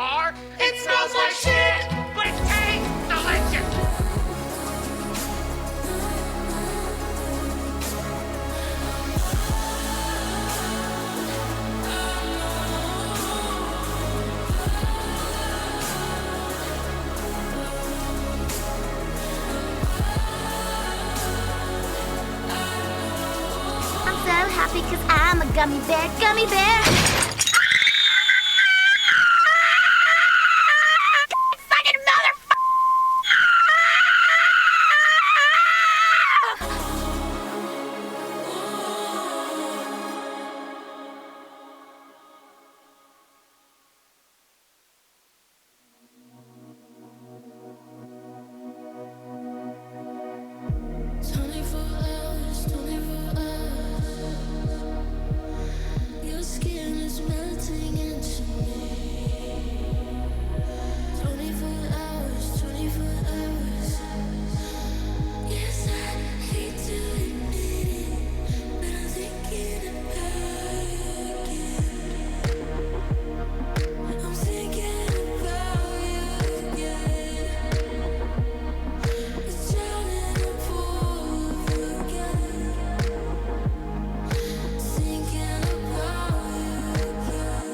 car. It smells like shit, but it tastes delicious. I'm so happy because I'm a gummy bear, gummy bear. Fucking motherfucker! Your skin is melting into me. 24 hours, 24 hours. Yes, I hate to admit it, but I'm thinking about you again. I'm thinking about you again. It's drowning in pool of you again. Thinking about you again.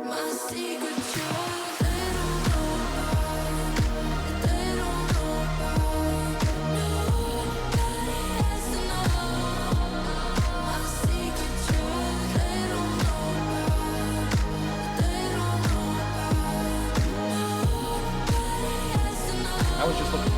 My secret joy, they don't know about. They don't know about. Nobody has to know. My secret joy, they don't know about. They don't know about. Nobody has to know. I was just looking.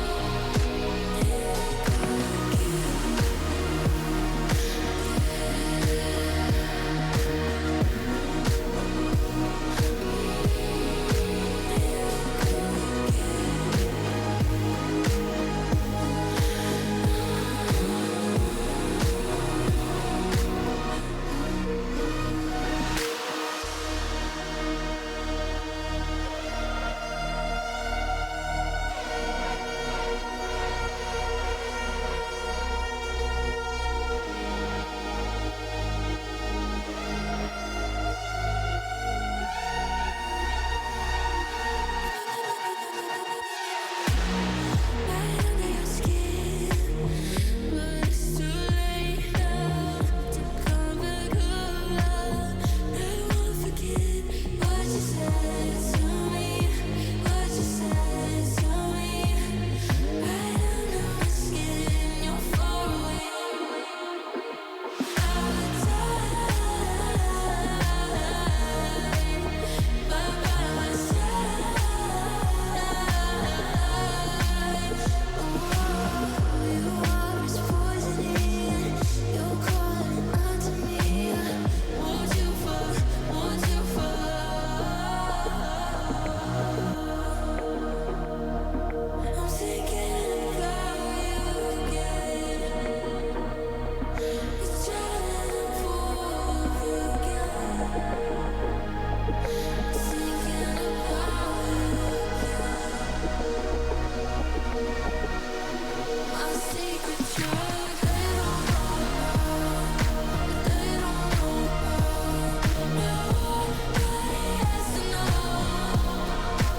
Right under your skin, but it's too late now to come back around. I won't forget what you said to me, what you said to me. Right under my skin, you're far away. By my side. Your heart is poisoning. You're calling out to me. Won't you fall? Won't you fall? I'm thinking about you again. It's drowning in pool of you again. Thinking about you. My secret drug, they don't know about. They don't know about. Nobody has to know.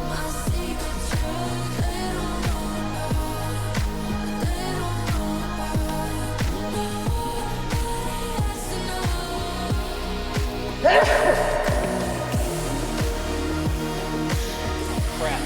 My secret drug, they don't know about. They don't know about. Nobody has to know. Crap.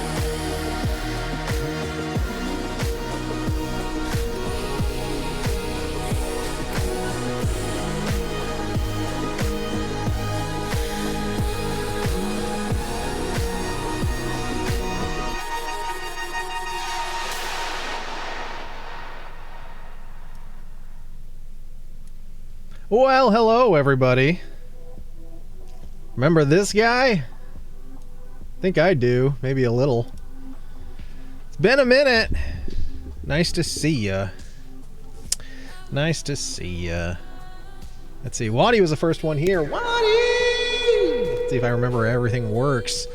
Well, hello everybody. Remember this guy? I think I do, maybe a little. It's been a minute. Nice to see ya. Nice to see ya. Let's see, Waddy was the first one here. Waddy! Let's see if I remember everything works.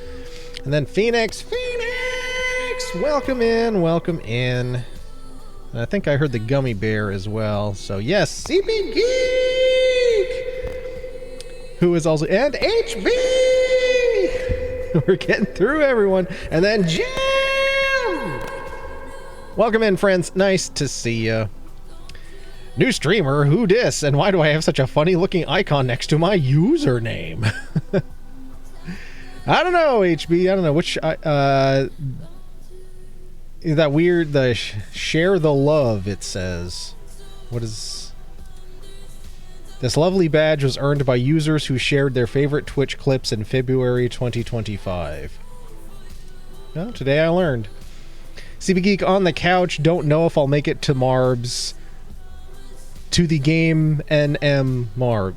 And then Phoenix! Welcome in, welcome in. And I think I heard the Gummy Bear as well. So yes, CP Geek! who is also, and HB. We're getting through, everyone. And then Jim. Welcome in, friends. Nice to see you. New streamer, who dis? And why do I have such a funny looking icon next to my username? I don't know, HB. I don't know which. That weird, the share the love, it says. What is. This lovely badge was earned by users who shared their favorite Twitch clips in February 2025. Well, today I learned. CB Geek on the couch. Don't know if I'll make it to Marbs. To the game NM Marb.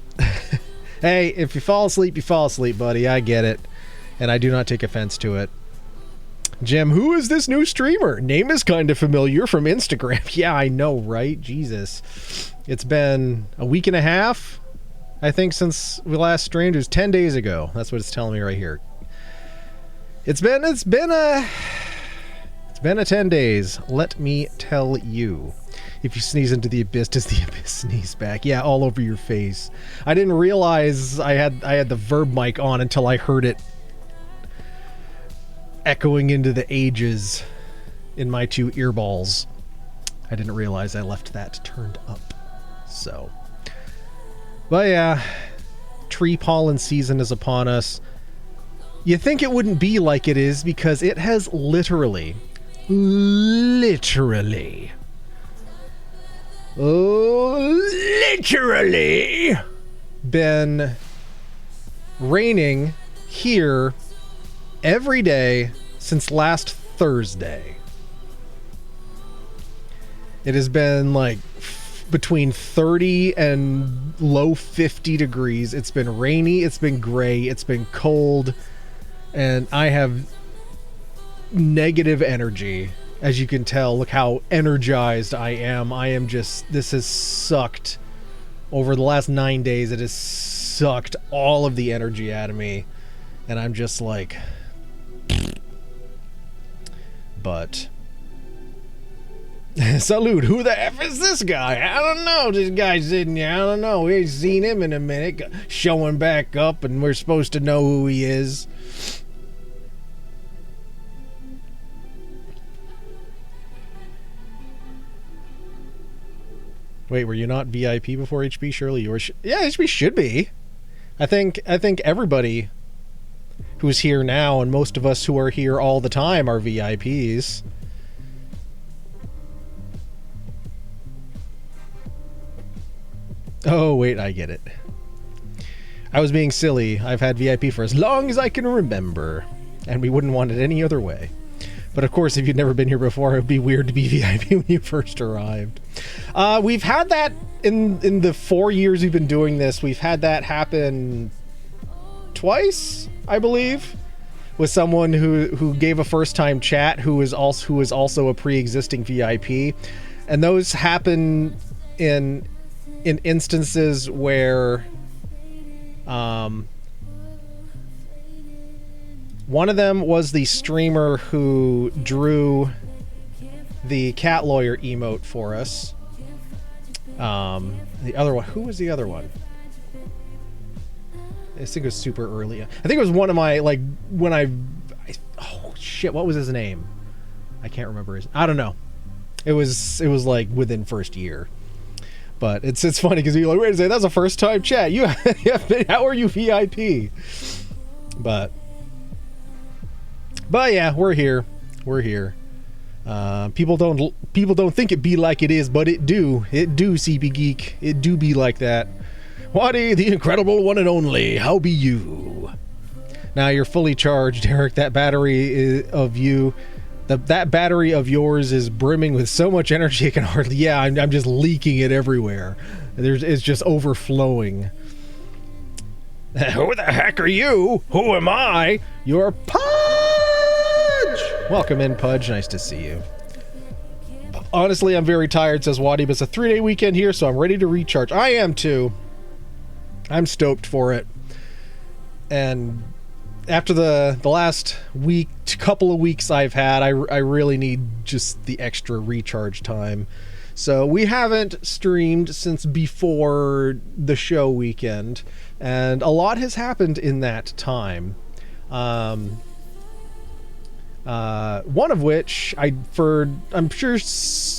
Hey, if you fall asleep, you fall asleep, buddy. I get it. And I do not take offense to it. Jim, who is this new streamer? Name is kind of familiar from Instagram. Yeah, I know, right? Jesus. It's been a week and a half, I think, since we last streamed. It was 10 days ago. That's what it's telling me right here. It's been a 10 days. Let me tell you. If you sneeze into the abyss, does the abyss sneeze back? Yeah, all over your face. I didn't realize I had the verb mic on until I heard it echoing into the ages in my two earballs. I didn't realize I left that turned up. So, but yeah, tree pollen season is upon us. You think it wouldn't be like it is because it has literally been raining here every day since last Thursday. It has been like between 30 and low 50 degrees. It's been rainy, it's been gray, it's been cold, and I have negative energy. As you can tell, look how energized I am. I am just, this has sucked. Over the last 9 days, it has sucked all of the energy out of me. And I'm just like... But... Salute, who the F is this guy? I don't know. This guy's sitting here. I don't know. We ain't seen him in a minute. Showing back up, and we're supposed to know who he is. Wait, were you not VIP before HB? Surely you were. Yeah, HB should be. I think everybody who's here now, and most of us who are here all the time, are VIPs. Oh, wait, I get it. I was being silly. I've had VIP for as long as I can remember, and we wouldn't want it any other way. But of course, if you'd never been here before, it would be weird to be VIP when you first arrived. We've had that in the 4 years we've been doing this. We've had that happen twice, I believe, with someone who gave a first-time chat who is also a pre-existing VIP, and those happen in instances where one of them was the streamer who drew the cat lawyer emote for us. The other one, who was the other one? I think it was super early. I think it was one of my, like, when oh shit, what was his name? I can't remember I don't know. It was like within first year. But it's funny because you're like, wait a second, that's a first time chat. How are you VIP? But yeah, we're here. We're here. People don't think it be like it is, but it do. It do, CB Geek. It do be like that. Waddy, the incredible one and only. How be you? Now you're fully charged, Eric. That battery of you, that battery of yours is brimming with so much energy it can hardly. Yeah, I'm just leaking it everywhere. It's just overflowing. Who the heck are you? Who am I? You're Pudge! Welcome in, Pudge. Nice to see you. Honestly, I'm very tired, says Waddy, but it's a 3-day weekend here, so I'm ready to recharge. I am too. I'm stoked for it. And after the last couple of weeks I've had, I really need just the extra recharge time. So we haven't streamed since before the show weekend, and a lot has happened in that time. One of which I'm sure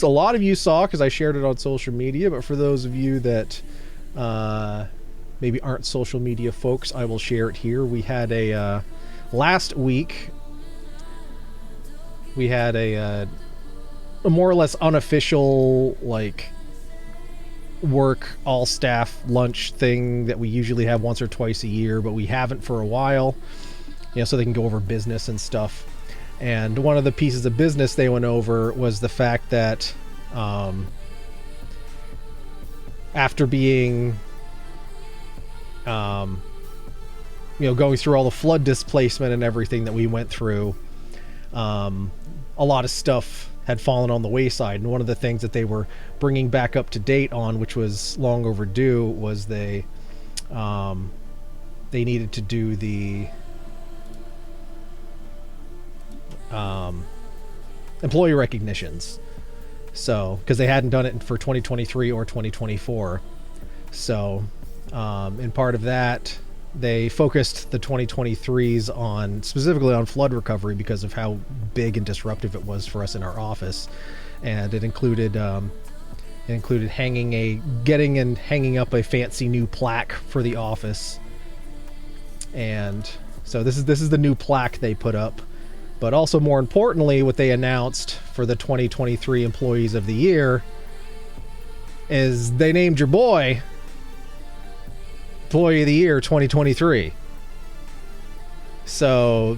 a lot of you saw because I shared it on social media, but for those of you that maybe aren't social media folks, I will share it here. We had last week we had a more or less unofficial work all staff lunch thing that we usually have once or twice a year, but we haven't for a while, so they can go over business and stuff. And one of the pieces of business they went over was the fact that after being going through all the flood displacement and everything that we went through, a lot of stuff had fallen on the wayside. And one of the things that they were bringing back up to date on, which was long overdue, was they needed to do the employee recognitions. So, because they hadn't done it for 2023 or 2024. So, in part of that, they focused the 2023s specifically on flood recovery because of how big and disruptive it was for us in our office. And it included getting and hanging up a fancy new plaque for the office. And so this is the new plaque they put up. But also, more importantly, what they announced for the 2023 Employees of the Year is they named your boy Employee of the Year 2023. So,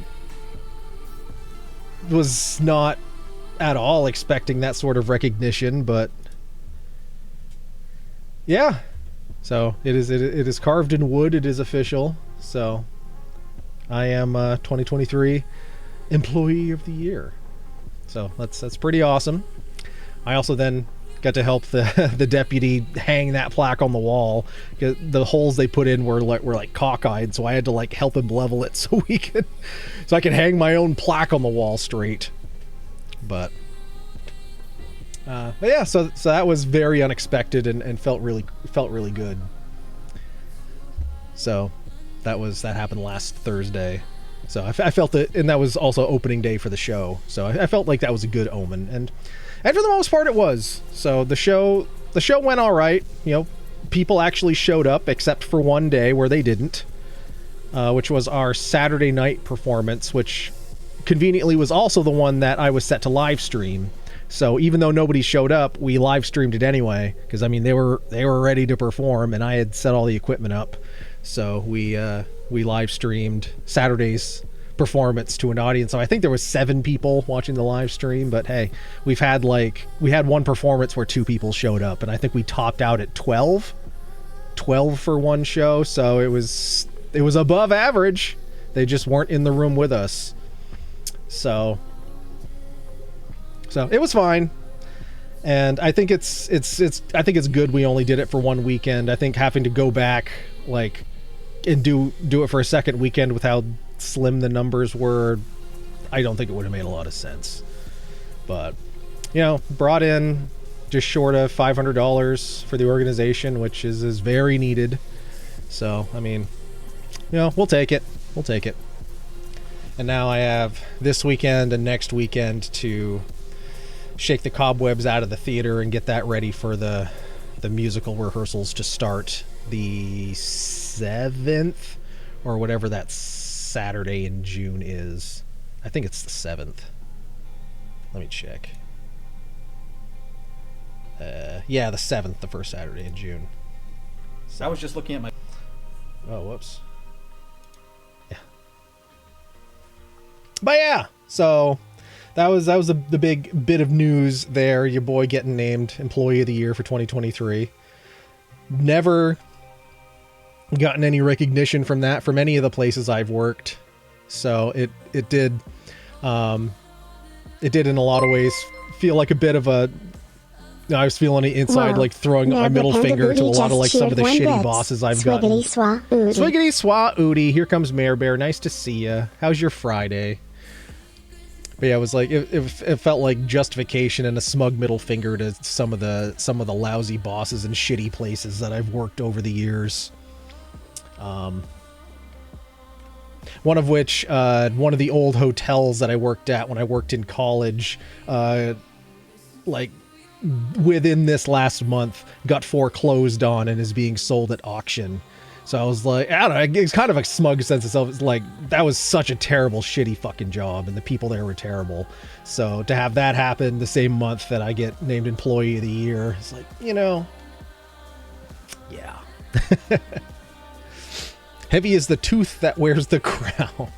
was not at all expecting that sort of recognition, but yeah. So, it is carved in wood, it is official. So, I am 2023 Employee of the Year. So that's pretty awesome. I also then got to help the deputy hang that plaque on the wall. The holes they put in were like cockeyed, so I had to help him level it so I could hang my own plaque on the wall straight. But yeah, so that was very unexpected and felt really good. So that happened last Thursday. So I felt it, and that was also opening day for the show. So I felt like that was a good omen, and for the most part it was. So the show went all right. People actually showed up, except for one day where they didn't, which was our Saturday night performance, which conveniently was also the one that I was set to live stream. So even though nobody showed up, we live streamed it anyway, because they were ready to perform, and I had set all the equipment up. So we live streamed Saturday's performance to an audience. So I think there was 7 people watching the live stream, but hey, we had one performance where 2 people showed up, and I think we topped out at 12 for one show. So it was above average. They just weren't in the room with us. So it was fine. And I think it's good we only did it for one weekend. I think having to go back and do it for a second weekend with how slim the numbers were, I don't think it would have made a lot of sense. But brought in just short of $500 for the organization, which is very needed. So we'll take it. And now I have this weekend and next weekend to shake the cobwebs out of the theater and get that ready for the musical rehearsals to start the 7th or whatever that Saturday in June is. I think it's the 7th. Let me check. Yeah, the 7th, the first Saturday in June. So. I was just looking at my... Oh, whoops. Yeah. But yeah, so that was the big bit of news there. Your boy getting named Employee of the Year for 2023. Never gotten any recognition from any of the places I've worked. So it did in a lot of ways feel like a bit of a... I was feeling it inside, throwing my middle finger to a lot of some of the shitty bosses I've gotten. Swiggity swa oodie. Here comes Mayor Bear. Nice to see ya. How's your Friday? But yeah, it was like it felt like justification and a smug middle finger to some of the lousy bosses and shitty places that I've worked over the years. One of which, one of the old hotels that I worked at when I worked in college, like within this last month, got foreclosed on and is being sold at auction. So I was like, I don't know, it's kind of a smug sense of self. It's like, that was such a terrible, shitty fucking job, and the people there were terrible. So to have that happen the same month that I get named Employee of the Year, it's like, you know, yeah. Heavy is the tooth that wears the crown.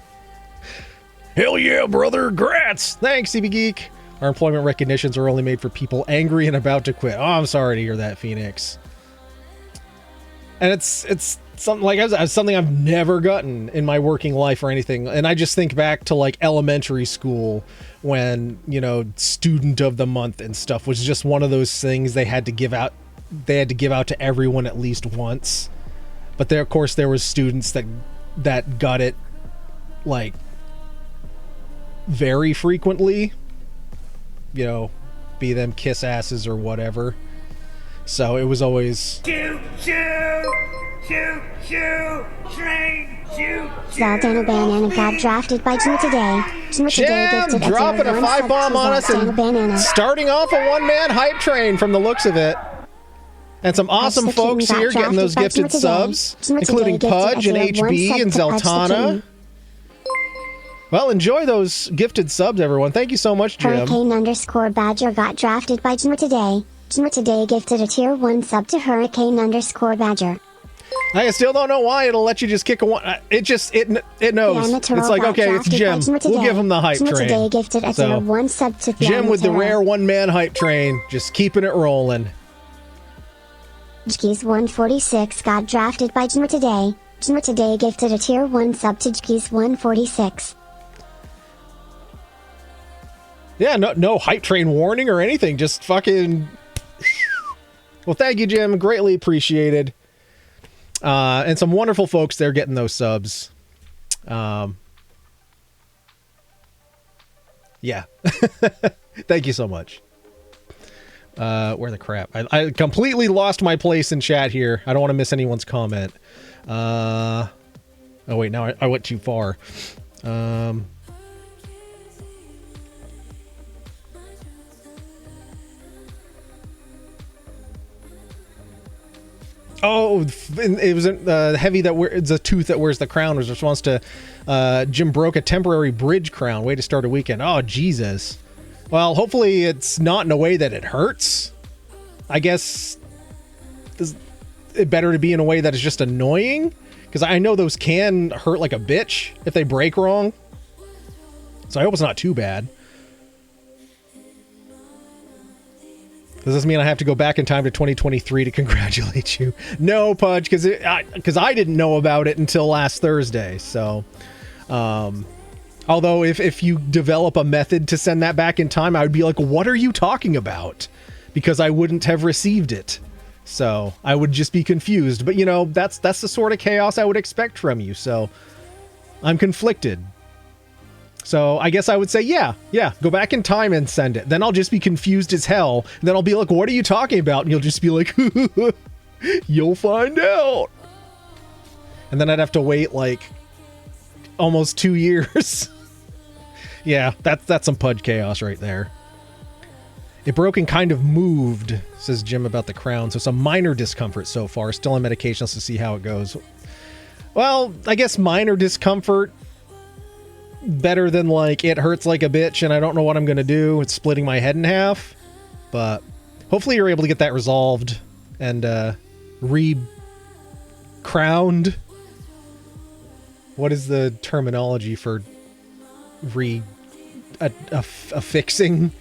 Hell yeah, brother. Grats. Thanks, CB Geek. Our employment recognitions are only made for people angry and about to quit. Oh, I'm sorry to hear that, Phoenix. And it's something like something I've never gotten in my working life or anything. And I just think back to like elementary school when, you know, student of the month and stuff was just one of those things they had to give out. They had to give out to everyone at least once. But there, of course, there was students that got it like very frequently, you know, be them kiss asses or whatever. So it was always Choo choo, choo choo, train, choo choo. Zaldana Banana got drafted by Jim today. Jim today Jam gifted a dropping a tier 1 5 sub bomb to on us Zaldana and Banana. starting off a one-man hype train from the looks of it. And some awesome Hush the King folks got here getting those drafted by gifted Jim today. subs, Jim today including gifted a Pudge and tier 1 HB sub and to Hutch the Zeltana. King. Well, enjoy those gifted subs, everyone. Thank you so much, Jim. Hurricane_Badger got drafted by Jim today. Jim today gifted a tier 1 sub to Hurricane_Badger. I still don't know why it'll let you just kick a one. It knows. It's like, okay, it's Jim. We'll give him the hype Jim today train. gifted a tier 1 sub to Jim with the Fiamatero. rare one-man hype train, just keeping it rolling. Jkeys 146 got drafted by Jim today. Jim today gifted a tier 1 sub to Jkeys 146. Yeah, no hype train warning or anything. Just fucking. Well, thank you, Jim. Greatly appreciated. And some wonderful folks there getting those subs. Yeah. Thank you so much. Where the crap? I completely lost my place in chat here. I don't want to miss anyone's comment. Oh, wait, now I went too far. Oh, it was Heavy that wears the tooth that wears the crown was response to Jim broke a temporary bridge crown. Way to start a weekend. Oh, Jesus. Well, hopefully it's not in a way that it hurts. I guess is it better to be in a way that is just annoying? Because I know those can hurt like a bitch if they break wrong. So I hope it's not too bad. Does this mean I have to go back in time to 2023 to congratulate you? No, Pudge, because I didn't know about it until last Thursday. So, although if you develop a method to send that back in time, I would be like, what are you talking about? Because I wouldn't have received it. So I would just be confused. But, you know, that's the sort of chaos I would expect from you. So I'm conflicted. So I guess I would say, yeah, go back in time and send it. Then I'll just be confused as hell. And then I'll be like, what are you talking about? And you'll just be like, you'll find out. And then I'd have to wait like almost 2 years. Yeah, that's some Pudge chaos right there. It broke and kind of moved, says Jim about the crown. So some minor discomfort so far. Still on medication. Let's see how it goes. Well, I guess minor discomfort. Better than like it hurts like a bitch and I don't know what I'm gonna do. It's splitting my head in half. But hopefully you're able to get that resolved and re-crowned. What is the terminology for fixing?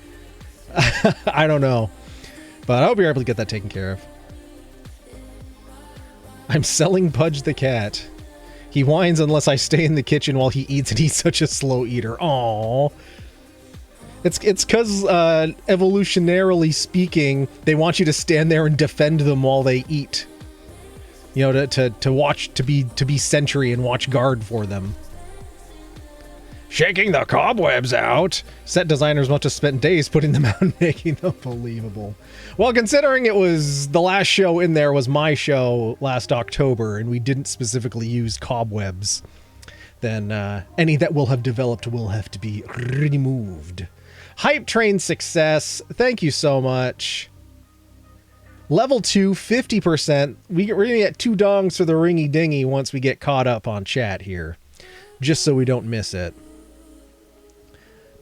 I don't know. But I hope you're able to get that taken care of. I'm selling Pudge the cat. He whines unless I stay in the kitchen while he eats, and he's such a slow eater. Aww. It's because, evolutionarily speaking, they want you to stand there and defend them while they eat. You know, to watch, to be sentry and watch guard for them. Shaking the cobwebs out. Set designers must have spent days putting them out and making them believable. Well, considering it was the last show in there was my show last October, and we didn't specifically use cobwebs, then any that will have developed will have to be removed. Hype Train success. Thank you so much. Level 2, 50%. We're going to get 2 dongs for the ringy dingy once we get caught up on chat here, just so we don't miss it.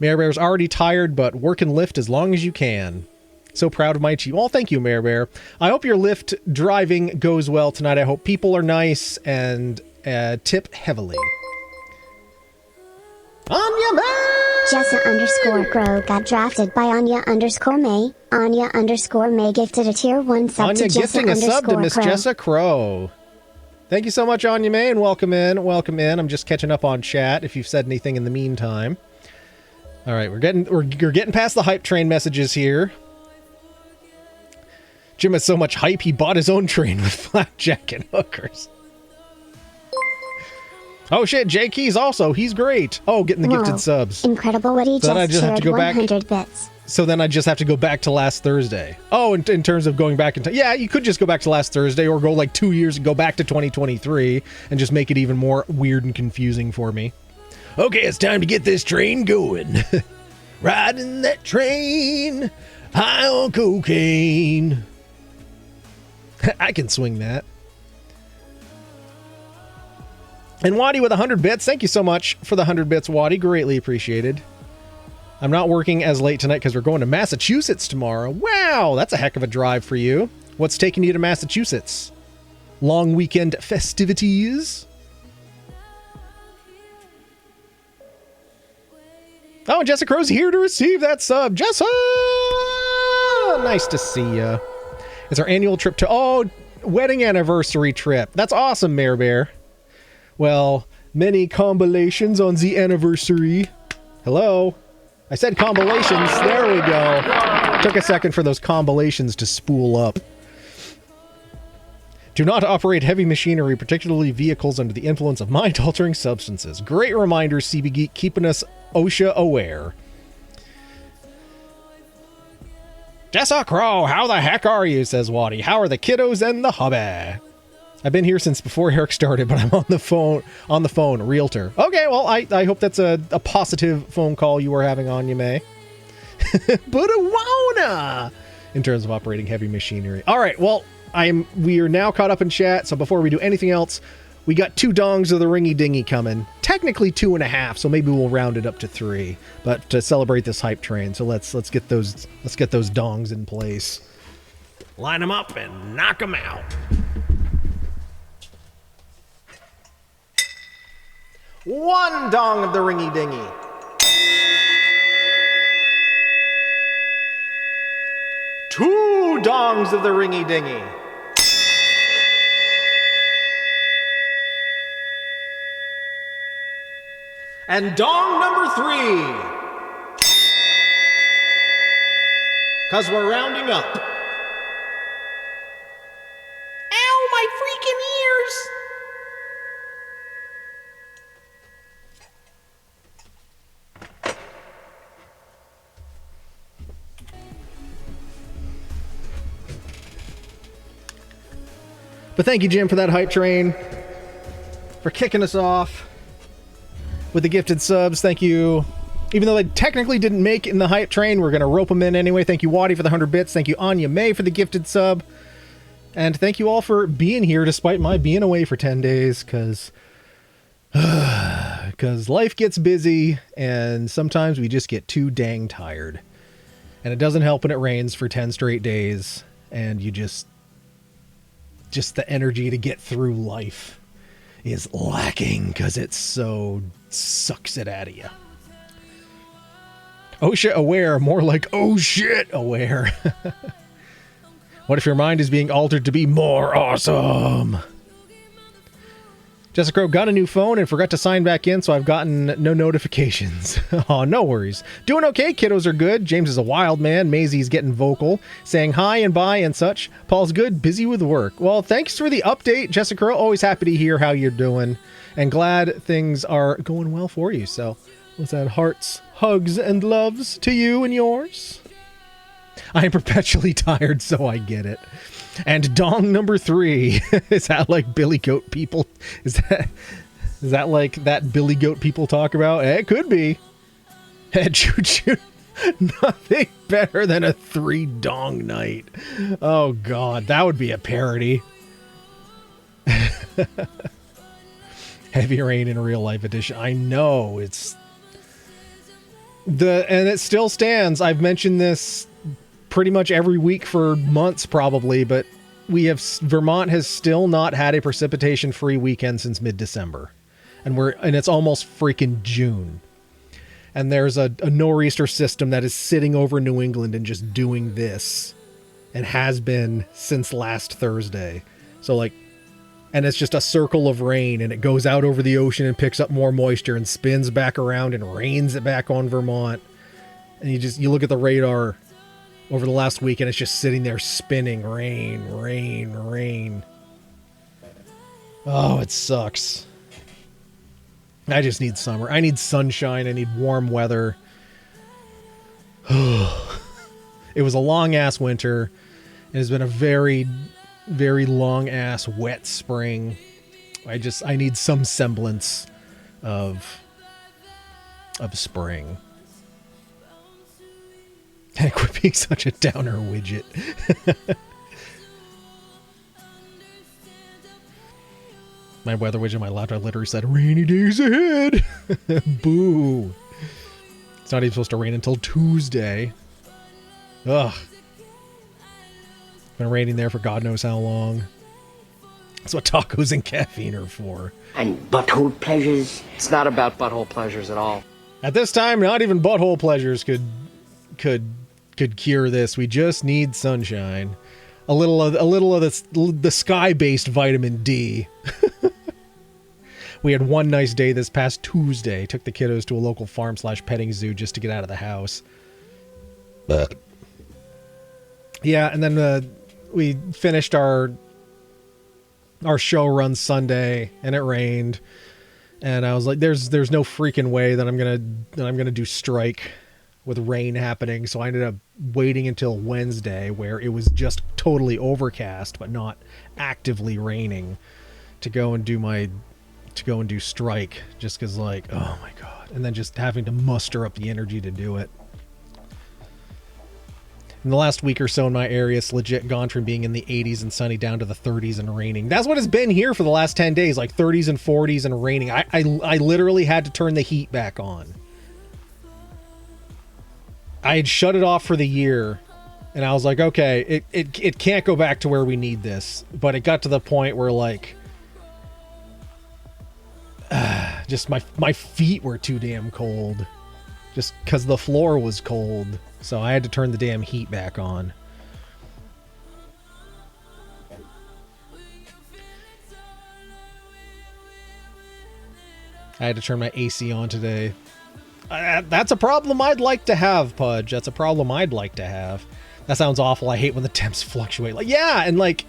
Mayor Bear's already tired, but work and lift as long as you can. So proud of my achievement. Well, thank you, Mayor Bear. I hope your lift driving goes well tonight. I hope people are nice and tip heavily. Anya May! Jessa_Grow got drafted by Anya_May. Anya_May gifted a tier 1 sub Anya to gifting a sub to Miss Jessa_Crow. Jessa Crow. Thank you so much, Anya May, and welcome in. Welcome in. I'm just catching up on chat if you've said anything in the meantime. All right, we're getting past the hype train messages here. Jim has so much hype, he bought his own train with flapjack and hookers. Oh shit, Jay Keys also, he's great. Oh, getting the gifted subs. Incredible what he So then I just just have to shared go back. 100 bits. So then I just have to go back to last Thursday. Oh, in terms of going back in time. Yeah, you could just go back to last Thursday or go like 2 years and go back to 2023 and just make it even more weird and confusing for me. Okay, it's time to get this train going. Riding that train, high on cocaine. I can swing that. And Waddy with 100 bits. Thank you so much for the 100 bits, Waddy. Greatly appreciated. I'm not working as late tonight because we're going to Massachusetts tomorrow. Wow, that's a heck of a drive for you. What's taking you to Massachusetts? Long weekend festivities? Oh, and Jessica Crow's here to receive that sub. Jessa! Nice to see ya. It's our annual trip to... wedding anniversary trip. That's awesome, Mayor Bear. Well, many compilations on the anniversary. Hello? I said compilations. There we go. Took a second for those compilations to spool up. Do not operate heavy machinery, particularly vehicles under the influence of mind-altering substances. Great reminder, CB Geek, keeping us OSHA aware. Jessa Crow, how the heck are you, says Waddy. How are the kiddos and the hubby? I've been here since before Eric started, but I'm on the phone, realtor. Okay, well, I hope that's a positive phone call you were having on, you may. But a wanna! In terms of operating heavy machinery. All right, well, we are now caught up in chat, so before we do anything else, we got 2 dongs of the ringy dingy coming. Technically 2.5, so maybe we'll round it up to 3. But to celebrate this hype train, so let's get those dongs in place. Line them up and knock them out. 1 dong of the ringy dingy. 2 dongs of the ringy dingy. And dong number 3. 'Cause we're rounding up. Ow, my freaking ears! But thank you, Jim, for that hype train, for kicking us off with the gifted subs. Thank you. Even though they technically didn't make it in the hype train, we're going to rope them in anyway. Thank you, Waddy, for the 100 bits. Thank you, Anya May, for the gifted sub. And thank you all for being here despite my being away for 10 days, because life gets busy, and sometimes we just get too dang tired. And it doesn't help when it rains for 10 straight days, and you just the energy to get through life is lacking because it so sucks it out of you. OSHA aware, more like oh shit aware. What if your mind is being altered to be more awesome? Jessica Crow got a new phone and forgot to sign back in, so I've gotten no notifications. Oh, no worries. Doing okay, kiddos are good. James is a wild man. Maisie's getting vocal, saying hi and bye and such. Paul's good, busy with work. Well, thanks for the update, Jessica Crow. Always happy to hear how you're doing, and glad things are going well for you. So, What's that? Hearts, hugs, and loves to you and yours. I am perpetually tired, so I get it. And dong number 3. Is that like Billy Goat people? Is that like that Billy Goat people talk about? It could be. Choo choo. Nothing better than a 3 dong night. Oh god, that would be a parody. Heavy Rain in Real Life Edition. I know, it's and it still stands. I've mentioned this pretty much every week for months probably, but Vermont has still not had a precipitation free weekend since mid-December. And it's almost freaking June. And there's a nor'easter system that is sitting over New England and just doing this, and has been since last Thursday. So like, and it's just a circle of rain, and it goes out over the ocean and picks up more moisture and spins back around and rains it back on Vermont. And you look at the radar over the last week and it's just sitting there spinning. Rain, rain, rain. Oh, it sucks. I just need summer. I need sunshine. I need warm weather. It was a long ass winter. It has been a very, very long ass wet spring. I need some semblance of spring. And quit being such a downer widget. My weather widget on my laptop literally said, rainy days ahead. Boo. It's not even supposed to rain until Tuesday. Ugh. Been raining there for God knows how long. That's what tacos and caffeine are for. And butthole pleasures. It's not about butthole pleasures at all. At this time, not even butthole pleasures could cure this. We just need sunshine. A little of the sky-based vitamin D. We had one nice day this past Tuesday. Took the kiddos to a local farm/petting zoo just to get out of the house. Yeah, and then we finished our show run Sunday, and it rained. And I was like, "There's no freaking way that I'm gonna do strike with rain happening." So I ended up waiting until Wednesday, where it was just totally overcast but not actively raining, to go and do strike, just because, like, oh my god. And then just having to muster up the energy to do it. In the last week or so in my area, it's legit gone from being in the 80s and sunny down to the 30s and raining. That's what it's been here for the last 10 days, like 30s and 40s and raining. I literally had to turn the heat back on. I had shut it off for the year, and I was like, okay, it can't go back to where we need this. But it got to the point where, like, just my feet were too damn cold, just because the floor was cold. So I had to turn the damn heat back on. I had to turn my AC on today. That's a problem I'd like to have, Pudge. That's a problem I'd like to have. That sounds awful. I hate when the temps fluctuate. Like, yeah, and like,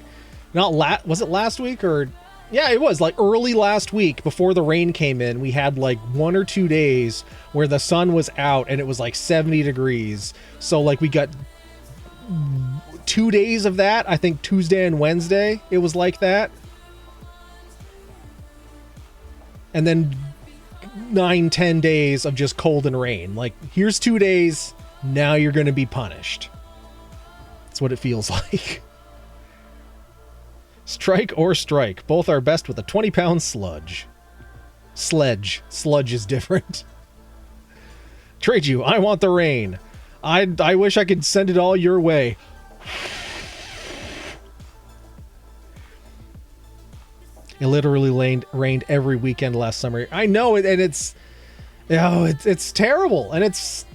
was it last week or... Yeah, it was like early last week before the rain came in. We had like 1 or 2 days where the sun was out and it was like 70 degrees. So like we got 2 days of that. I think Tuesday and Wednesday it was like that. And then 9-10 days of just cold and rain. Like, here's 2 days. Now you're going to be punished. That's what it feels like. Strike or strike. Both are best with a 20-pound sludge. Sledge. Sludge is different. Trade you. I want the rain. I wish I could send it all your way. It literally rained every weekend last summer. I know it, and it's terrible. And it's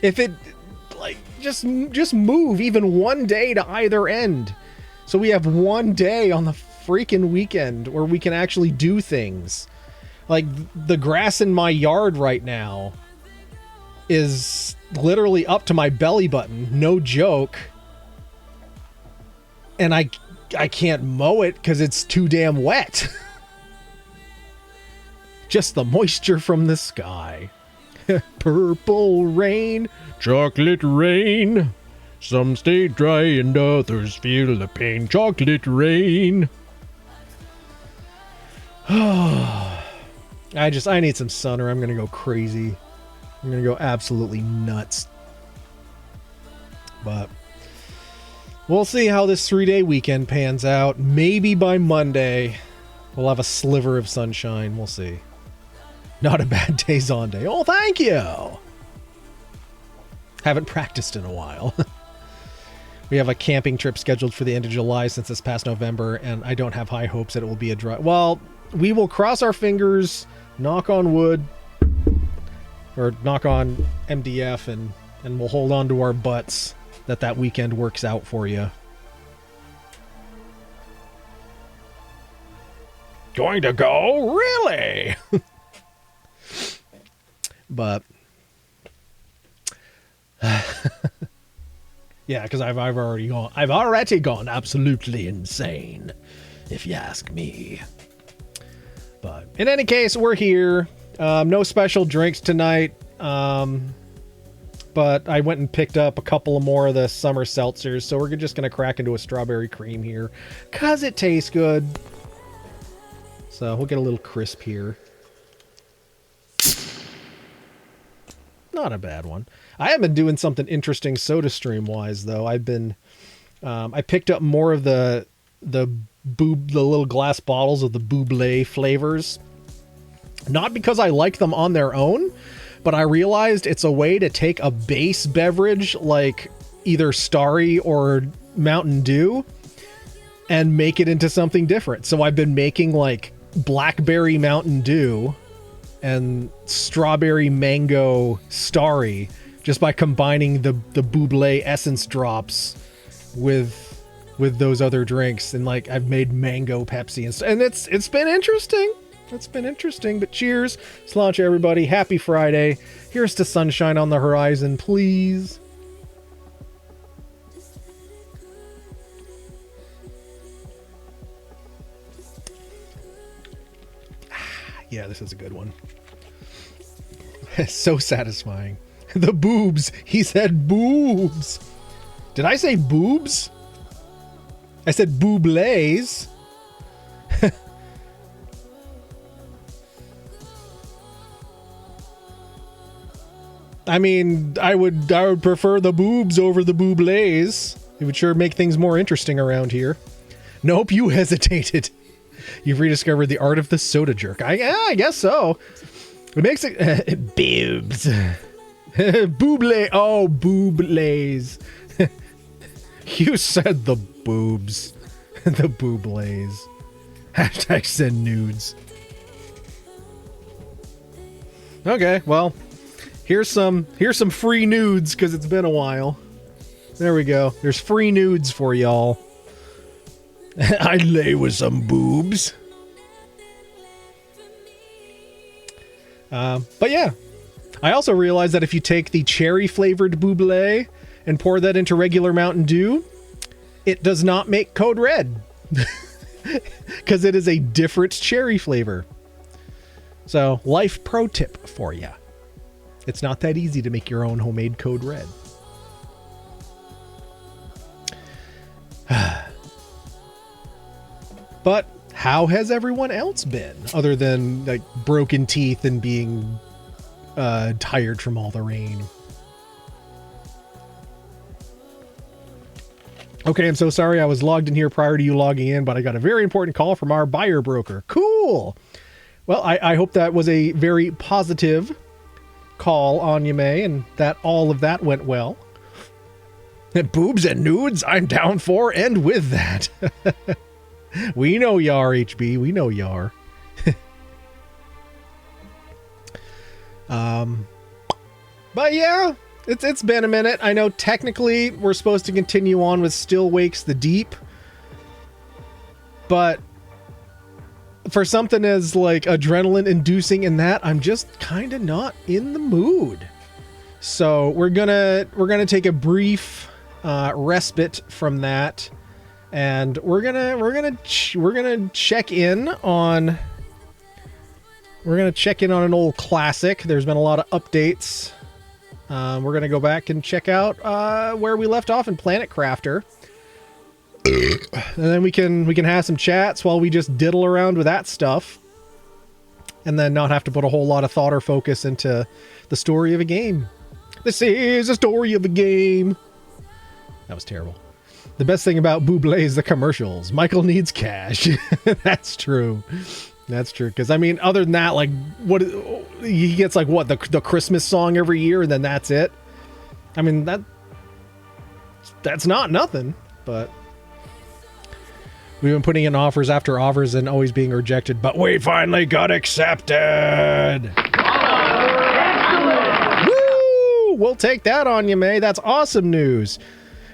if it, like, just move even one day to either end, so we have one day on the freaking weekend where we can actually do things. Like, the grass in my yard right now is literally up to my belly button, no joke. And I can't mow it because it's too damn wet. just the moisture from the sky. Purple rain, chocolate rain. Some stay dry and others feel the pain. Chocolate rain. I need some sun or I'm gonna go crazy. I'm gonna go absolutely nuts. But we'll see how this 3-day weekend pans out. Maybe by Monday we'll have a sliver of sunshine. We'll see. Not a bad days on day. Oh, thank you. Haven't practiced in a while. We have a camping trip scheduled for the end of July since this past November, and I don't have high hopes that it will be a dry... Well, we will cross our fingers, knock on wood, or knock on MDF, and we'll hold on to our butts that weekend works out for you. Going to go? Really? But yeah, because I've already gone absolutely insane, if you ask me. But in any case, we're here. No special drinks tonight. But I went and picked up a couple of more of the summer seltzers, so we're just gonna crack into a strawberry cream here, cause it tastes good. So we'll get a little crisp here. Not a bad one. I have been doing something interesting soda stream wise though. I've been I picked up more of the little glass bottles of the Buble flavors. Not because I like them on their own, but I realized it's a way to take a base beverage like either Starry or Mountain Dew and make it into something different. So I've been making like blackberry Mountain Dew and strawberry mango Starry just by combining the Buble essence drops with those other drinks, and like I've made mango Pepsi and it's been interesting. It's been interesting, but cheers. Slaunch everybody. Happy Friday. Here's to sunshine on the horizon, please. Yeah, this is a good one. So satisfying. The boobs. He said boobs. Did I say boobs? I said booblés. I mean, I would prefer the boobs over the booblés. It would sure make things more interesting around here. Nope, you hesitated. You've rediscovered the art of the soda jerk. I guess so. It makes it... boobs. Booble. Oh, booblés. You said the boobs. The booblés. Hashtag send nudes. Okay, well... Here's some free nudes, because it's been a while. There we go. There's free nudes for y'all. I lay with some boobs. But yeah. I also realized that if you take the cherry-flavored Buble and pour that into regular Mountain Dew, it does not make Code Red. Because it is a different cherry flavor. So, life pro tip for you. It's not that easy to make your own homemade Code Red. But how has everyone else been? Other than like broken teeth and being tired from all the rain. Okay, I'm so sorry I was logged in here prior to you logging in, but I got a very important call from our buyer broker. Cool! Well, I hope that was a very positive call on you, May, and that all of that went well. Boobs and nudes, I'm down for and with that. We know you are, HB. We know you are. But yeah, it's been a minute. I know technically we're supposed to continue on with Still Wakes the Deep, but for something as like adrenaline inducing in that, I'm just kind of not in the mood. So we're gonna take a brief respite from that, and we're gonna check in on we're going to check in on an old classic. There's been a lot of updates. We're going to go back and check out where we left off in Planet Crafter. And then we can have some chats while we just diddle around with that stuff. And then not have to put a whole lot of thought or focus into the story of a game. This is a story of a game. That was terrible. The best thing about Buble is the commercials. Michael needs cash. That's true. That's true. Because, I mean, other than that, like, what he gets, like, what, the Christmas song every year, and then that's it? I mean, that's not nothing, but we've been putting in offers after offers and always being rejected, but we finally got accepted. Woo! We'll take that on you, May. That's awesome news.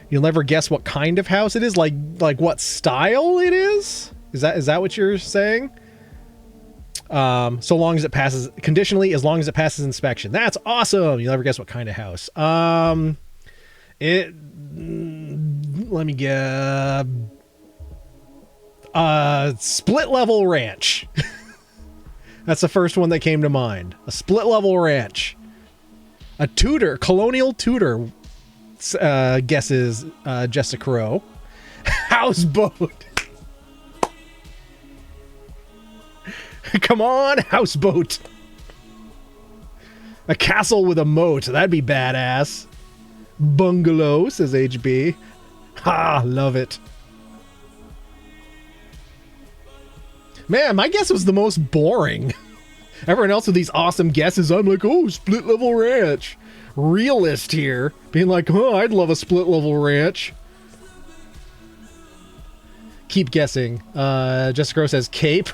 You'll never guess what kind of house it is, like what style it is? Is that what you're saying? So long as it passes conditionally, as long as it passes inspection. That's awesome. You'll never guess what kind of house. Let me get split level ranch. That's the first one that came to mind. A split level ranch. A Tudor, colonial Tudor, guesses Jessica Crow. Houseboat. Come on, houseboat. A castle with a moat. That'd be badass. Bungalow, says HB. Ha, love it. Man, my guess was the most boring. Everyone else with these awesome guesses, I'm like, oh, split level ranch. Realist here, being like, oh, I'd love a split level ranch. Keep guessing. Jessica Crow says Cape.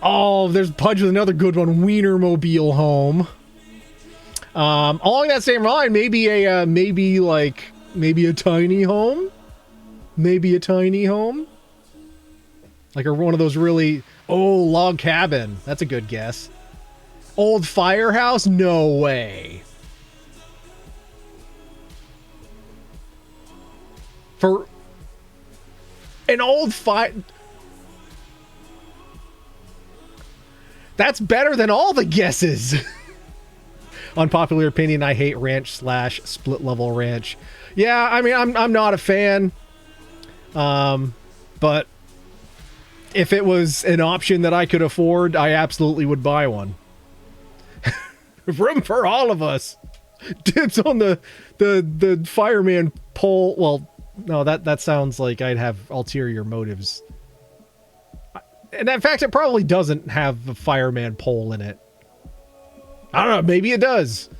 Oh, there's Pudge with another good one. Wienermobile home. Along that same line, maybe a tiny home. Maybe a tiny home. Like one of those really log cabin. That's a good guess. Old firehouse? No way. For an old fire. That's better than all the guesses. Unpopular opinion, I hate ranch / split level ranch. Yeah, I mean, I'm not a fan. But if it was an option that I could afford, I absolutely would buy one. Room for all of us. Dibs on the fireman pole. Well, no, that sounds like I'd have ulterior motives. And in fact, it probably doesn't have a fireman pole in it. I don't know, maybe it does.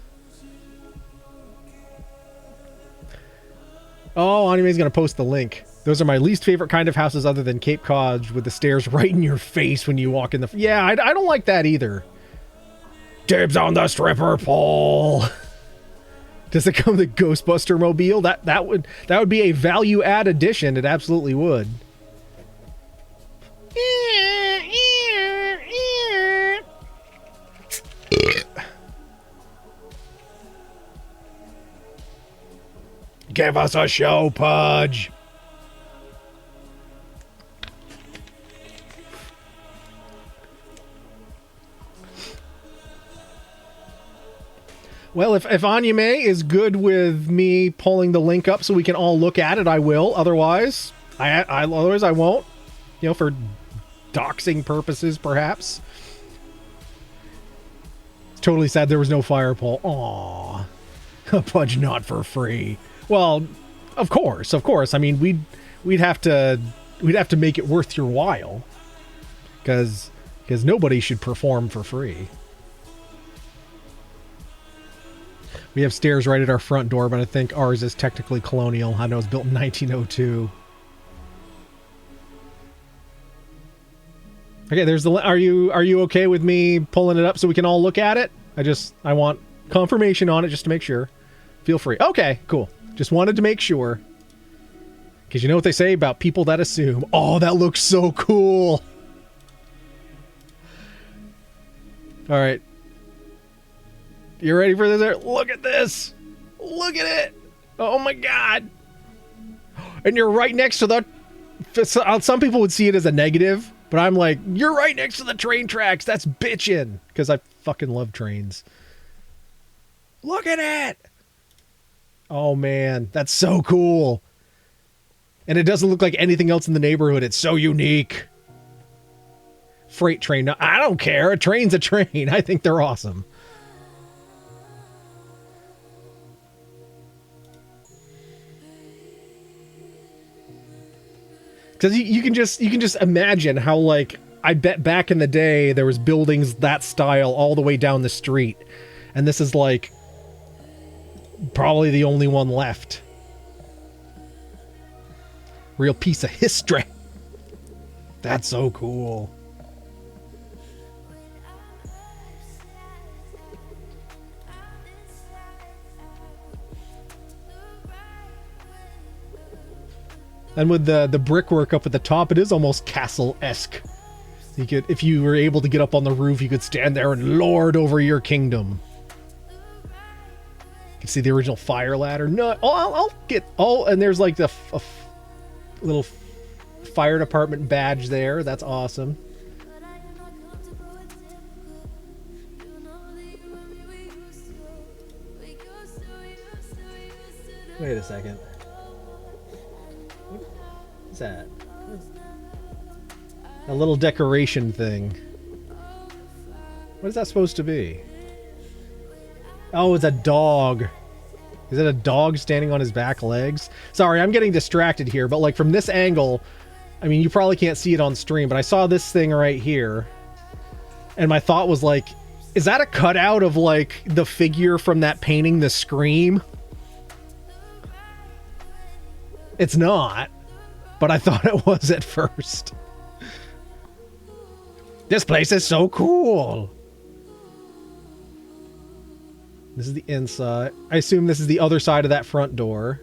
Oh, Anime's gonna post the link. Those are my least favorite kind of houses other than Cape Cod, with the stairs right in your face when you walk in the... Yeah, I don't like that either. Dibs on the stripper pole. Does it come with the Ghostbuster mobile? That would be a value add addition. It absolutely would. Give us a show, Pudge. Well, if Anime is good with me pulling the link up so we can all look at it, I will. Otherwise, I won't. You know, for doxing purposes, perhaps. It's totally sad there was no fire pole. Aww. Pudge not for free. Well, of course. I mean, we'd have to make it worth your while, because nobody should perform for free. We have stairs right at our front door, but I think ours is technically colonial. I know it's built in 1902. Okay, there's the. Are you okay with me pulling it up so we can all look at it? I want confirmation on it just to make sure. Feel free. Okay, cool. Just wanted to make sure. Because you know what they say about people that assume. Oh, that looks so cool. All right. You ready for this? Look at this. Look at it. Oh my God. And you're right next to the... Some people would see it as a negative, But I'm like, you're right next to the train tracks. That's bitchin'. Because I fucking love trains. Look at it. Oh, man. That's so cool. And it doesn't look like anything else in the neighborhood. It's so unique. Freight train. No, I don't care. A train's a train. I think they're awesome. Because you can just imagine how, like, I bet back in the day there was buildings that style all the way down the street, and this is like probably the only one left. Real piece of history. That's so cool. And with the brickwork up at the top, it is almost castle-esque. You could, if you were able to get up on the roof, you could stand there and lord over your kingdom. You can see the original fire ladder. No, I'll get. Oh, and there's like a little fire department badge there. That's awesome. Wait a second. What's that? A little decoration thing. What is that supposed to be? Oh, it's a dog. Is it a dog standing on his back legs? Sorry, I'm getting distracted here, but like from this angle, I mean, you probably can't see it on stream, but I saw this thing right here. And my thought was like, is that a cutout of like the figure from that painting, The Scream? It's not. But I thought it was at first. This place is so cool. This is the inside. I assume this is the other side of that front door.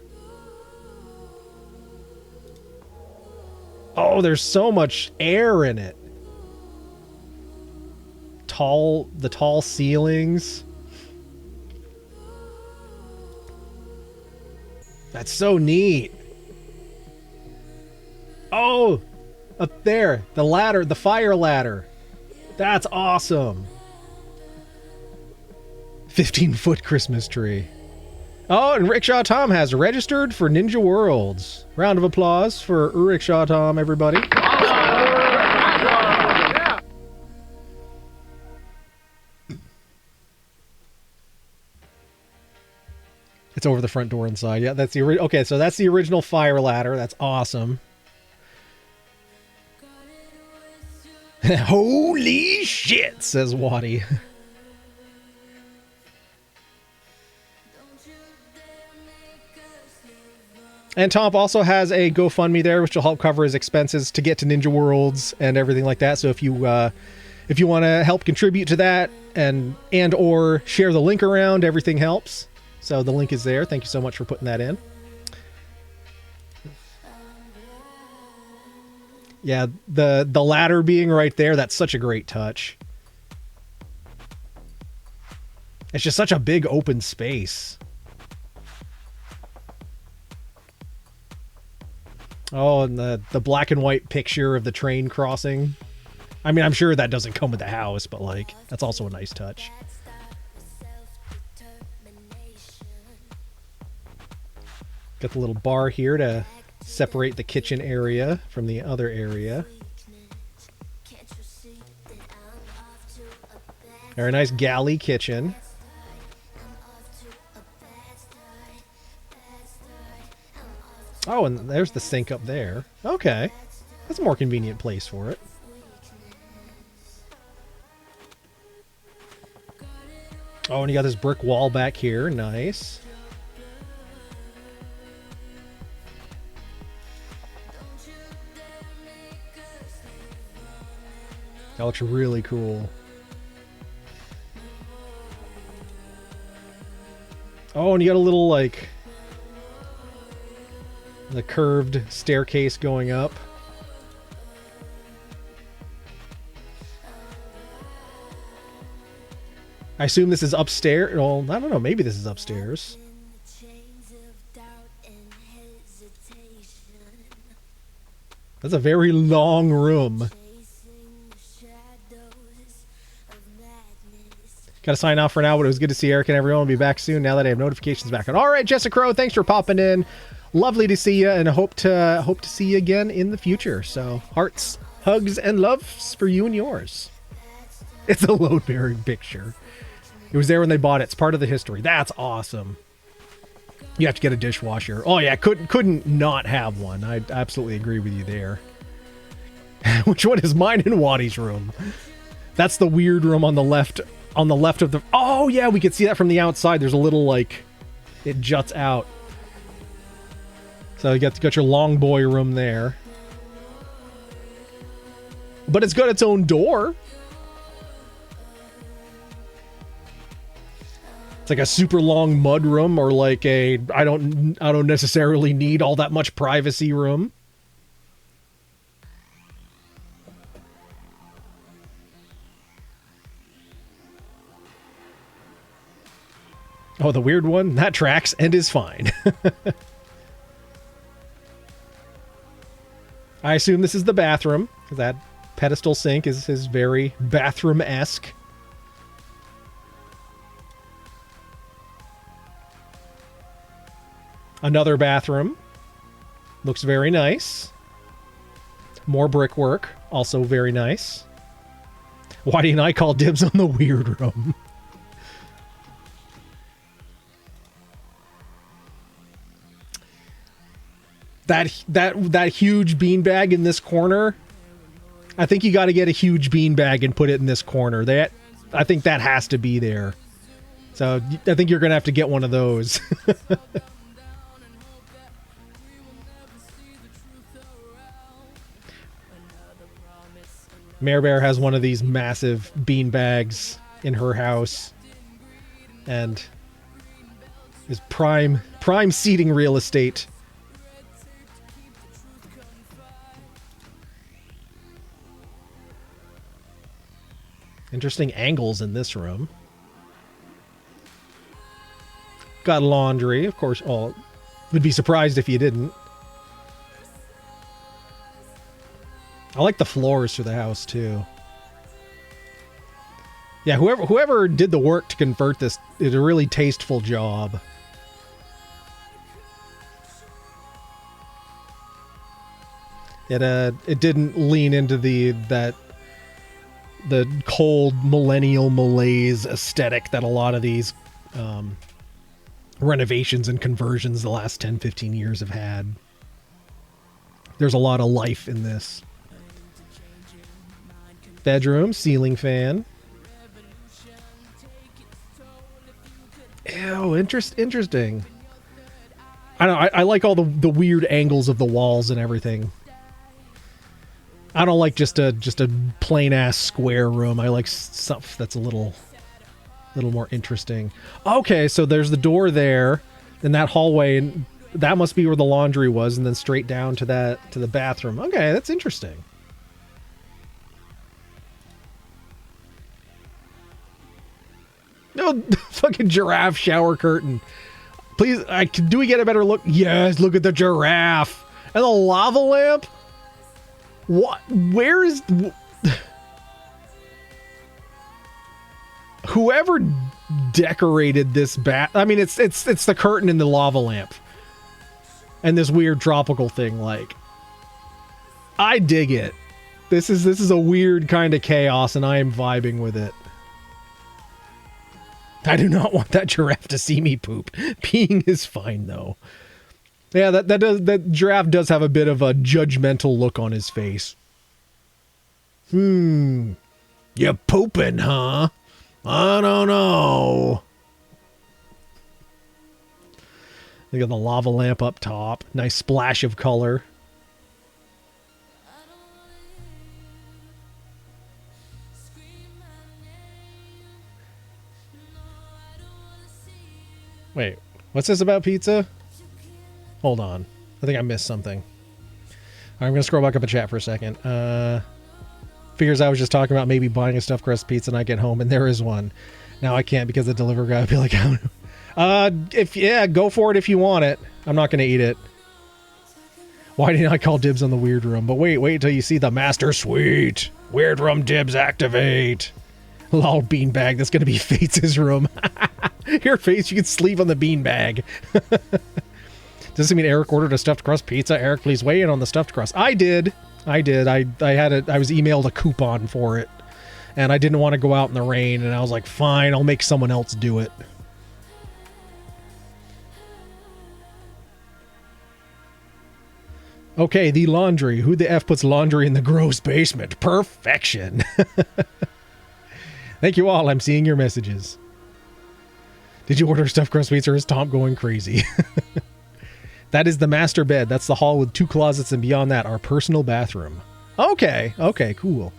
Oh, there's so much air in it. The tall ceilings. That's so neat. Oh, up there, the ladder, the fire ladder. That's awesome. 15-foot Christmas tree. Oh, and Rickshaw Tom has registered for Ninja Worlds. Round of applause for Rickshaw Tom, everybody. It's over the front door inside. Yeah, that's the okay. So that's the original fire ladder. That's awesome. Holy shit, says Waddy. And Tomp also has a GoFundMe there, which will help cover his expenses to get to Ninja Worlds and everything like that. So if you want to help contribute to that and or share the link around, everything helps. So the link is there. Thank you so much for putting that in. Yeah, the ladder being right there, that's such a great touch. It's just such a big open space. Oh, and the black and white picture of the train crossing. I mean, I'm sure that doesn't come with the house, but like, that's also a nice touch. Got the little bar here to separate the kitchen area from the other area. Very nice galley kitchen. Oh, and there's the sink up there. Okay. That's a more convenient place for it. Oh, and you got this brick wall back here. Nice. That looks really cool. Oh, and you got a little, like, the curved staircase going up. I assume this is upstairs. Well, I don't know. Maybe this is upstairs. That's a very long room. Got to sign off for now, but it was good to see Eric and everyone. Will be back soon now that I have notifications back on. All right, Jessica Crow, thanks for popping in. Lovely to see you, and hope to see you again in the future. So hearts, hugs, and loves for you and yours. It's a load-bearing picture. It was there when they bought it. It's part of the history. That's awesome. You have to get a dishwasher. Oh yeah, couldn't not have one. I absolutely agree with you there. Which one is mine and Waddy's room? That's the weird room on the left. On the left of the... Oh yeah, we can see that from the outside. There's a little like... It juts out. So you got your long boy room there. But it's got its own door. It's like a super long mud room, or like a I don't necessarily need all that much privacy room. Oh, the weird one? That tracks and is fine. I assume this is the bathroom, because that pedestal sink is very bathroom-esque. Another bathroom. Looks very nice. More brickwork. Also very nice. Why didn't I call dibs on the weird room? That huge beanbag in this corner. I think you got to get a huge beanbag and put it in this corner. I think that has to be there. So I think you're going to have to get one of those. Mare Bear has one of these massive beanbags in her house. And is prime seating real estate. Interesting angles in this room. Got laundry, of course. Oh, would be surprised if you didn't. I like the floors for the house too. Yeah, whoever did the work to convert this did a really tasteful job. It didn't lean into the cold millennial malaise aesthetic that a lot of these renovations and conversions the last 10-15 years have had. There's a lot of life in this. Bedroom, ceiling fan. Ew, interesting. I don't know, I like all the weird angles of the walls and everything. I don't like just a plain ass square room. I like stuff that's a little more interesting. Okay, so there's the door there, and that hallway, and that must be where the laundry was, and then straight down to the bathroom. Okay, that's interesting. No, fucking giraffe shower curtain. Please, do we get a better look? Yes, look at the giraffe and the lava lamp. What? Where is... Whoever decorated this bath... I mean, it's the curtain and the lava lamp. And this weird tropical thing, like... I dig it. This is a weird kind of chaos, and I am vibing with it. I do not want that giraffe to see me poop. Peeing is fine, though. Yeah, that giraffe does have a bit of a judgmental look on his face. You pooping, huh? I don't know. Look at the lava lamp up top. Nice splash of color. Wait, what's this about pizza? Hold on. I think I missed something. I'm going to scroll back up a chat for a second. Figures I was just talking about maybe buying a stuffed crust pizza and I get home, and there is one. Now I can't because the delivery guy would be like, go for it if you want it. I'm not going to eat it. Why didn't I call dibs on the weird room? But wait until you see the master suite. Weird room dibs activate. Lol, beanbag. That's gonna be Fates' room. Here, Fates, you can sleep on the beanbag. Does it mean Eric ordered a stuffed crust pizza? Eric, please weigh in on the stuffed crust. I did. I was emailed a coupon for it. And I didn't want to go out in the rain, and I was like, fine, I'll make someone else do it. Okay, the laundry. Who the F puts laundry in the gross basement? Perfection. Thank you all. I'm seeing your messages. Did you order stuffed crust pizza, or is Tom going crazy? That is the master bed. That's the hall with 2 closets, and beyond that, our personal bathroom. Okay. Okay, cool.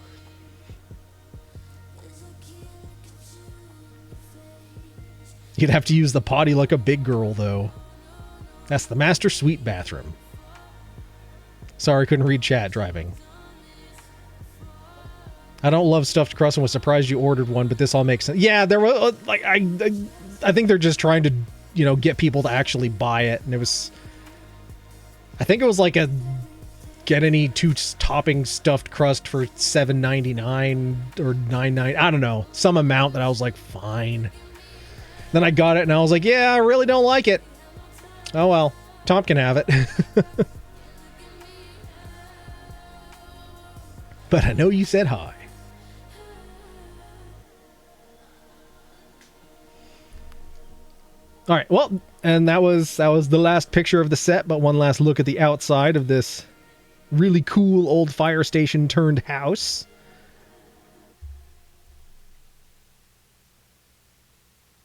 You'd have to use the potty like a big girl, though. That's the master suite bathroom. Sorry, couldn't read chat driving. I don't love stuffed crust and was surprised you ordered one, but this all makes sense. Yeah, there was like I think they're just trying to, you know, get people to actually buy it, and it was. I think it was like a get any 2 topping stuffed crust for $7.99 or $9.99. I don't know, some amount that I was like, fine. Then I got it and I was like, yeah, I really don't like it. Oh well, Tom can have it. But I know you said hi. All right, well, and that was the last picture of the set, but one last look at the outside of this really cool old fire station turned house.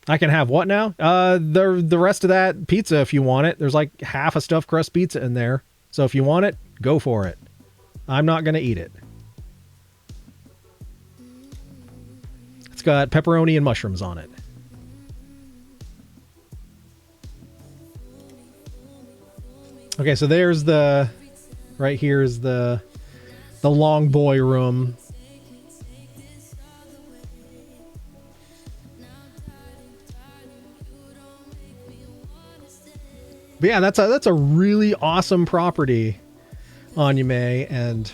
I can have what now? The rest of that pizza if you want it. There's like half a stuffed crust pizza in there. So if you want it, go for it. I'm not going to eat it. It's got pepperoni and mushrooms on it. Okay, so there's the... Right here is the long boy room. But yeah, that's a really awesome property on Yume, and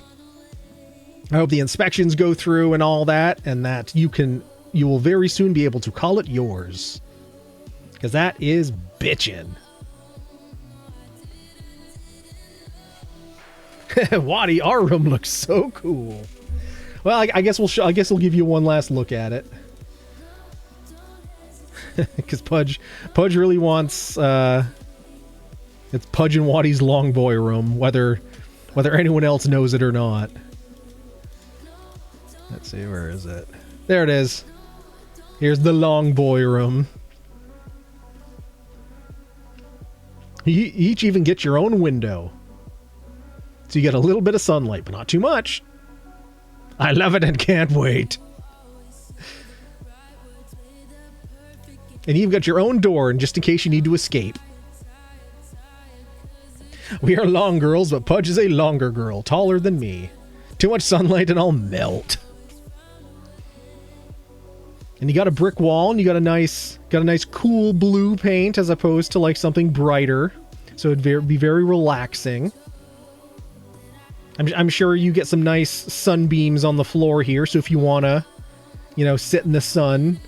I hope the inspections go through and all that, and that you will very soon be able to call it yours. Because that is bitchin'. Waddy, our room looks so cool. Well, I guess we'll give you one last look at it. Because Pudge really wants it's Pudge and Waddy's long boy room, whether anyone else knows it or not. Let's see, where is it? There it is. Here's the long boy room. You each even get your own window. So you get a little bit of sunlight, but not too much. I love it and can't wait. And you've got your own door, and just in case you need to escape. We are long girls, but Pudge is a longer girl, taller than me. Too much sunlight and I'll melt. And you got a brick wall, and you got a nice cool blue paint as opposed to like something brighter. So it'd be very relaxing. I'm sure you get some nice sunbeams on the floor here, so if you want to, you know, sit in the sun,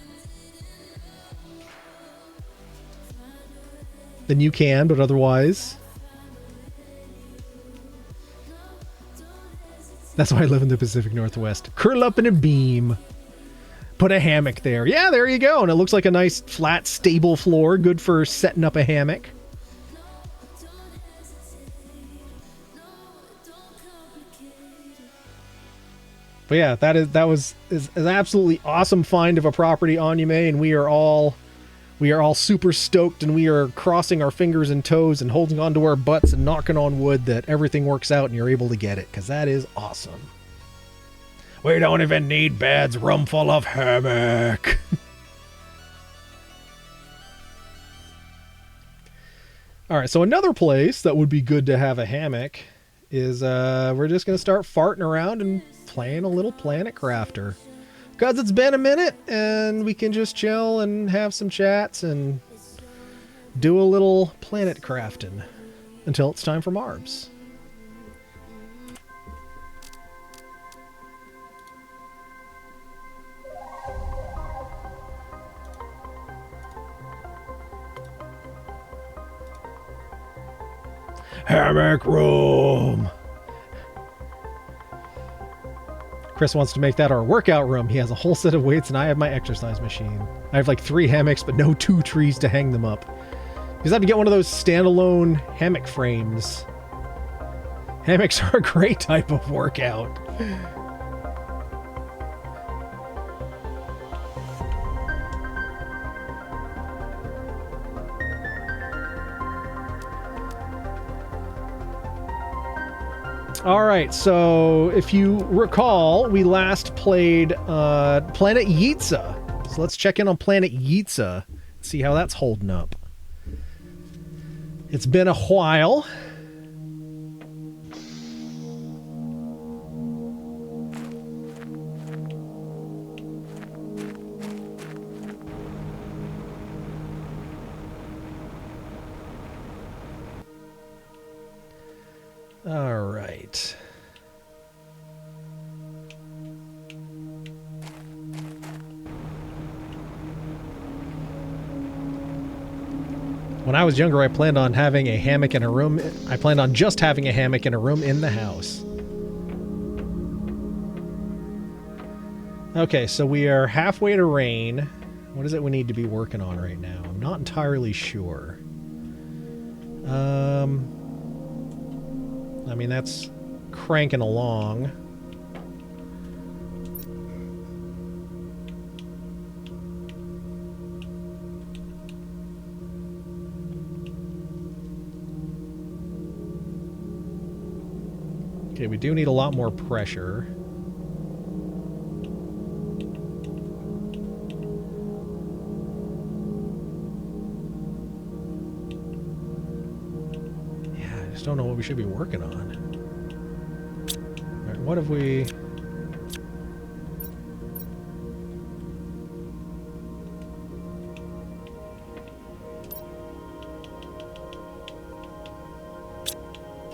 then you can, but otherwise... That's why I live in the Pacific Northwest. Curl up in a beam. Put a hammock there. Yeah, there you go. And it looks like a nice, flat, stable floor. Good for setting up a hammock. But yeah, that was an absolutely awesome find of a property on Yume, and we are all super stoked, and we are crossing our fingers and toes and holding onto our butts and knocking on wood that everything works out and you're able to get it, because that is awesome. We don't even need beds, room full of hammock. All right, so another place that would be good to have a hammock is we're just going to start farting around and playing a little Planet Crafter. Because it's been a minute, and we can just chill and have some chats and do a little planet crafting until it's time for Marbs. Hammock room. Chris wants to make that our workout room. He has a whole set of weights and I have my exercise machine. I have like 3 hammocks, but no 2 trees to hang them up. You just have to get one of those standalone hammock frames. Hammocks are a great type of workout. Alright, so if you recall, we last played Planet Yeetza. So let's check in on Planet Yeetza, see how that's holding up. It's been a while. All right. When I was younger, I planned on having a hammock in a room. I planned on just having a hammock in a room in the house. Okay, so we are halfway to rain. What is it we need to be working on right now? I'm not entirely sure. I mean, that's cranking along. Okay, we do need a lot more pressure. Don't know what we should be working on. Right, what have we...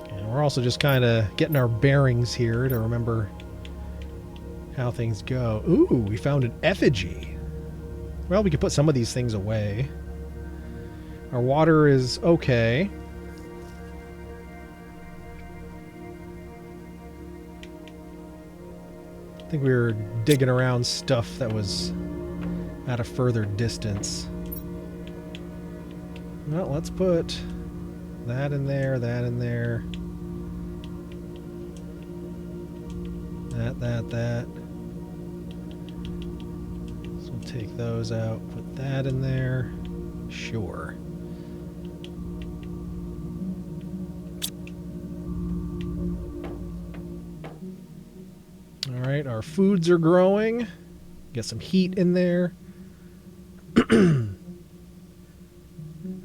And we're also just kind of getting our bearings here to remember how things go. Ooh, we found an effigy. Well, we could put some of these things away. Our water is okay. I think we were digging around stuff that was at a further distance. Well, let's put that in there, that in there. That. So we'll take those out, put that in there. Sure. Alright, our foods are growing. Get some heat in there.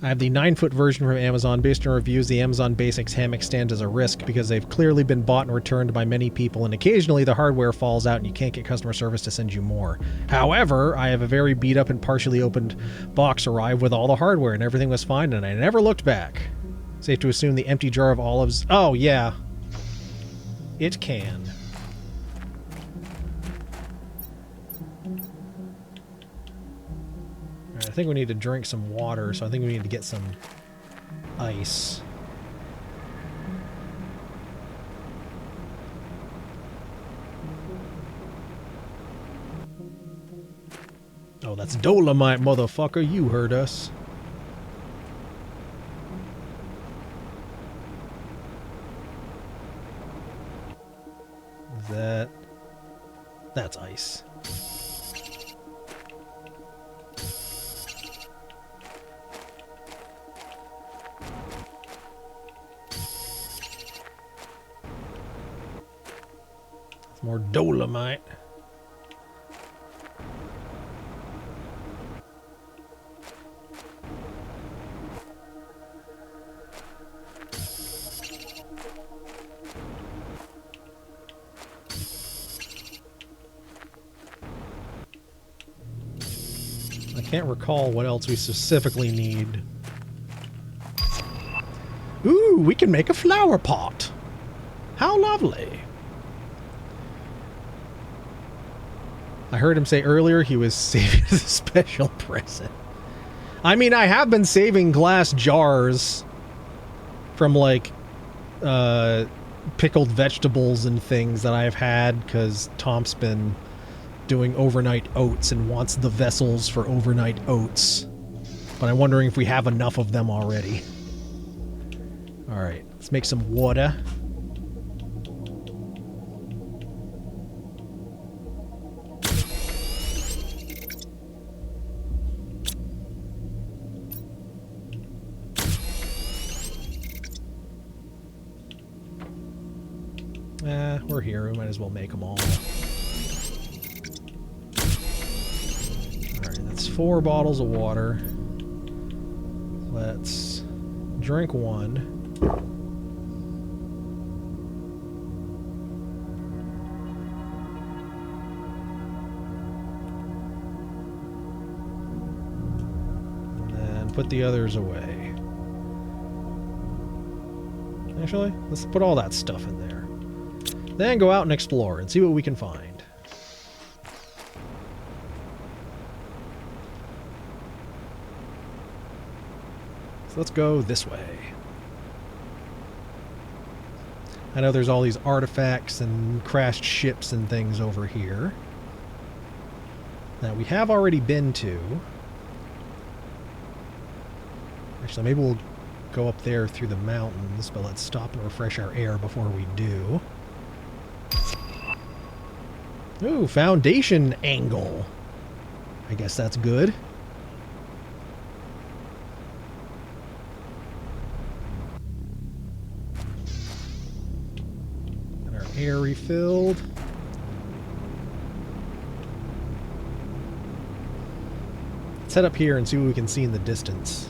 I have the 9-foot version from Amazon. Based on reviews, the Amazon Basics hammock stand is a risk because they've clearly been bought and returned by many people, and occasionally the hardware falls out and you can't get customer service to send you more. However, I have a very beat up and partially opened box arrive with all the hardware and everything was fine, and I never looked back. Safe to assume the empty jar of olives... Oh, yeah. It can. I think we need to drink some water, so I think we need to get some ice. Oh, that's Dolomite, motherfucker. You heard us. Is that's ice. More Dolomite. I can't recall what else we specifically need. Ooh, we can make a flower pot. How lovely. I heard him say earlier he was saving as a special present. I mean, I have been saving glass jars from, like, pickled vegetables and things that I've had because Tom's been doing overnight oats and wants the vessels for overnight oats. But I'm wondering if we have enough of them already. Alright, let's make some water. We're here. We might as well make them all. Alright, that's 4 bottles of water. Let's drink one. And then put the others away. Actually, let's put all that stuff in there. Then go out and explore and see what we can find. So let's go this way. I know there's all these artifacts and crashed ships and things over here that we have already been to. Actually, maybe we'll go up there through the mountains, but let's stop and refresh our air before we do. Ooh, foundation angle. I guess that's good. And our air refilled. Let's head up here and see what we can see in the distance.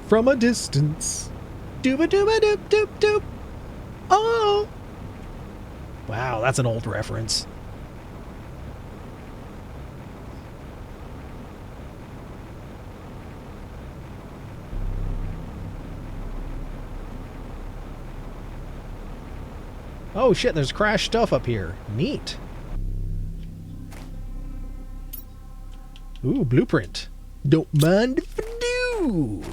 From a distance. Dooba-dooba-doop-doop-doop. Oh! Wow, that's an old reference. Oh shit, there's crashed stuff up here. Neat. Ooh, blueprint. Don't mind if I do.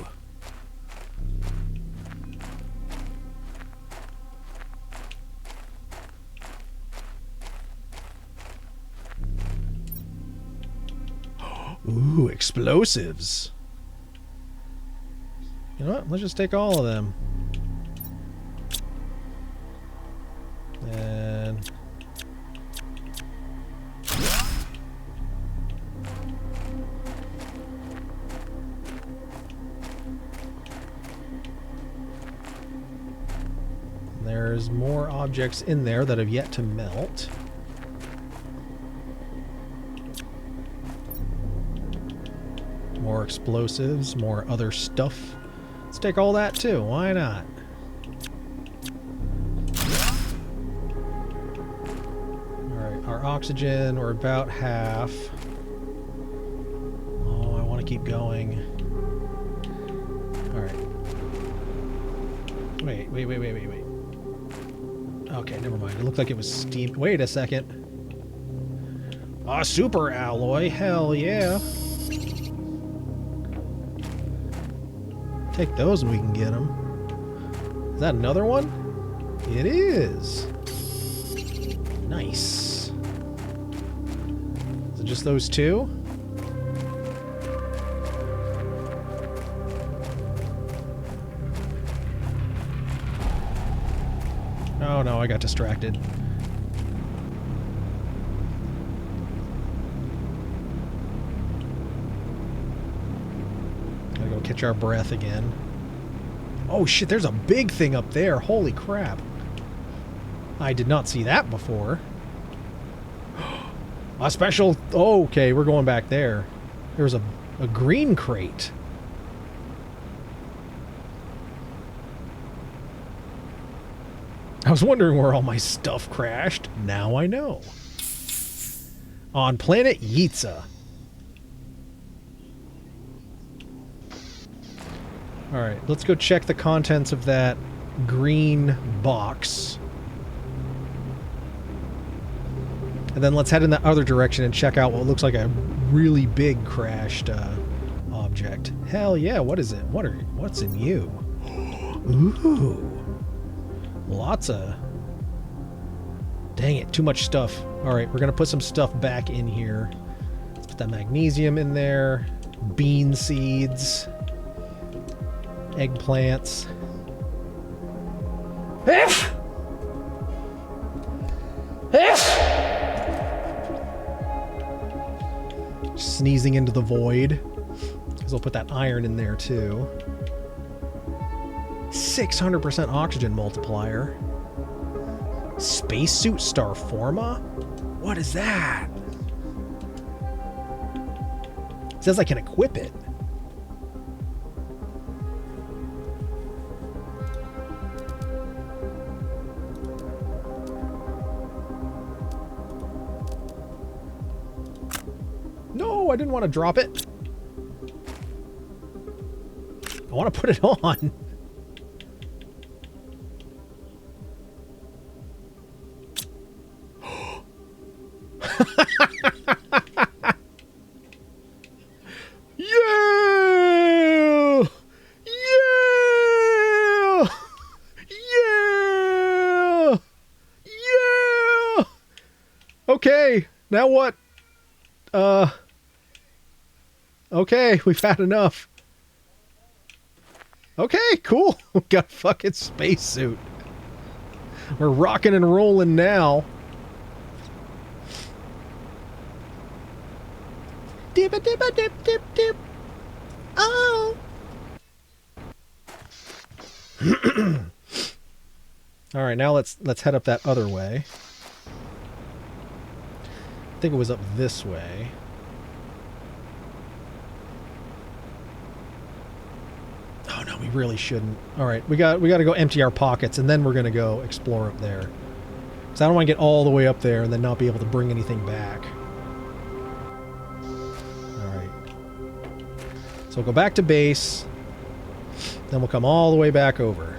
Ooh, explosives. You know what? Let's just take all of them. And... there's more objects in there that have yet to melt. More explosives, more other stuff. Let's take all that too, why not? Alright, our oxygen, we're about half. Oh, I want to keep going. Alright. Wait. Okay, never mind. It looked like it was steam. Wait a second. Ah, super alloy, hell yeah. Take those and we can get them. Is that another one? It is. Nice. Is it just those two? Oh no, I got distracted. Gotta go catch our breath again. Oh shit, there's a big thing up there. Holy crap. I did not see that before. A special... Oh, okay, we're going back there. There's a green crate. I was wondering where all my stuff crashed. Now I know. On planet Yitza. Alright, let's go check the contents of that green box. And then let's head in the other direction and check out what looks like a really big crashed object. Hell yeah, what is it? What's in you? Ooh. Lots of... Dang it, too much stuff. Alright, we're gonna put some stuff back in here. Let's put that magnesium in there. Bean seeds. Eggplants. Sneezing into the void. So we'll put that iron in there too. 600% oxygen multiplier. Spacesuit Starforma? What is that? It says I can equip it. No, I didn't want to drop it. I want to put it on. Yeah! Yeah! Yeah! Yeah! Okay, now what? Okay, we've had enough. Okay, cool. We got a fucking spacesuit. We're rocking and rolling now. Dip a dip a dip dip dip. Oh. All right, now let's head up that other way. I think it was up this way. Oh no, we really shouldn't. All right, we got to go empty our pockets, and then we're gonna go explore up there. So I don't want to get all the way up there and then not be able to bring anything back. All right. So we'll go back to base. Then we'll come all the way back over.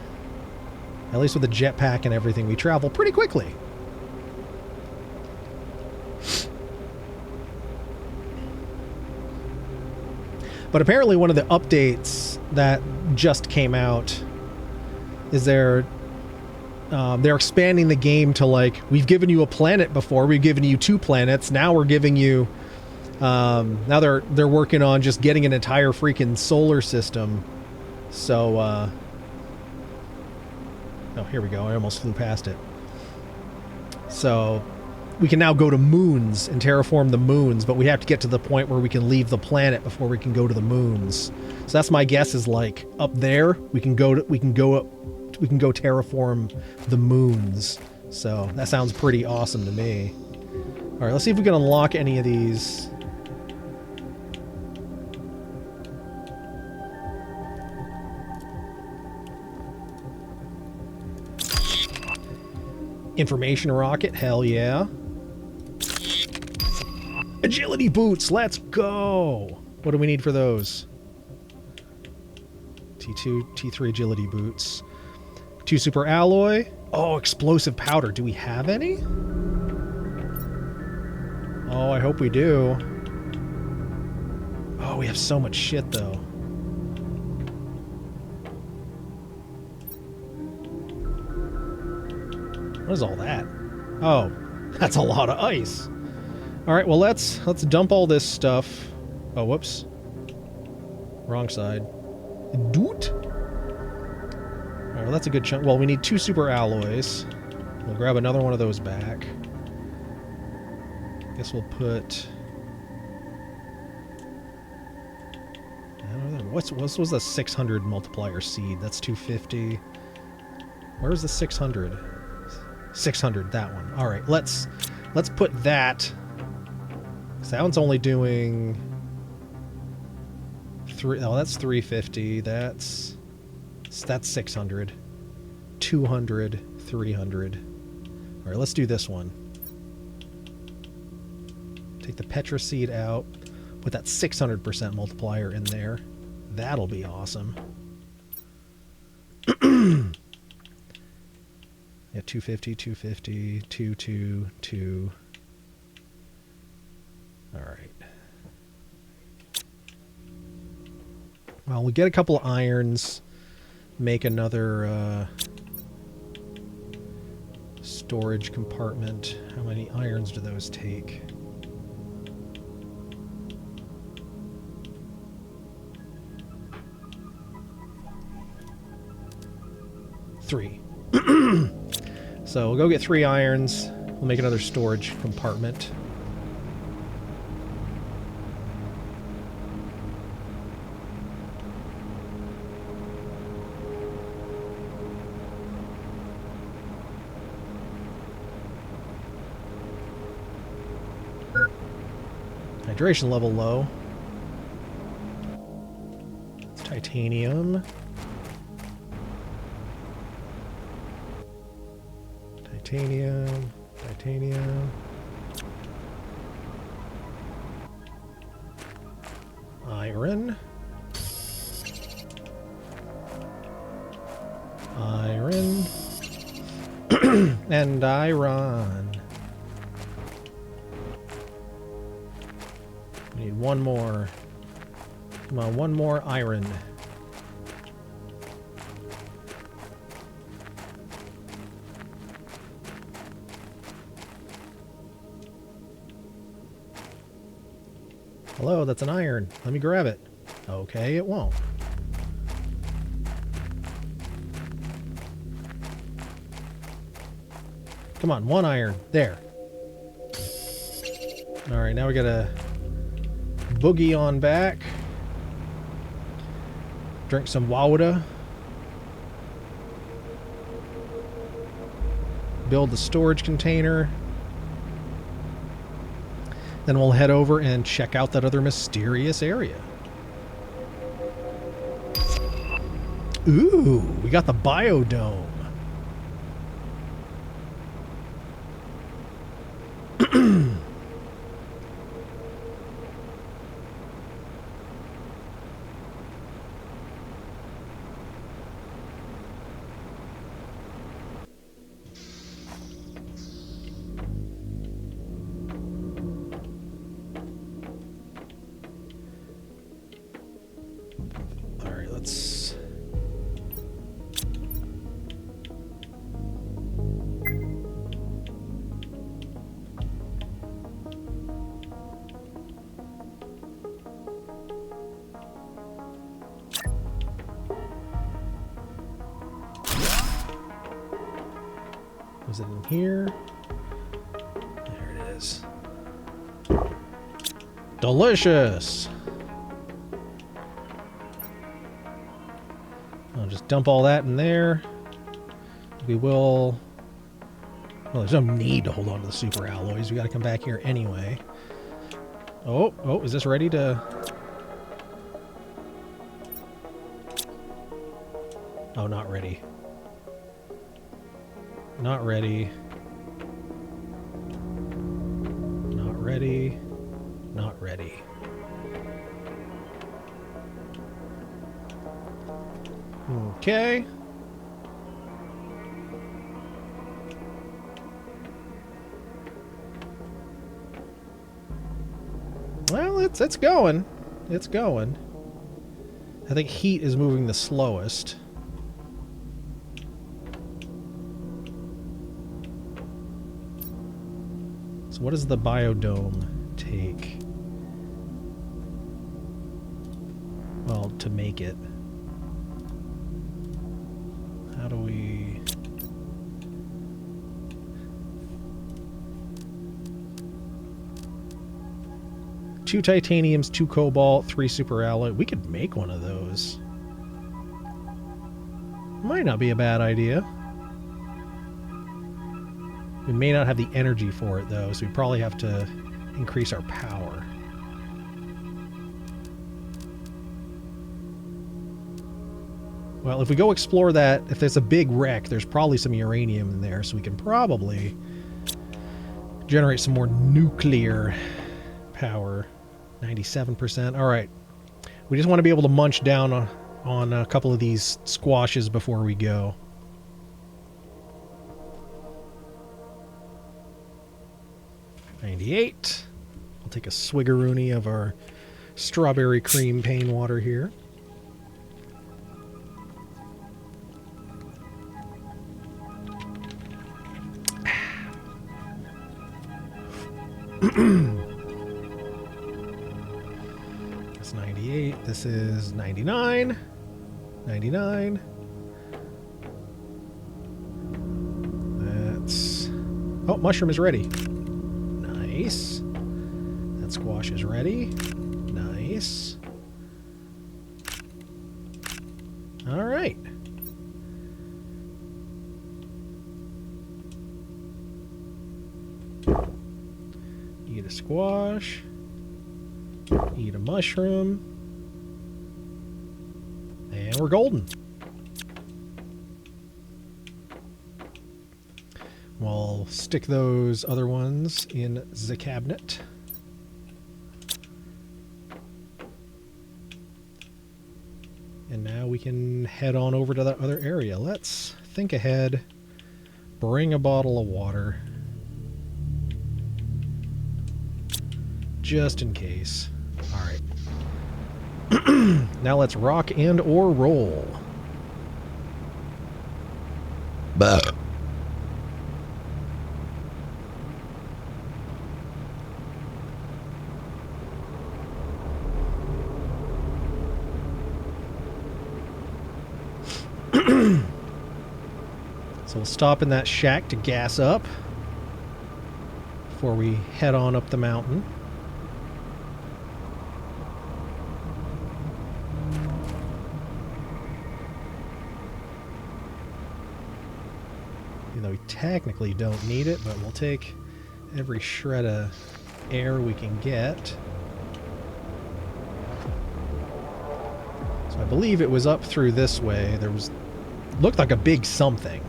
At least with the jetpack and everything, we travel pretty quickly. But apparently one of the updates that just came out is they're expanding the game to, like, we've given you a planet before, we've given you 2 planets, now we're giving you now they're working on just getting an entire freaking solar system. So oh, here we go. I almost flew past it. So we can now go to moons and terraform the moons, but we have to get to the point where we can leave the planet before we can go to the moons. So that's my guess, is like up there we can go terraform the moons. So that sounds pretty awesome to me. All right, let's see if we can unlock any of these. Information rocket, hell yeah. Agility boots, let's go. What do we need for those? T2, T3 agility boots. 2 super alloy. Oh, explosive powder. Do we have any? Oh, I hope we do. Oh, we have so much shit though. What is all that? Oh, that's a lot of ice. All right, well let's dump all this stuff. Oh, whoops. Wrong side. Doot. All right, well that's a good chunk. Well, we need 2 super alloys. We'll grab another one of those back. Guess we'll put. I don't know. What was the 600 multiplier seed? That's 250. Where's the 600? 600, that one. All right, let's put that. So that one's only doing 3. Oh, that's 350. That's 600. 200, 300. All right, let's do this one. Take the Petra seed out. Put that 600% multiplier in there. That'll be awesome. Yeah, 250, 250, 2, 2, 2. All right. Well, we'll get a couple of irons. Make another storage compartment. How many irons do those take? Three. So we'll go get 3 irons. We'll make another storage compartment. Hydration level low. It's titanium. Titanium. Titanium. Iron. Iron. And iron. We need one more. Come on, one more iron. Hello, that's an iron. Let me grab it. Okay, it won't. Come on, one iron. There. Alright, now we gotta boogie on back. Drink some water. Build the storage container. Then we'll head over and check out that other mysterious area. Ooh, we got the biodome. Is it in here? There it is. Delicious! I'll just dump all that in there. We will... Well, there's no need to hold on to the super alloys. We gotta come back here anyway. Oh, is this ready to... Oh, not ready. Not ready. Not ready. Not ready. Okay. Well, it's going. It's going. I think heat is moving the slowest. So what does the biodome take? Well, to make it. How do we... Two titaniums, 2 cobalt, 3 super alloy. We could make one of those. Might not be a bad idea. We may not have the energy for it, though, so we probably have to increase our power. Well, if we go explore that, if there's a big wreck, there's probably some uranium in there, so we can probably generate some more nuclear power. 97%. All right. We just want to be able to munch down on a couple of these squashes before we go. $98. I'll take a swiggeroony of our strawberry cream pain water here. That's 98. This is 99. 99. That's... Oh, mushroom is ready. Nice. That squash is ready. Nice. All right. Eat a squash. Eat a mushroom. And we're golden. We'll stick those other ones in the cabinet. And now we can head on over to that other area. Let's think ahead. Bring a bottle of water. Just in case. Alright. Now let's rock and or roll. Bah. So we'll stop in that shack to gas up before we head on up the mountain. Even though we technically don't need it, but we'll take every shred of air we can get. So I believe it was up through this way. There was... looked like a big something.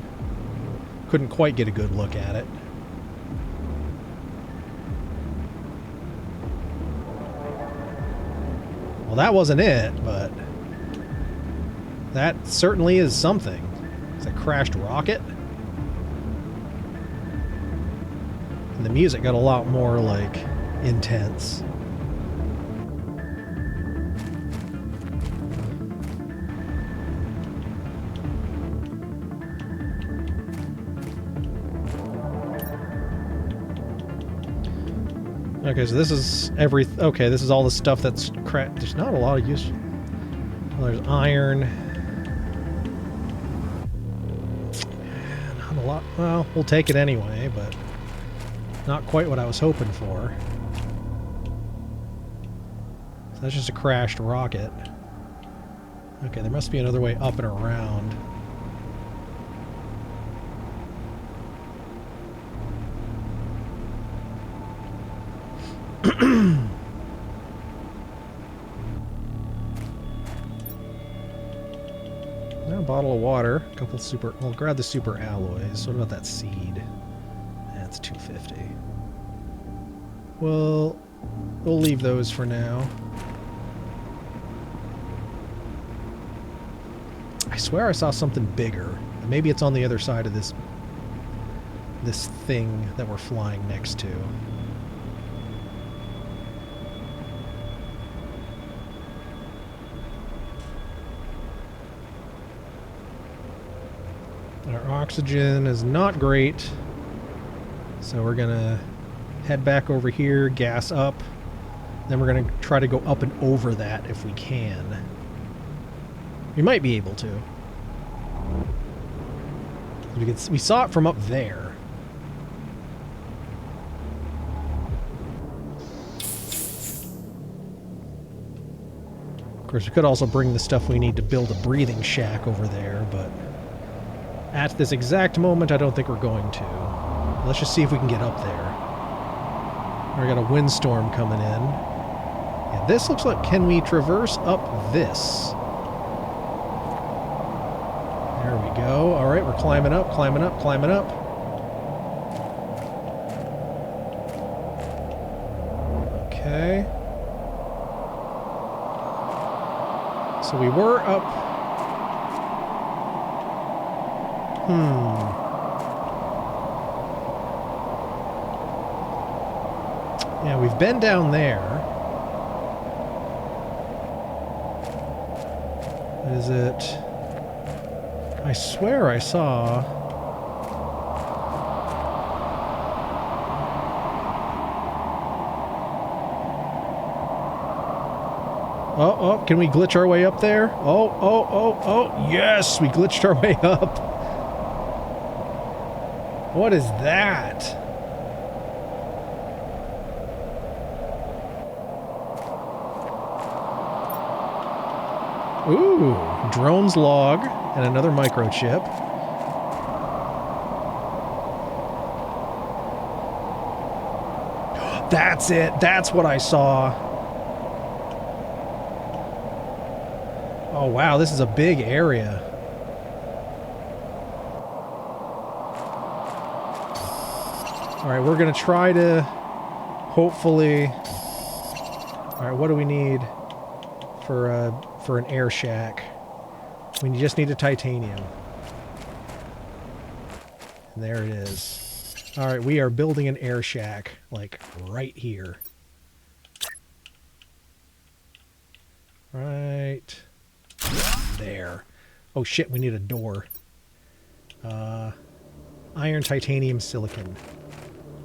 Couldn't quite get a good look at it. Well, that wasn't it, but that certainly is something. It's a crashed rocket. And the music got a lot more, like, intense. Okay, so this is okay, this is all the stuff that's there's not a lot of use. Well, there's iron. Not a lot. Well, we'll take it anyway, but not quite what I was hoping for. So that's just a crashed rocket. Okay, there must be another way up and around. Now a bottle of water, a couple super... Well, grab the super alloys. What about that seed? That's 250. Well, we'll leave those for now. I swear I saw something bigger. Maybe it's on the other side of this thing that we're flying next to. Our oxygen is not great, so we're gonna head back over here, gas up, then we're gonna try to go up and over that if we can. We might be able to. We saw it from up there. Of course, we could also bring the stuff we need to build a breathing shack over there, but at this exact moment, I don't think we're going to. Let's just see if we can get up there. We got a windstorm coming in. Yeah, this looks like... Can we traverse up this? There we go. All right, we're climbing up, climbing up, climbing up. Okay. So we were up... Yeah, we've been down there. Is it... I swear I saw... Oh, oh, can we glitch our way up there? Oh, oh, oh, oh, yes, we glitched our way up. What is that? Ooh, drone's log and another microchip. That's it. That's what I saw. Oh, wow. This is a big area. All right, we're going to try to hopefully... All right, what do we need for an air shack? We just need a titanium. And there it is. All right, we are building an air shack, like, right here. Right there. Oh, shit, we need a door. Iron, titanium, silicon.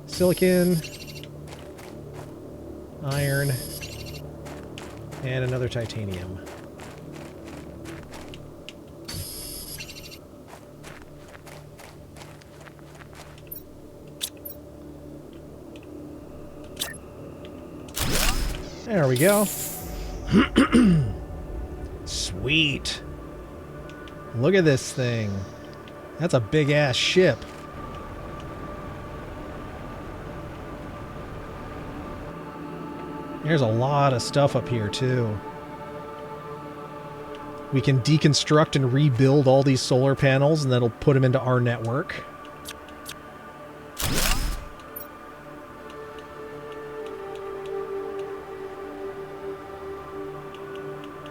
Silicon. Iron. And another titanium. There we go. Sweet. Look at this thing. That's a big ass ship. There's a lot of stuff up here too. We can deconstruct and rebuild all these solar panels and that'll put them into our network.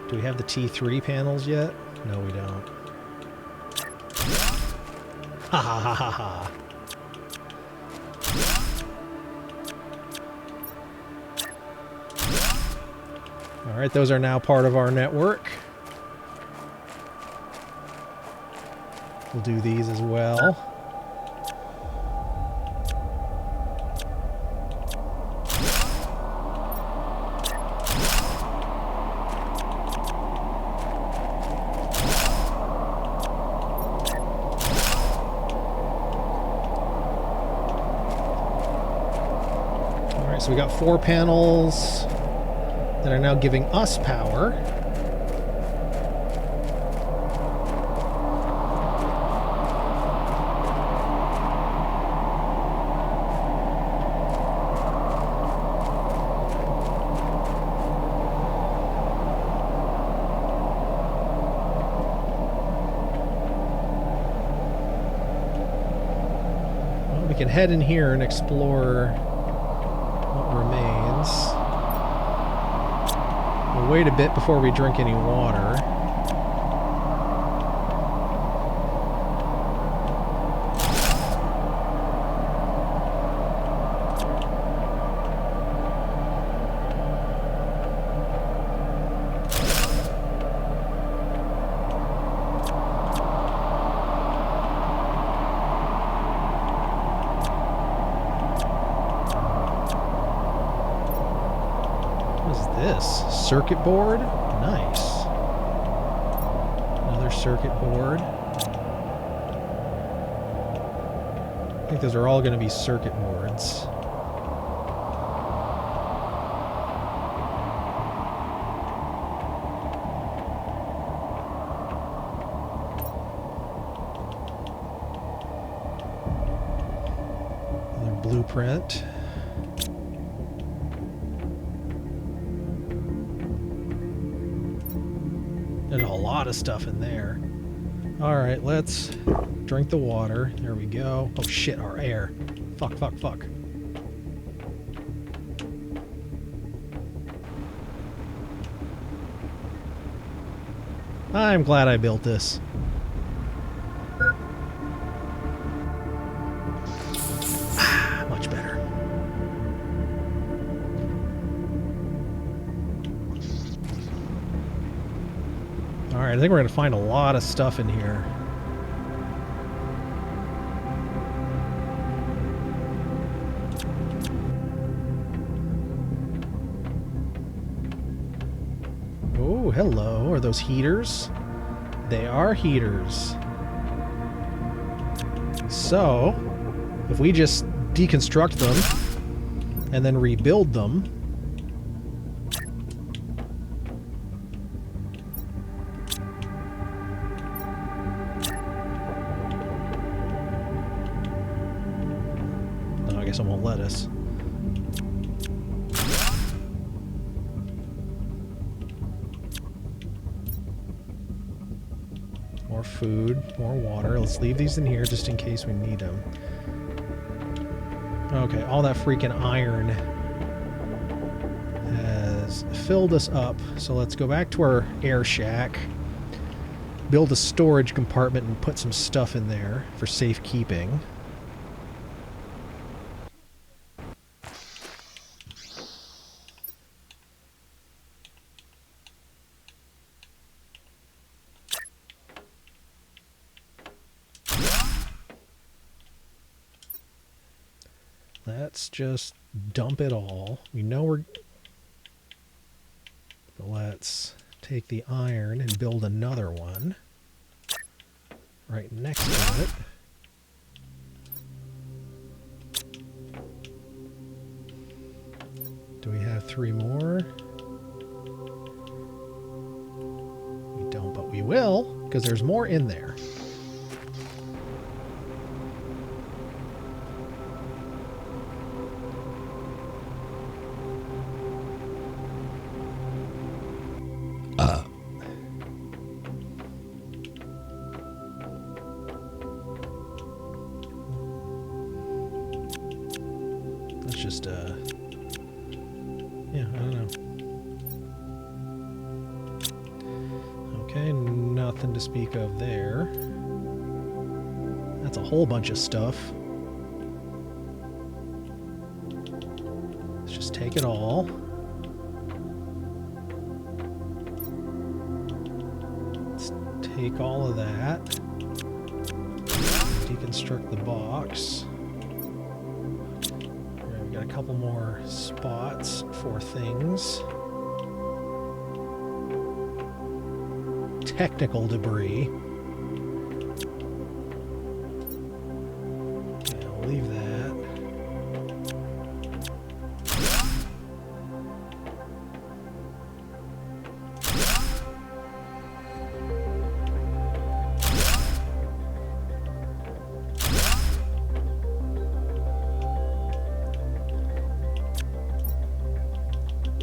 Do we have the T3 panels yet? No, we don't. Ha ha ha ha ha. Alright, those are now part of our network. We'll do these as well. So we got 4 panels that are now giving us power. Well, we can head in here and explore remains. We'll wait a bit before we drink any water. Circuit board? Nice. Another circuit board. I think those are all going to be circuit boards. Another blueprint. There's a lot of stuff in there. Alright, let's drink the water. There we go. Oh shit, our air. Fuck, fuck, fuck. I'm glad I built this. Much better. Alright, I think we're going to find a lot of stuff in here. Oh, hello. Are those heaters? They are heaters. So, if we just deconstruct them and then rebuild them, no, I guess it won't let us. More food, more water. Let's leave these in here just in case we need them. Okay, all that freaking iron has filled us up. So let's go back to our air shack, build a storage compartment and put some stuff in there for safekeeping. Let's just dump it all. We know we're... But let's take the iron and build another one right next to it. Do we have 3 more? We don't, but we will, because there's more in there. Let's just, yeah, I don't know. Okay, nothing to speak of there. That's a whole bunch of stuff. Let's just take it all. Let's take all of that. Deconstruct the box. We've got a couple more spots for things. Technical debris. Okay, I'll leave that.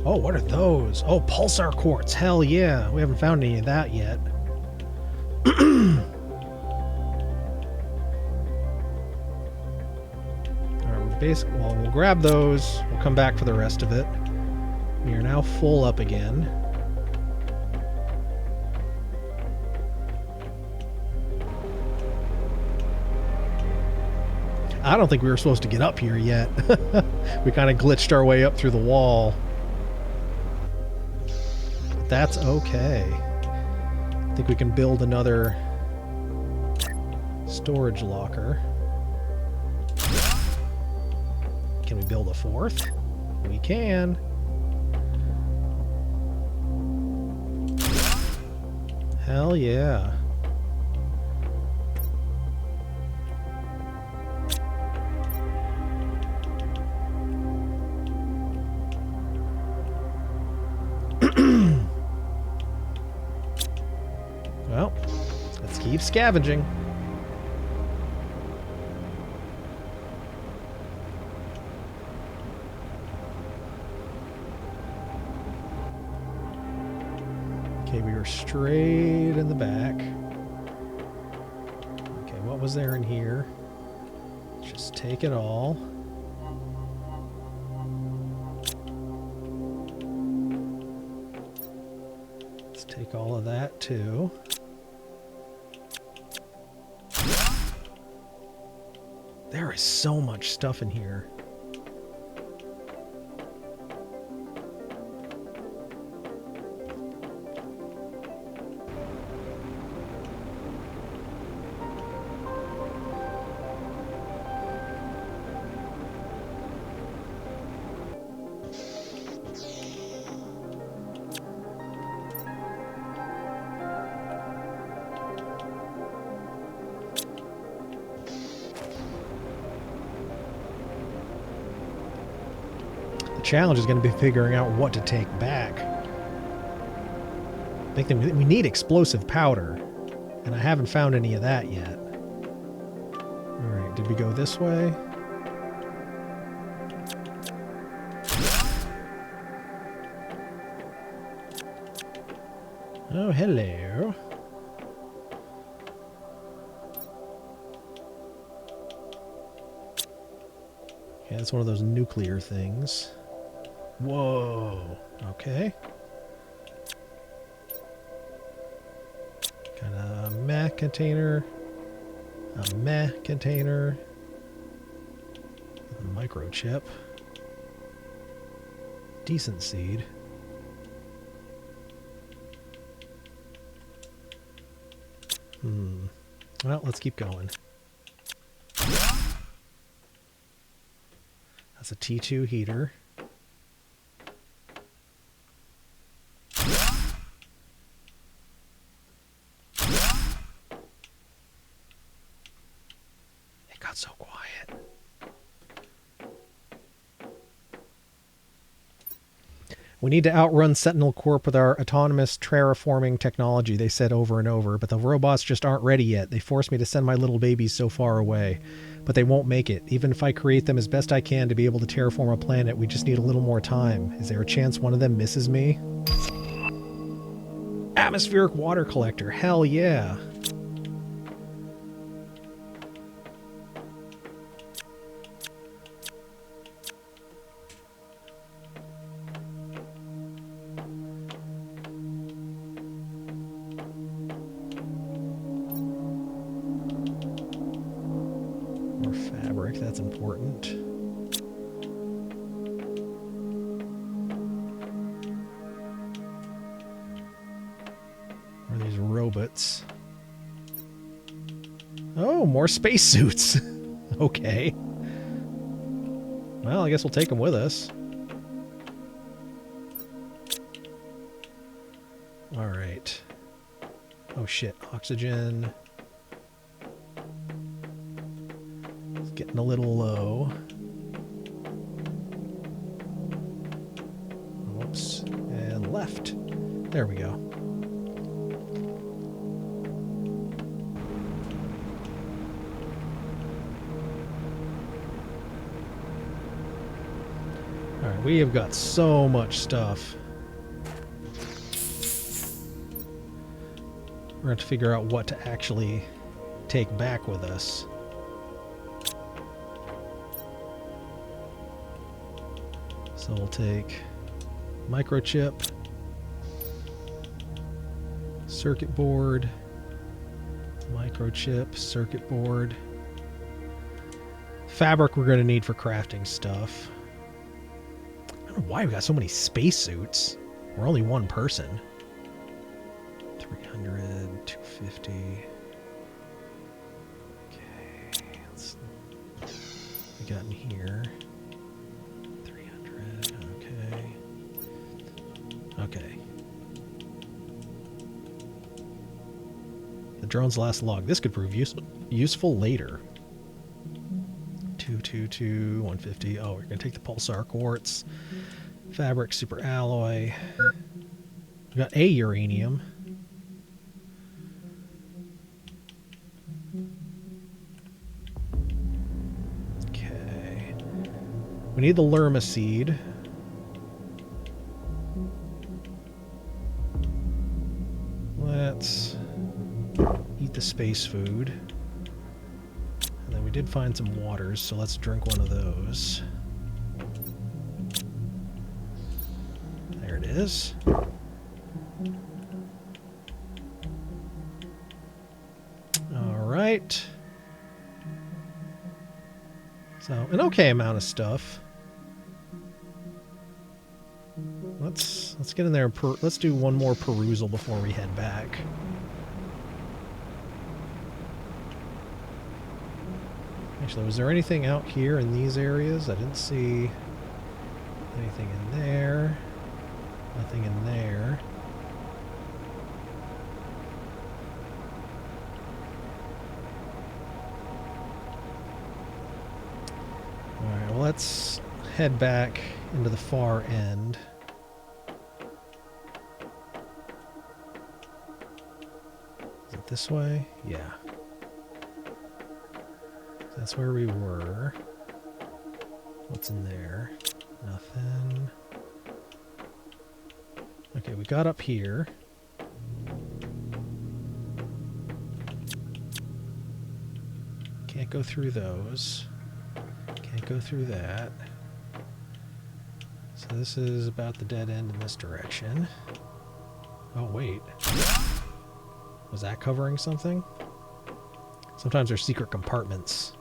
Oh, what are those? Oh, pulsar quartz. Hell yeah. We haven't found any of that yet. Well, we'll grab those. We'll come back for the rest of it. We are now full up again. I don't think we were supposed to get up here yet. We kind of glitched our way up through the wall. But that's okay. I think we can build another storage locker. Can we build a 4th? We can. Hell yeah. Well, let's keep scavenging. Okay, we were straight in the back. Okay, what was there in here? Just take it all. Let's take all of that too. There is so much stuff in here. challenge is going to be figuring out what to take back. I think that we need explosive powder, and I haven't found any of that yet. Alright, did we go this way? Oh, hello. Okay, that's one of those nuclear things. Whoa. Okay. Got a meh container. A meh container. A microchip. Decent seed. Well, let's keep going. That's a T2 heater. It got so quiet. We need to outrun Sentinel Corp with our autonomous terraforming technology, they said over and over, but the robots just aren't ready yet. They forced me to send my little babies so far away, but they won't make it. Even if I create them as best I can to be able to terraform a planet, we just need a little more time. Is there a chance one of them misses me? Atmospheric water collector, hell yeah. That's important. Where are these robots? Oh, more spacesuits. Okay. Well, I guess we'll take them with us. All right. Oh shit, oxygen. Getting a little low. Whoops. And left. There we go. Alright, we have got so much stuff. We're going to have to figure out what to actually take back with us. So we'll take microchip, circuit board, microchip, circuit board. Fabric we're going to need for crafting stuff. I don't know why we got so many spacesuits. We're only one person. 300, 250. Okay, let's... we got in here. Okay. The drone's last log. This could prove useful later. 222, 150. Oh, we're going to take the pulsar quartz. Fabric, super alloy. We got a uranium. Okay. We need the Lerma seed. Let's eat the space food. And then we did find some waters, so let's drink one of those. There it is. Alright. So, an okay amount of stuff. Let's get in there and let's do one more perusal before we head back. Actually, was there anything out here in these areas? I didn't see anything in there. Nothing in there. Alright, well let's head back into the far end. Is it this way? Yeah. That's where we were. What's in there? Nothing. Okay, we got up here. Can't go through those. Can't go through that. So this is about the dead end in this direction. Oh, wait. Was that covering something? Sometimes there's secret compartments.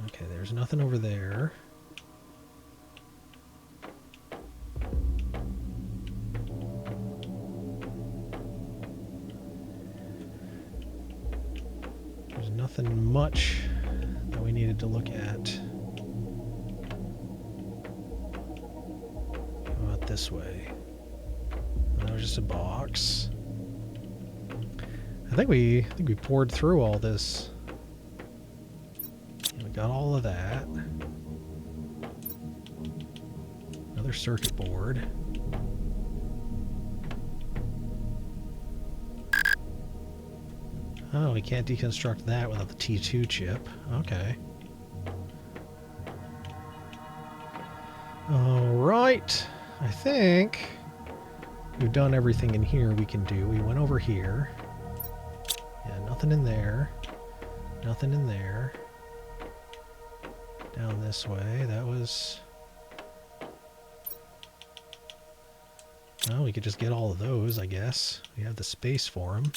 Okay, there's nothing over there. There's nothing much that we needed to look at. How about this way? That was just a box. I think we poured through all this. We got all of that. Another circuit board. Oh, we can't deconstruct that without the T2 chip. Okay. Alright. I think we've done everything in here we can do. We went over here. Yeah, nothing in there. Nothing in there. Down this way. That was... Well, we could just get all of those, I guess. We have the space for them.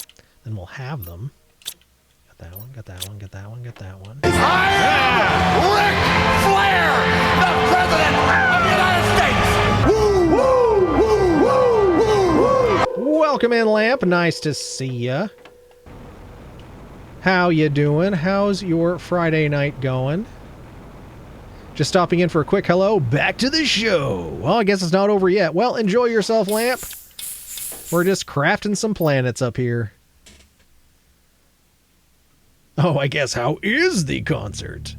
Then we'll have them. Got that one, got that one, got that one, got that one. I am Ric Flair, the President of the United States! Woo, woo, woo, woo, woo! Welcome in, Lamp. Nice to see ya. How you doing? How's your Friday night going? Just stopping in for a quick hello. Back to the show. Well, I guess it's not over yet. Well, enjoy yourself, Lamp. We're just crafting some planets up here. Oh, I guess how is the concert?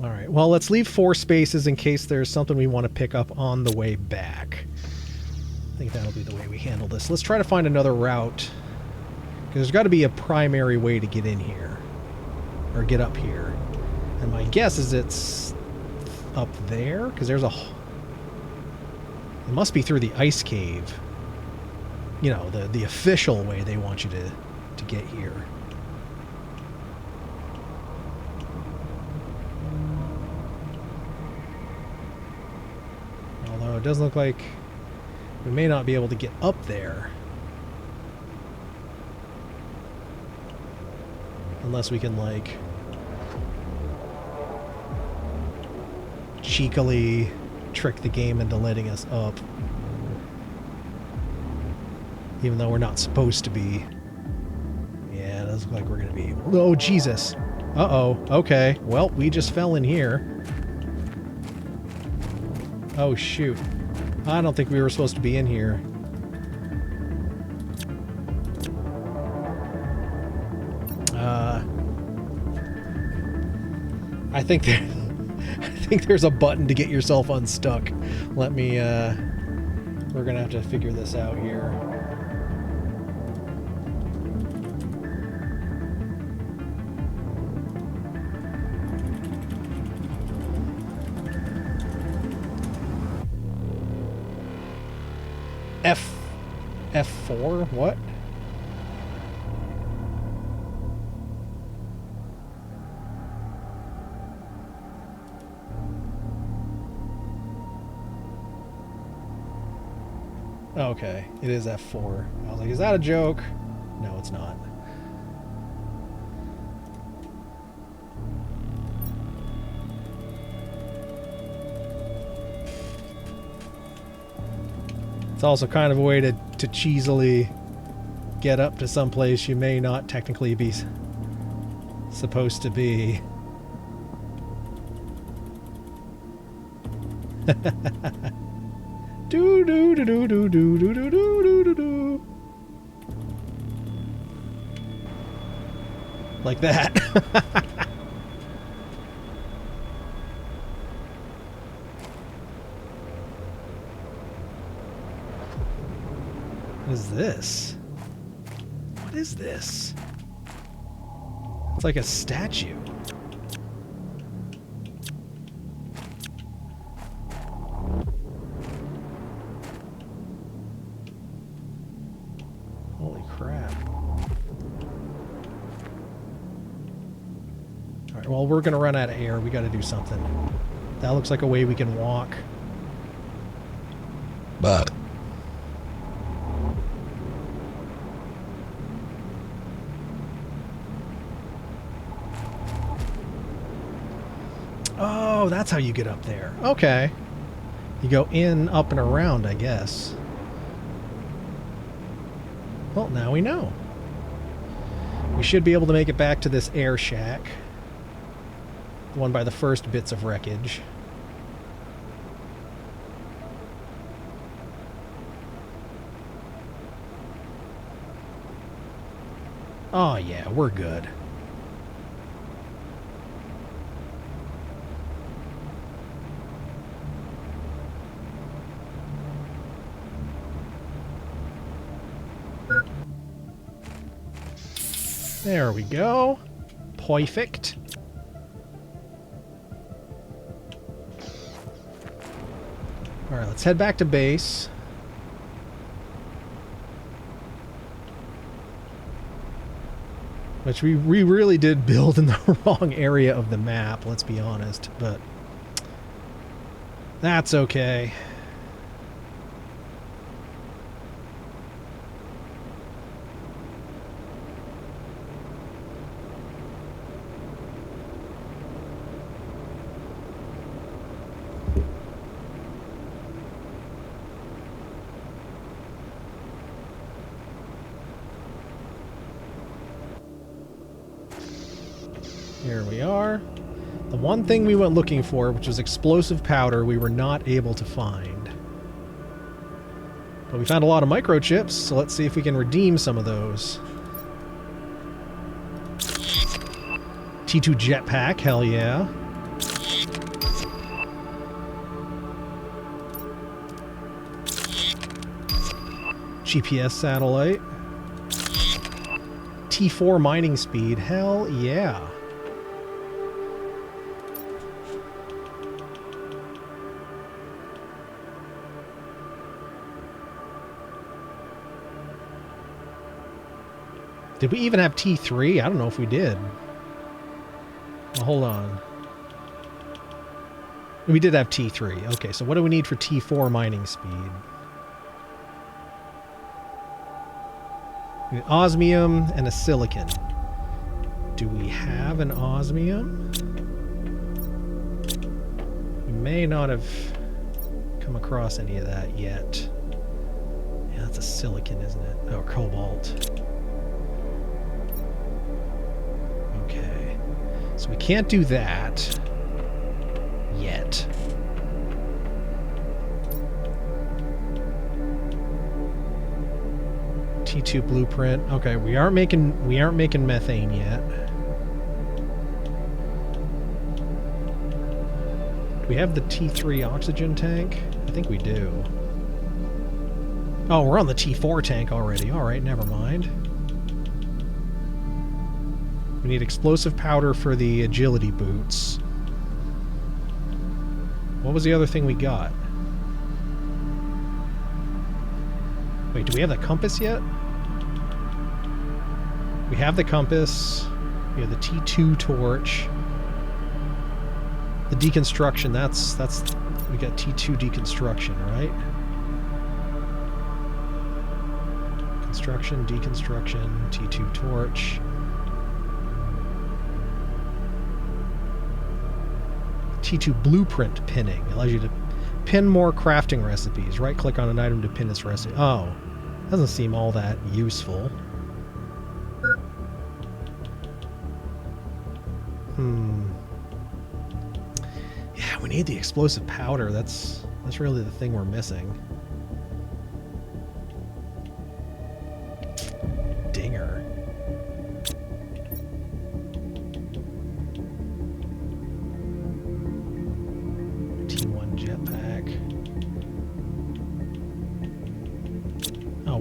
All right, well, let's leave 4 spaces in case there's something we want to pick up on the way back. I think that'll be the way we handle this. Let's try to find another route. Because there's got to be a primary way to get in here. Or get up here. And my guess is it's up there? Because there's a... It must be through the ice cave. You know, the official way they want you to get here. Although it doesn't look like we may not be able to get up there. Unless we can, like, cheekily trick the game into letting us up. Even though we're not supposed to be. Yeah, it does look like we're going to be. Oh, Jesus. Uh-oh. Okay. Well, we just fell in here. Oh, shoot. I don't think we were supposed to be in here. I think there's a button to get yourself unstuck. Let me, we're gonna have to figure this out here. F4? What? Okay, it is F4. I was like, is that a joke? No, it's not. It's also kind of a way to cheesily get up to some place you may not technically be supposed to be. Do do do do do do do do do do do. Like that. What is this? What is this? It's like a statue. Holy crap. Alright, well, we're gonna run out of air. We gotta do something. That looks like a way we can walk. But. Oh, that's how you get up there. Okay. You go in, up, and around, I guess. Well, now we know. We should be able to make it back to this air shack. The one by the first bits of wreckage. Oh yeah, we're good. There we go. Perfect. Alright, let's head back to base. Which we really did build in the wrong area of the map, let's be honest, but that's okay. Here we are. The one thing we went looking for, which was explosive powder, we were not able to find. But we found a lot of microchips, so let's see if we can redeem some of those. T2 jetpack, hell yeah. GPS satellite. T4 mining speed, hell yeah. Did we even have T3? I don't know if we did. Well, hold on. We did have T3. Okay, so what do we need for T4 mining speed? We need osmium and a silicon. Do we have an osmium? We may not have come across any of that yet. Yeah, that's a silicon, isn't it? Oh, cobalt. Okay. So we can't do that yet. T2 blueprint. Okay, we aren't making methane yet. Do we have the T3 oxygen tank? I think we do. Oh, we're on the T4 tank already. All right, never mind. We need explosive powder for the agility boots. What was the other thing we got? Wait, do we have the compass yet? We have the compass. We have the T2 torch. The deconstruction, that's we got T2 deconstruction, right? Construction, deconstruction, T2 torch. T2 blueprint pinning allows you to pin more crafting recipes. Right click on an item to pin this recipe. Oh, doesn't seem all that useful. Yeah, we need the explosive powder. That's really the thing we're missing. Dinger.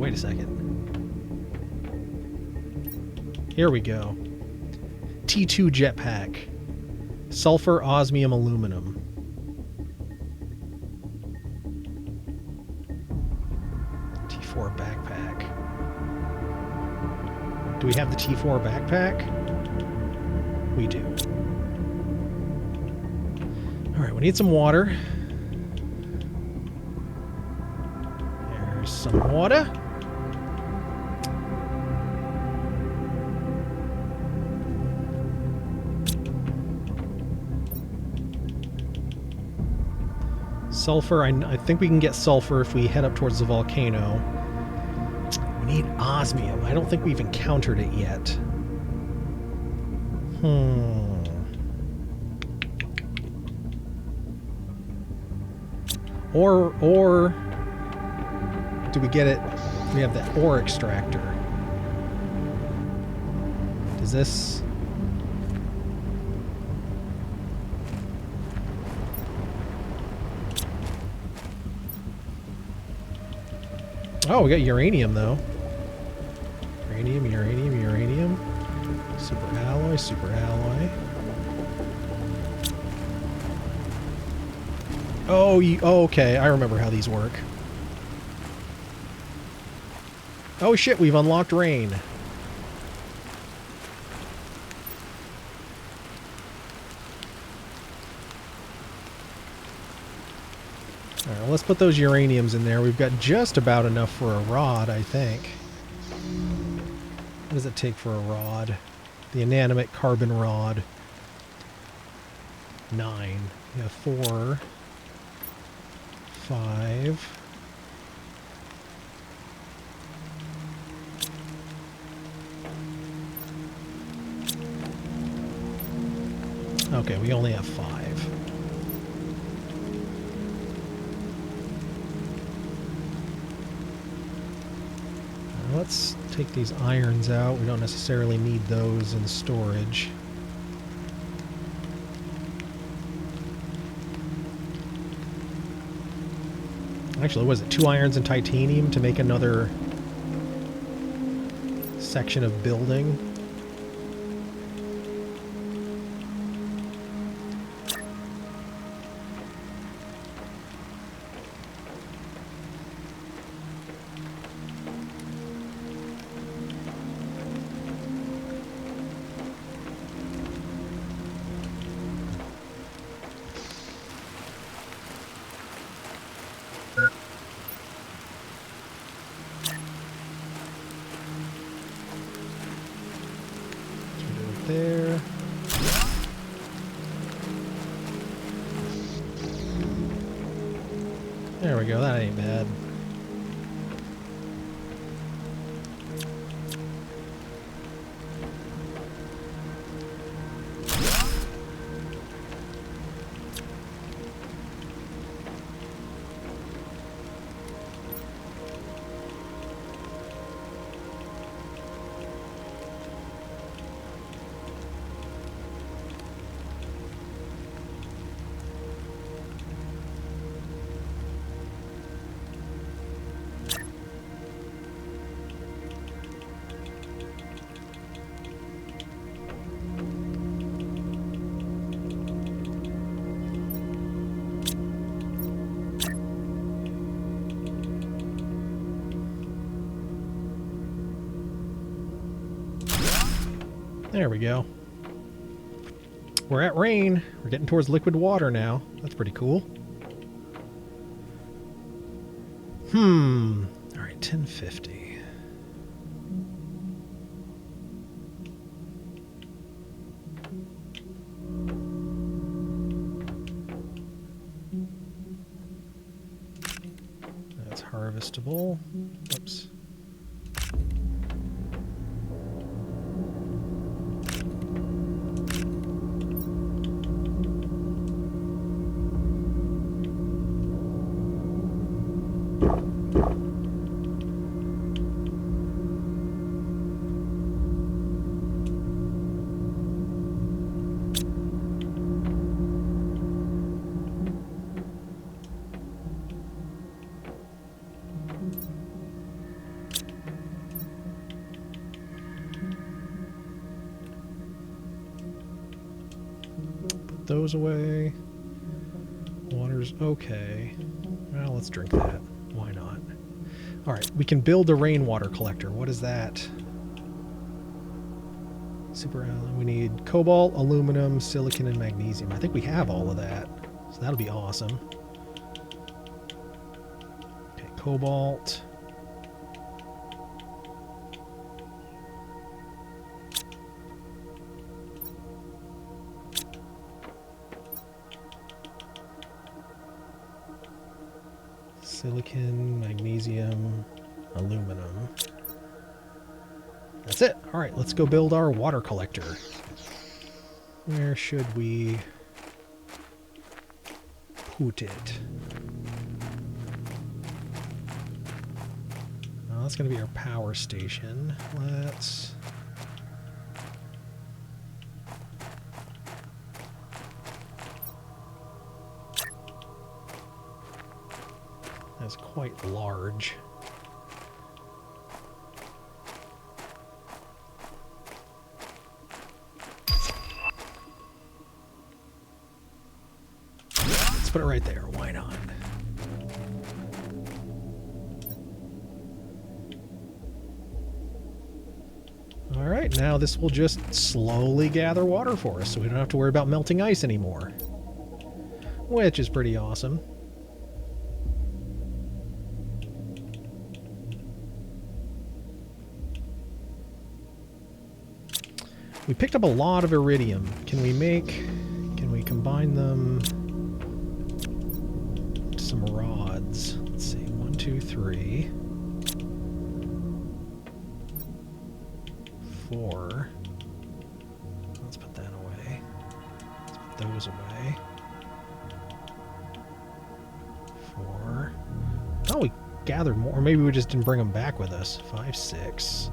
Wait a second. Here we go. T2 jetpack. Sulfur, osmium, aluminum. T4 backpack. Do we have the T4 backpack? We do. Alright, we need some water. There's some water. Sulfur, I think we can get sulfur if we head up towards the volcano. We need osmium. I don't think we've encountered it yet. Or do we get it? We have the ore extractor. Does this... Oh, we got uranium, though. Uranium, uranium, uranium. Super alloy, super alloy. Oh, okay. I remember how these work. Oh, shit. We've unlocked rain. Alright, well, let's put those uraniums in there. We've got just about enough for a rod, I think. What does it take for a rod? The inanimate carbon rod. 9. We have 4. 5. Okay, we only have 5. Let's take these irons out. We don't necessarily need those in storage. Actually, was it 2 irons and titanium to make another section of building? There. There we go, that ain't bad. There we go. We're at rain. We're getting towards liquid water now. That's pretty cool. Alright, 1050. That's harvestable. Oops. those away. Water's okay. Well, let's drink that. Why not? Alright, we can build the rainwater collector. What is that? Super alloy. We need cobalt, aluminum, silicon, and magnesium. I think we have all of that. So that'll be awesome. Okay, cobalt. Silicon, magnesium, aluminum. That's it. All right, let's go build our water collector. Where should we put it? Well, that's going to be our power station. Let's... That's quite large. Let's put it right there. Why not? All right, now this will just slowly gather water for us, so we don't have to worry about melting ice anymore, which is pretty awesome. We picked up a lot of iridium. Can we combine them to some rods? Let's see, 1, 2, 3, 4. Let's put that away. Let's put those away. 4. Oh, we gathered more. Or maybe we just didn't bring them back with us. 5, 6.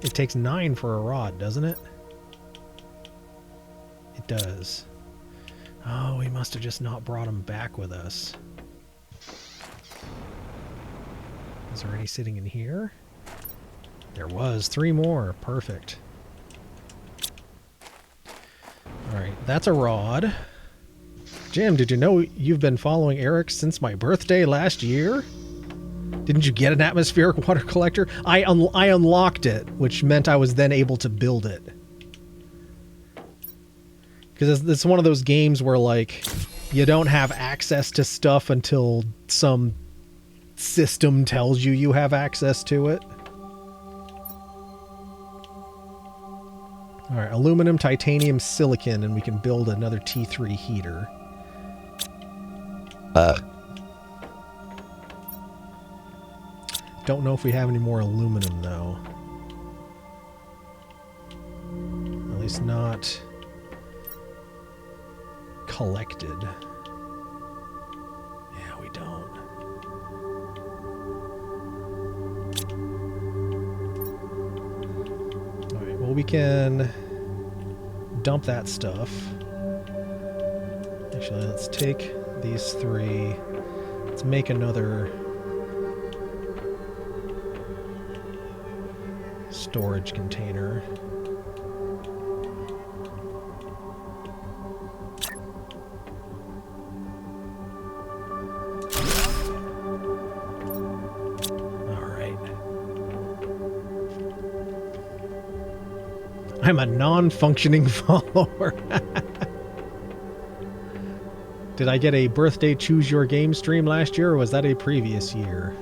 It takes 9 for a rod, doesn't it? It does. Oh, we must have just not brought them back with us. Is there any sitting in here? There was. 3 more. Perfect. Alright, that's a rod. Jim, did you know you've been following Eric since my birthday last year? Didn't you get an atmospheric water collector? I unlocked it, which meant I was then able to build it. Because it's one of those games where, like, you don't have access to stuff until some system tells you you have access to it. Alright, aluminum, titanium, silicon, and we can build another T3 heater. Don't know if we have any more aluminum, though. At least not collected. Yeah, we don't. Alright, well, we can dump that stuff. Actually, let's take these 3. Let's make another storage container. All right. I'm a non-functioning follower. Did I get a birthday choose your game stream last year, or was that a previous year?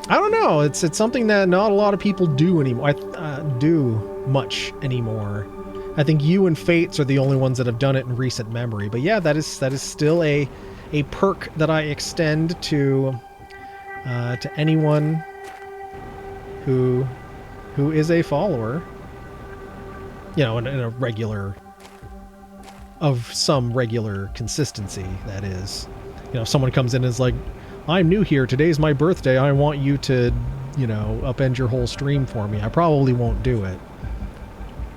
I don't know. It's something that not a lot of people do anymore. Do much anymore. I think you and Fates are the only ones that have done it in recent memory. But yeah, that is still a perk that I extend to anyone who is a follower. You know, in a regular, of some regular consistency. That is, you know, if someone comes in and is like, I'm new here, today's my birthday, I want you to, you know, upend your whole stream for me. I probably won't do it.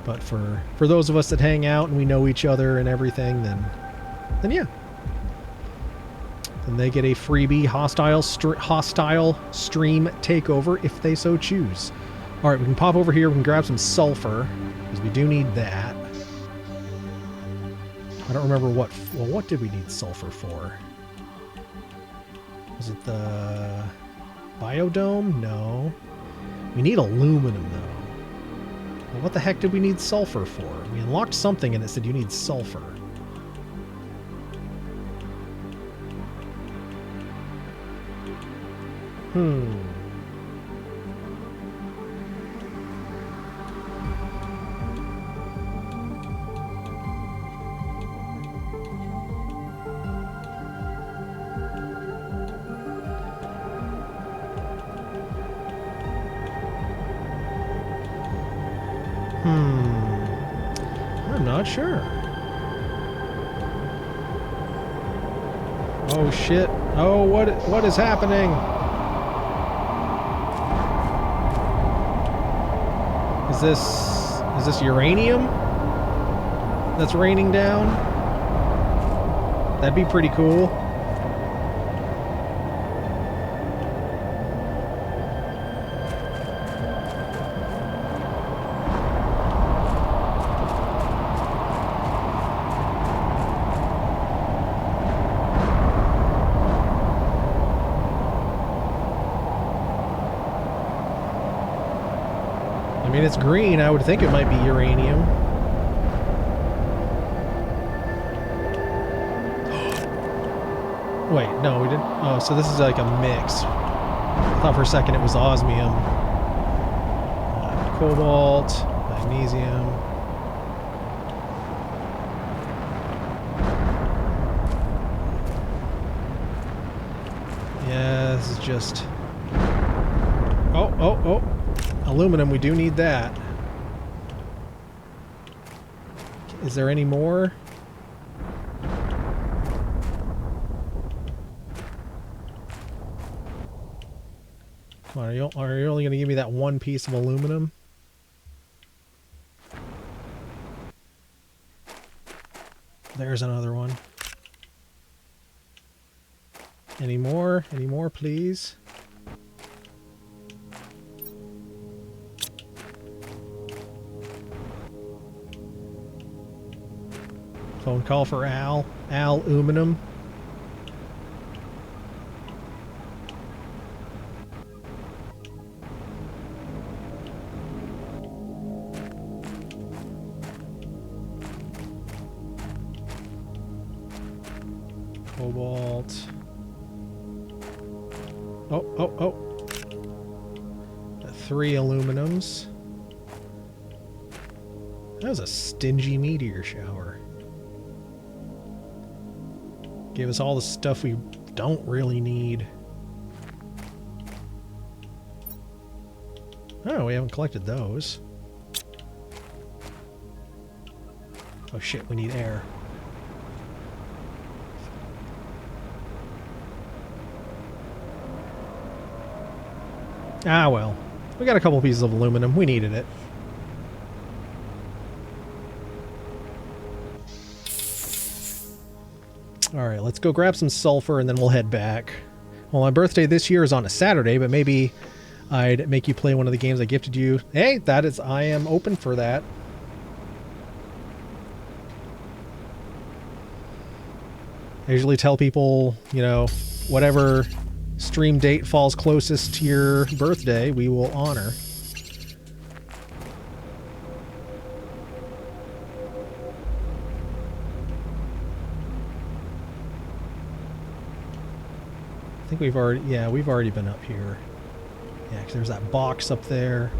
But for those of us that hang out and we know each other and everything, then yeah. Then they get a freebie hostile stream takeover if they so choose. Alright, we can pop over here, we can grab some sulfur, because we do need that. I don't remember what... Well, what did we need sulfur for? Was it the biodome? No. We need aluminum, though. Well, what the heck did we need sulfur for? We unlocked something and it said you need sulfur. I'm not sure. Oh shit. Oh, what is happening? Is this uranium that's raining down? That'd be pretty cool. I mean, it's green. I would think it might be uranium. Wait, no, we didn't. Oh, so this is like a mix. I thought for a second it was osmium. Cobalt, magnesium. Yeah, this is just... Oh. Aluminum, we do need that. Is there any more? Come on, are you only going to give me that one piece of aluminum? There's another one. Any more? Any more, please? Phone call for Al. Aluminum. Cobalt. Oh. 3 aluminums. That was a stingy meteor shower. Give us all the stuff we don't really need. Oh, we haven't collected those. Oh shit, we need air. Ah well. We got a couple pieces of aluminum. We needed it. Alright, let's go grab some sulfur and then we'll head back. Well, my birthday this year is on a Saturday, but maybe I'd make you play one of the games I gifted you. Hey, I am open for that. I usually tell people, you know, whatever stream date falls closest to your birthday, we will honor. I think we've already been up here. Yeah, 'cause there's that box up there.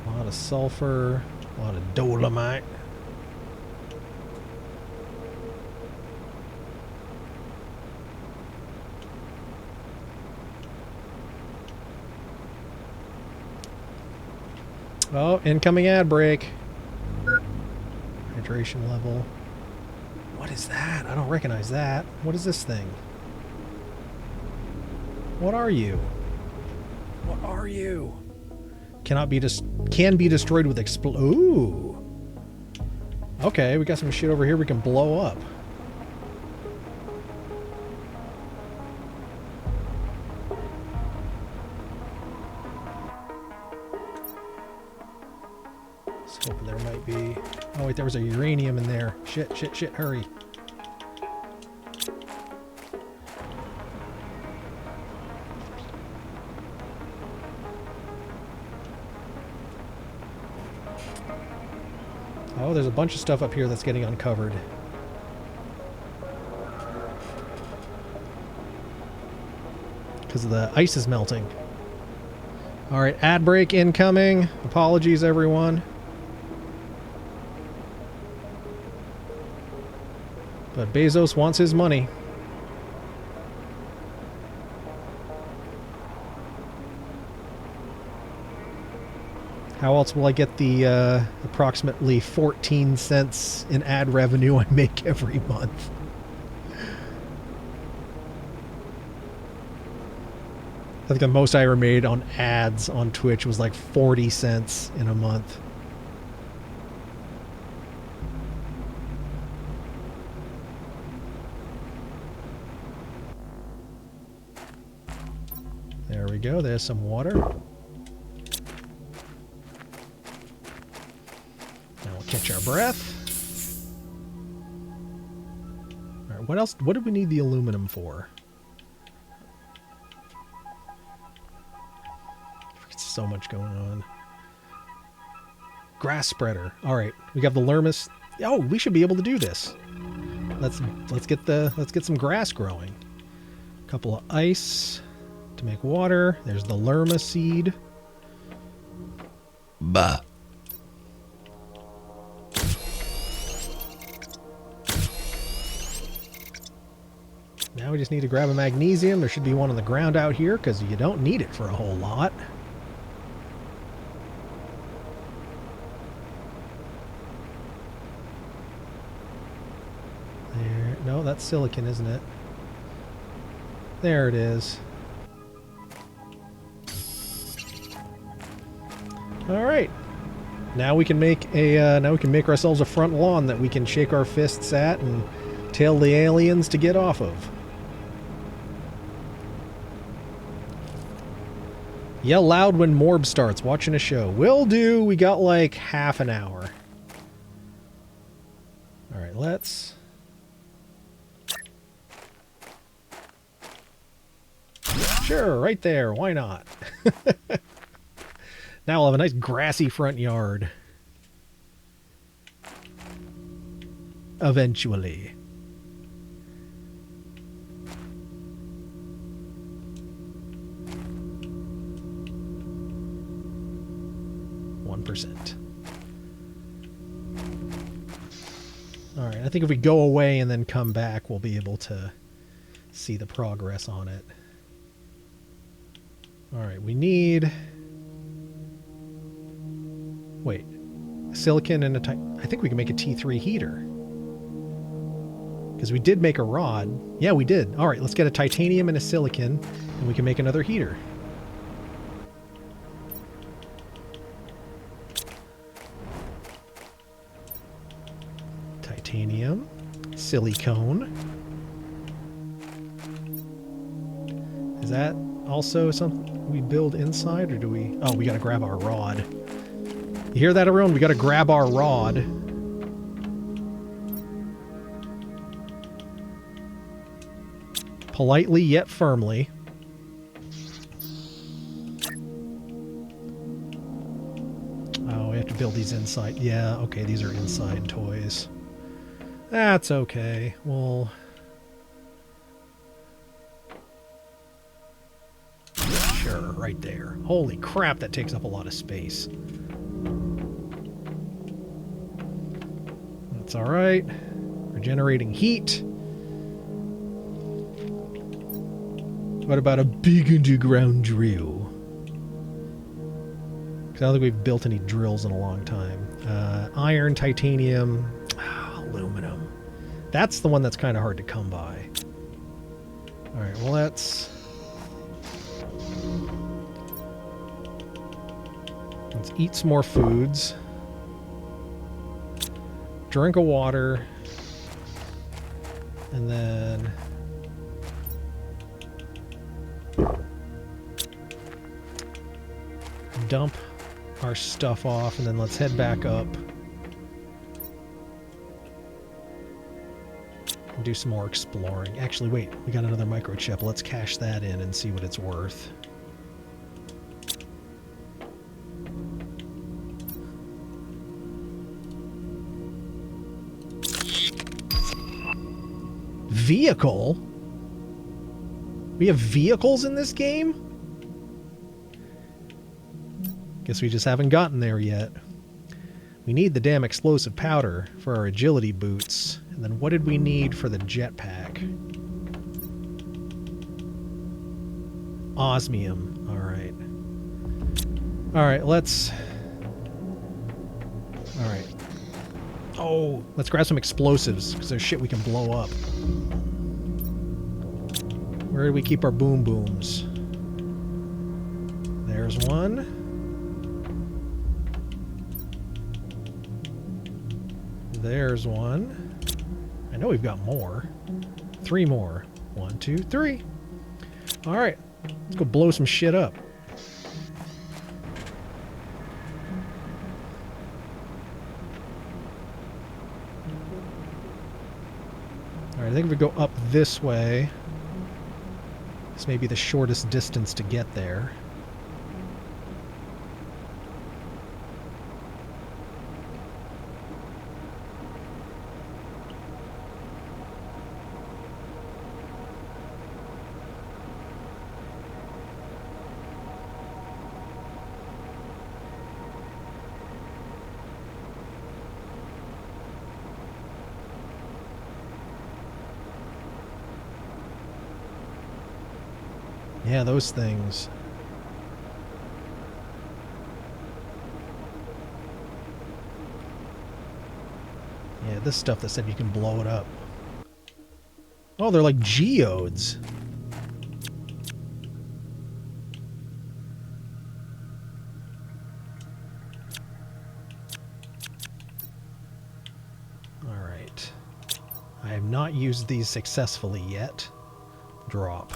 A lot of sulfur, a lot of dolomite. Oh, incoming ad break. Hydration level. What is that? I don't recognize that. What is this thing? What are you? What are you? Can be destroyed with ooh. Okay, we got some shit over here we can blow up. Oh wait, there was a uranium in there. Shit, shit, shit, hurry. Oh, there's a bunch of stuff up here that's getting uncovered. Because the ice is melting. Alright, ad break incoming. Apologies, everyone. But Bezos wants his money. How else will I get the approximately 14 cents in ad revenue I make every month? I think the most I ever made on ads on Twitch was like 40 cents in a month. There we go. There's some water. Now we'll catch our breath. All right, what else? What did we need the aluminum for? So much going on. Grass spreader. All right, we got the Lermus. Oh, we should be able to do this. Let's get some grass growing. A couple of ice to make water. There's the Lerma seed. Bah. Now we just need to grab a magnesium. There should be one on the ground out here because you don't need it for a whole lot. No, that's silicon, isn't it? There it is. All right. Now we can make ourselves a front lawn that we can shake our fists at and tell the aliens to get off of. Yell loud when Morb starts watching a show. Will do. We got like half an hour. All right, let's... Sure, right there. Why not? Now we'll have a nice grassy front yard. Eventually. All right, I think if we go away and then come back, we'll be able to see the progress on it. All right, we need... Wait. Silicon and a... I think we can make a T3 heater. Because we did make a rod. Yeah, we did. All right, let's get a titanium and a silicon, and we can make another heater. Titanium. Silicone. Is that also something we build inside, or do we... Oh, we gotta grab our rod. You hear that, everyone? We gotta grab our rod. Politely yet firmly. Oh, we have to build these inside. Yeah, okay, these are inside toys. That's okay. Well... Sure, right there. Holy crap, that takes up a lot of space. That's alright. We're generating heat. What about a big underground drill? Because I don't think we've built any drills in a long time. Iron, titanium, aluminum. That's the one that's kind of hard to come by. Alright, well let's eat some more foods. Drink of water. And then... dump our stuff off, and then let's head back up. Do some more exploring. Actually, wait, we got another microchip. Let's cash that in and see what it's worth. Vehicle? We have vehicles in this game? Guess we just haven't gotten there yet. We need the damn explosive powder for our agility boots. And then what did we need for the jetpack? Osmium. Alright. Alright, let's... Alright. Oh, let's grab some explosives, because there's shit we can blow up. Where do we keep our boom booms? There's one. There's one. I know we've got more. 3 more. 1, 2, 3. Alright. Let's go blow some shit up. Alright, I think if we go up this way, this may be the shortest distance to get there. Yeah, those things. Yeah, this stuff that said you can blow it up. Oh, they're like geodes. Alright. I have not used these successfully yet. Drop.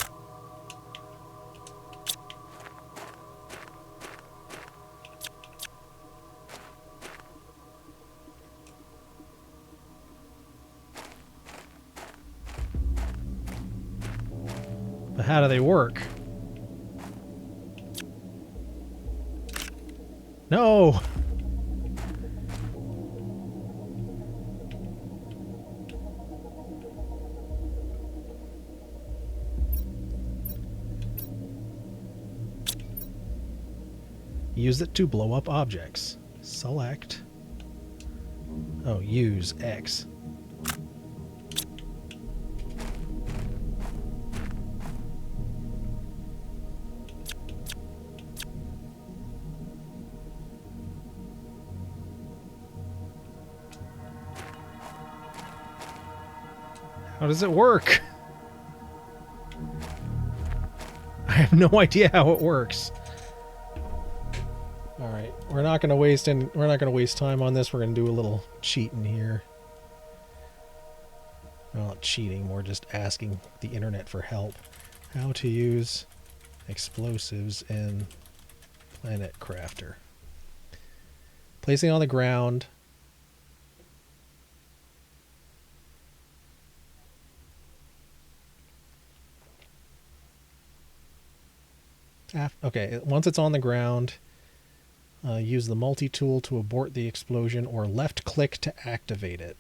But how do they work? No! Use it to blow up objects. Select. Oh, use X. How does it work? I have no idea how it works. All right, we're not going to waste time on this. We're going to do a little cheating here. Well, not cheating, more just asking the internet for help. How to use explosives in Planet Crafter. Placing on the ground. Okay, once it's on the ground, use the multi-tool to abort the explosion or left-click to activate it.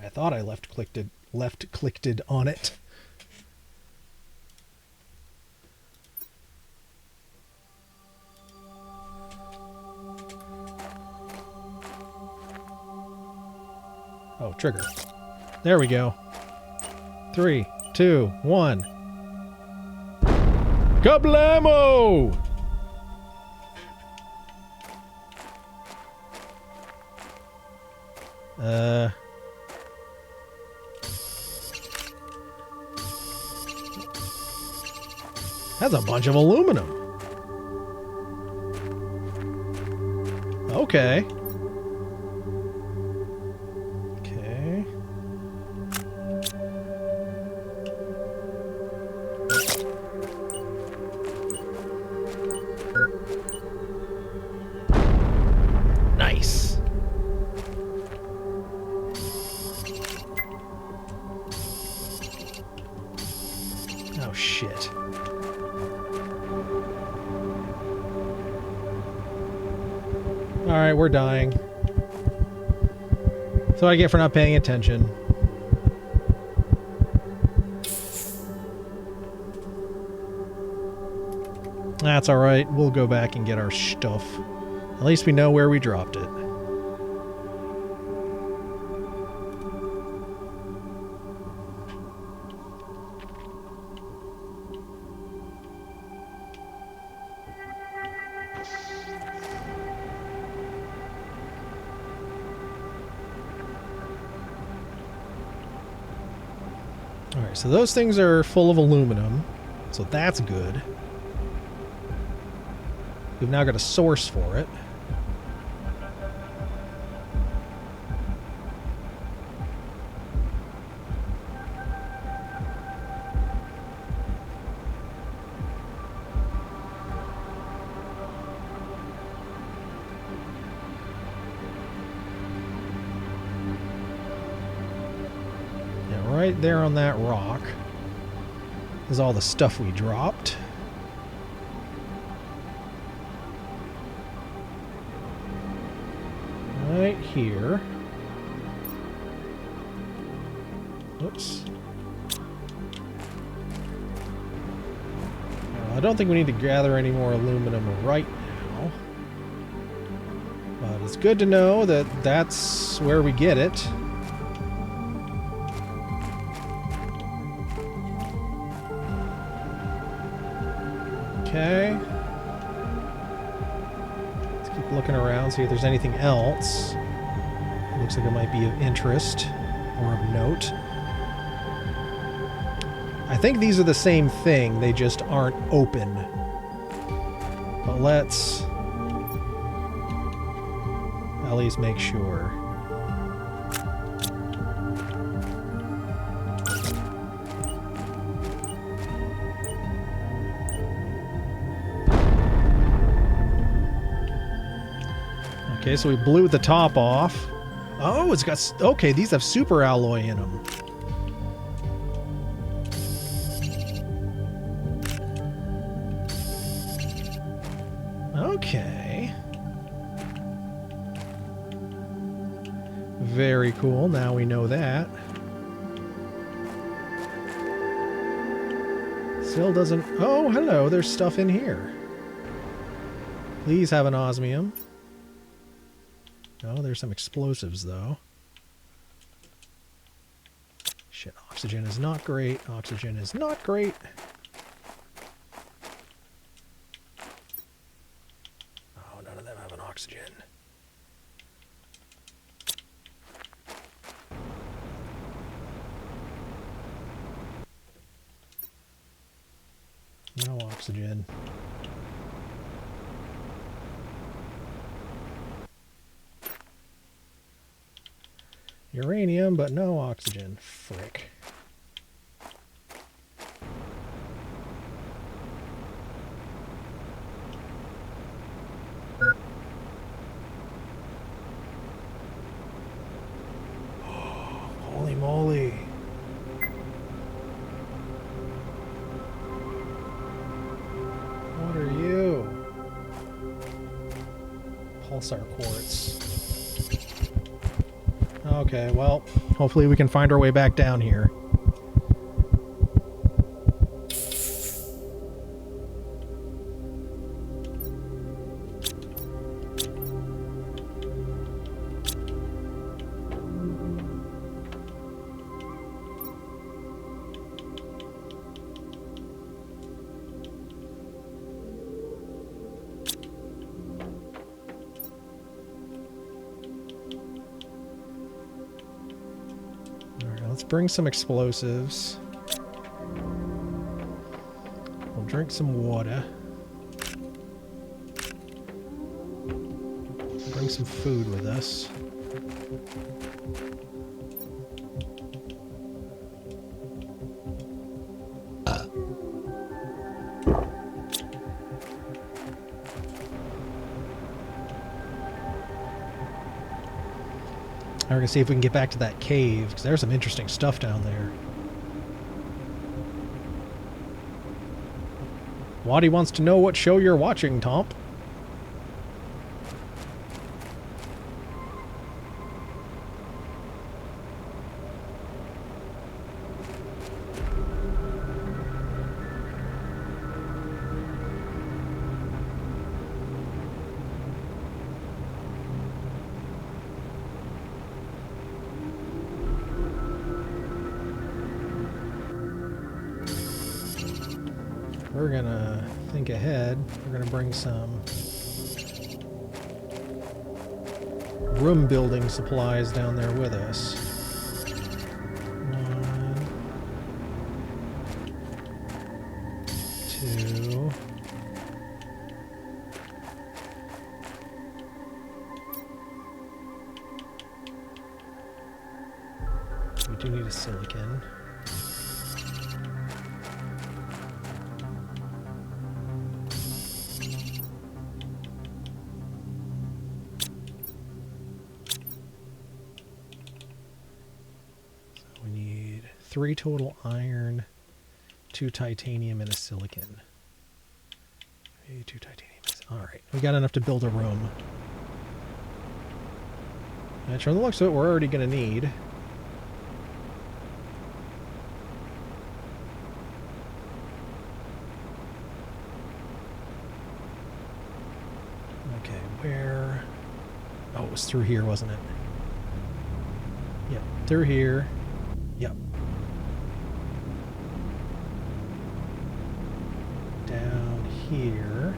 I thought I left-clicked on it. Oh, trigger. There we go. 3, 2, 1. Kablamo! That's a bunch of aluminum. Okay. Alright, we're dying. That's what I get for not paying attention. That's alright. We'll go back and get our stuff. At least we know where we dropped it. Alright, so those things are full of aluminum, so that's good. We've now got a source for it. Right there on that rock is all the stuff we dropped. Right here. Oops. I don't think we need to gather any more aluminum right now. But it's good to know that that's where we get it. Okay. Let's keep looking around, see if there's anything else. Looks like it might be of interest or of note. I think these are the same thing, they just aren't open. But let's at least make sure. Okay, so we blew the top off. Oh, it's got... Okay, these have super alloy in them. Okay. Very cool. Now we know that. Still doesn't... Oh, hello. There's stuff in here. Please have an osmium. Oh, there's some explosives, though. Shit, oxygen is not great. Oxygen is not great. Oh, none of them have an oxygen. No oxygen. Uranium, but no oxygen. Frick. Holy moly. What are you? Pulsar quartz. Okay, well, hopefully we can find our way back down here. Let's bring some explosives. We'll drink some water. Bring some food with us. We're going to see if we can get back to that cave, because there's some interesting stuff down there. Waddy wants to know what show you're watching, Tomp. we're gonna think ahead. We're gonna bring some room building supplies down there with us. 1, 2. We do need a silicon. So we need 3 total iron, 2 titanium, and a silicon. 2 titanium. Alright, we got enough to build a room. And from the looks of it, we're already going to need. Okay, where? Oh, it was through here, wasn't it? Yep, through here. Yep. Down here.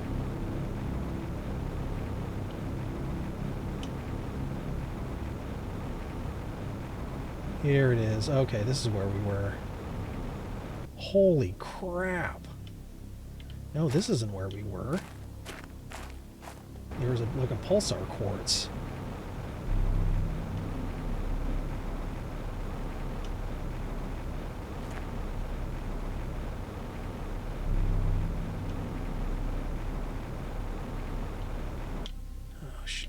Here it is. Okay, this is where we were. Holy crap. No, this isn't where we were. There was like a pulsar quartz.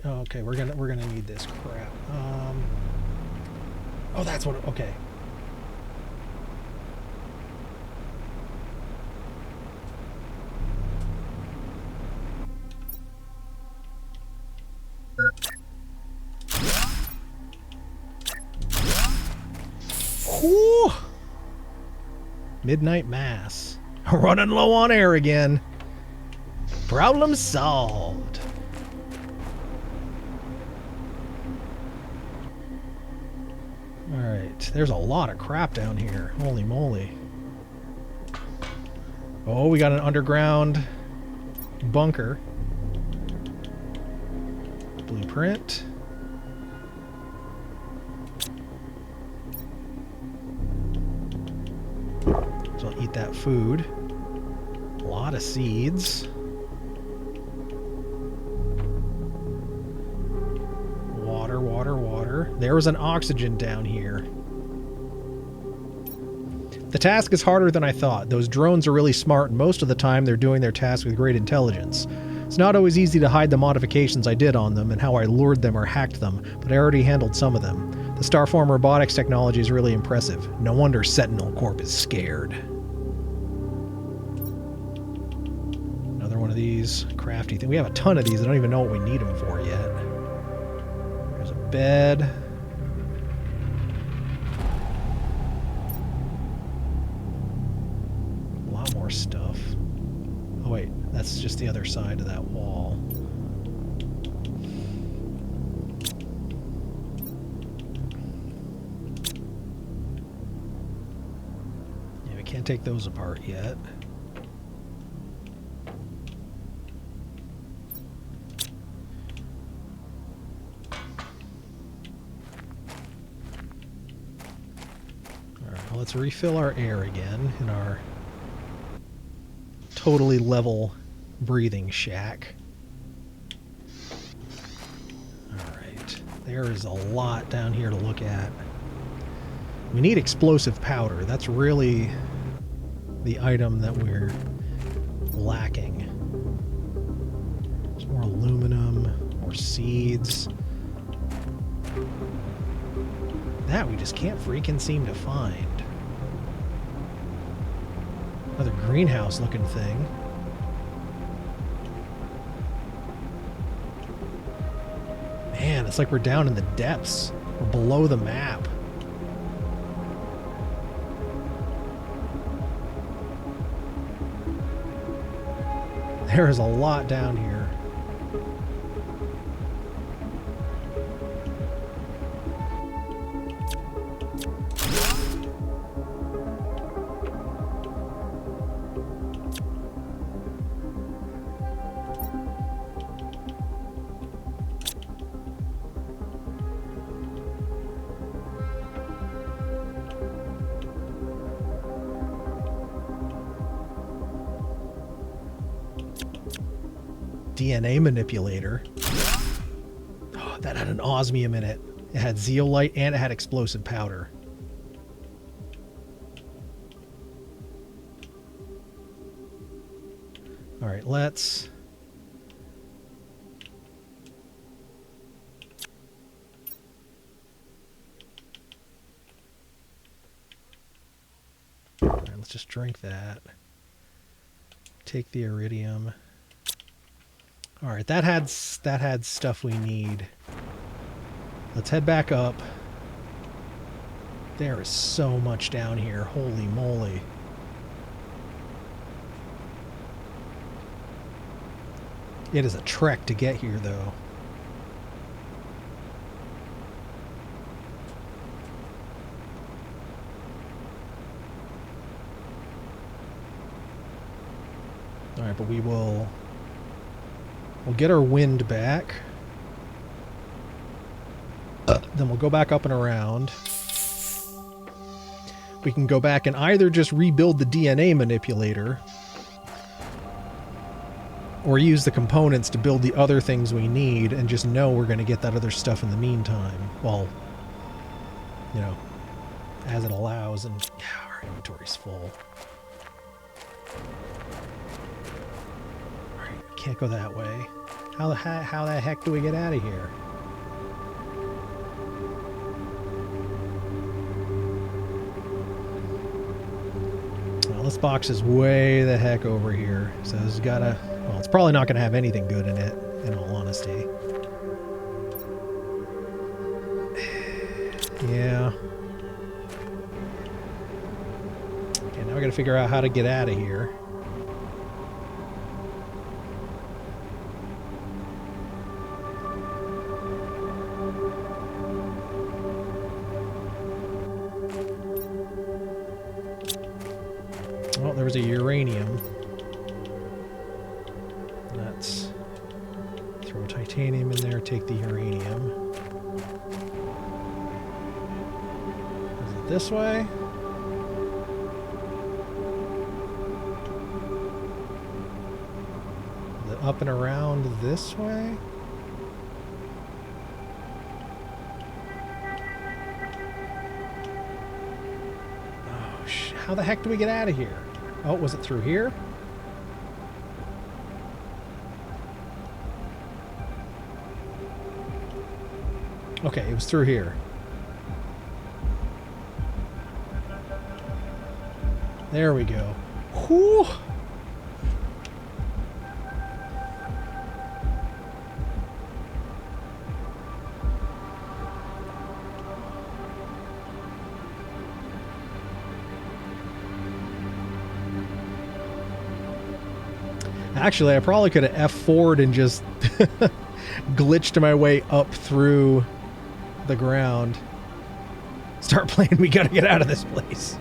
Oh, okay, we're gonna need this crap. Oh, that's what. Okay. Whew. Midnight Mass. Running low on air again. Problem solved. Alright, there's a lot of crap down here. Holy moly. Oh, we got an underground bunker. Blueprint. So I'll eat that food. A lot of seeds. Water, water, water. There was an oxygen down here. The task is harder than I thought. Those drones are really smart, and most of the time they're doing their task with great intelligence. It's not always easy to hide the modifications I did on them and how I lured them or hacked them, but I already handled some of them. The Starform robotics technology is really impressive. No wonder Sentinel Corp is scared. Another one of these crafty things. We have a ton of these. I don't even know what we need them for yet. There's a bed. A lot more stuff. Oh wait, that's just the other side of that wall. Yeah, we can't take those apart yet. Alright, well, let's refill our air again in our totally level breathing shack. Alright, there is a lot down here to look at. We need explosive powder. That's really the item that we're lacking. There's more aluminum, more seeds. That we just can't freaking seem to find. Another greenhouse looking thing. Man, it's like we're down in the depths. We're below the map. There is a lot down here. DNA manipulator. Oh, that had an osmium in it. It had zeolite and it had explosive powder. All right, let's... All right, let's just drink that. Take the iridium. All right, that had stuff we need. Let's head back up. There is so much down here. Holy moly. It is a trek to get here, though. All right, but we'll get our wind back. Then we'll go back up and around. We can go back and either just rebuild the DNA manipulator or use the components to build the other things we need and just know we're going to get that other stuff in the meantime. Well, you know, as it allows. And yeah, our inventory's full. Alright, can't go that way. How the heck do we get out of here? Well, this box is way the heck over here. So it's gotta... Well, it's probably not going to have anything good in it, in all honesty. Yeah. Okay, now we got to figure out how to get out of here. Well, there was a uranium. Let's throw titanium in there, take the uranium. Is it this way? Is it up and around this way? Oh, how the heck do we get out of here? Oh, was it through here? Okay, it was through here. There we go. Whew! Actually, I probably could have F4'd and just glitched my way up through the ground. Start playing, we gotta get out of this place.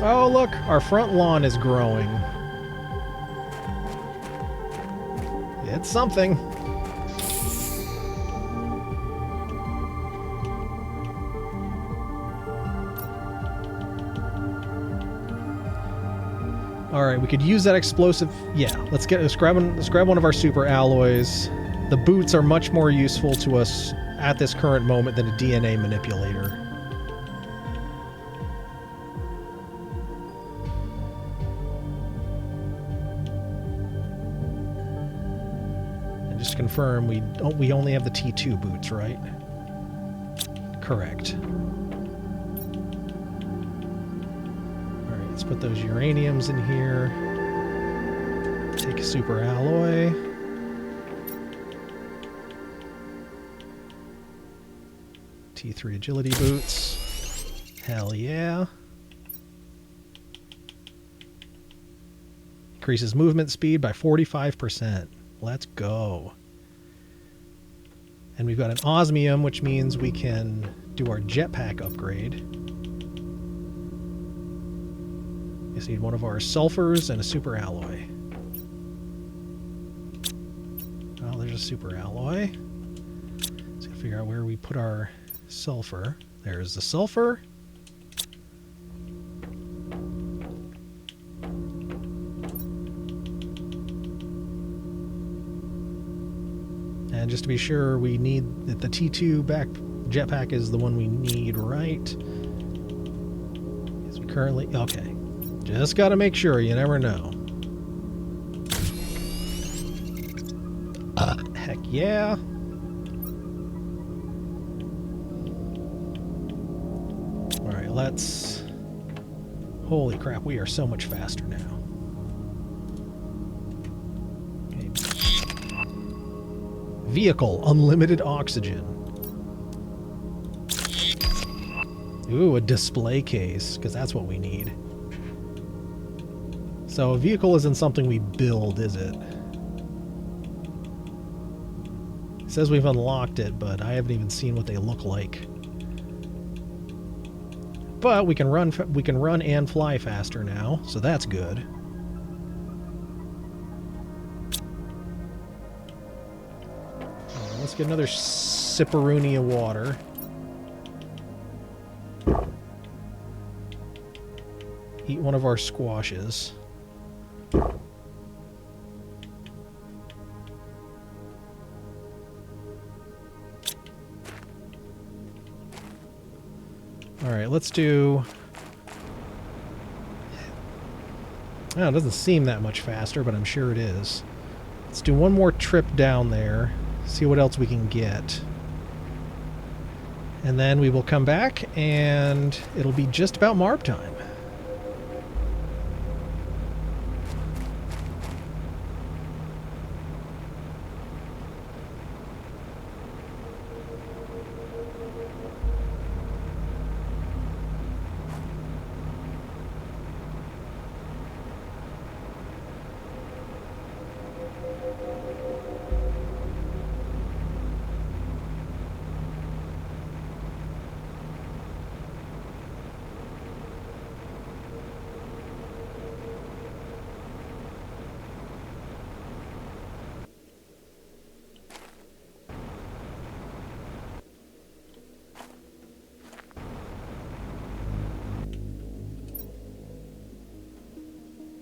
Oh, look, our front lawn is growing. It's something. All right, we could use that explosive. Yeah, let's grab one of our super alloys. The boots are much more useful to us at this current moment than a DNA manipulator. Just to confirm, we only have the T2 boots, right? Correct. All right, let's put those uraniums in here. Take a super alloy. T3 agility boots. Hell yeah. Increases movement speed by 45%. Let's go. And we've got an osmium, which means we can do our jetpack upgrade. Just need one of our sulfurs and a super alloy. Well, there's a super alloy. Let's figure out where we put our sulfur. There's the sulfur. And just to be sure, we need that the T2 back jetpack is the one we need, right? Is we currently okay. Just got to make sure. You never know. Heck yeah! All right, let's. Holy crap! We are so much faster now. Vehicle, unlimited oxygen. Ooh, a display case, because that's what we need. So a vehicle isn't something we build, is it? It says we've unlocked it, but I haven't even seen what they look like. But we can run and fly faster now, so that's good. Let's get another sipperoonie of water. Eat one of our squashes. Alright, let's do... Oh, it doesn't seem that much faster, but I'm sure it is. Let's do one more trip down there. See what else we can get. And then we will come back and it'll be just about Marb time.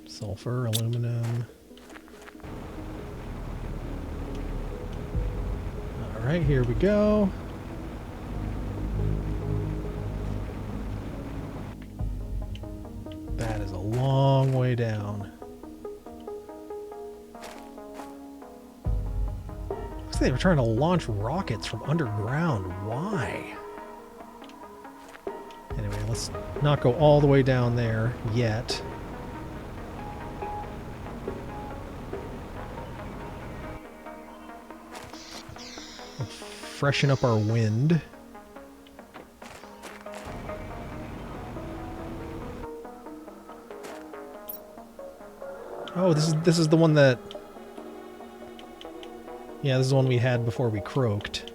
Sulfur, aluminum. Alright, here we go. That is a long way down. Looks like they were trying to launch rockets from underground. Why? Anyway, let's not go all the way down there yet. Freshen up our wind. Oh, this is the one that... Yeah, this is the one we had before we croaked.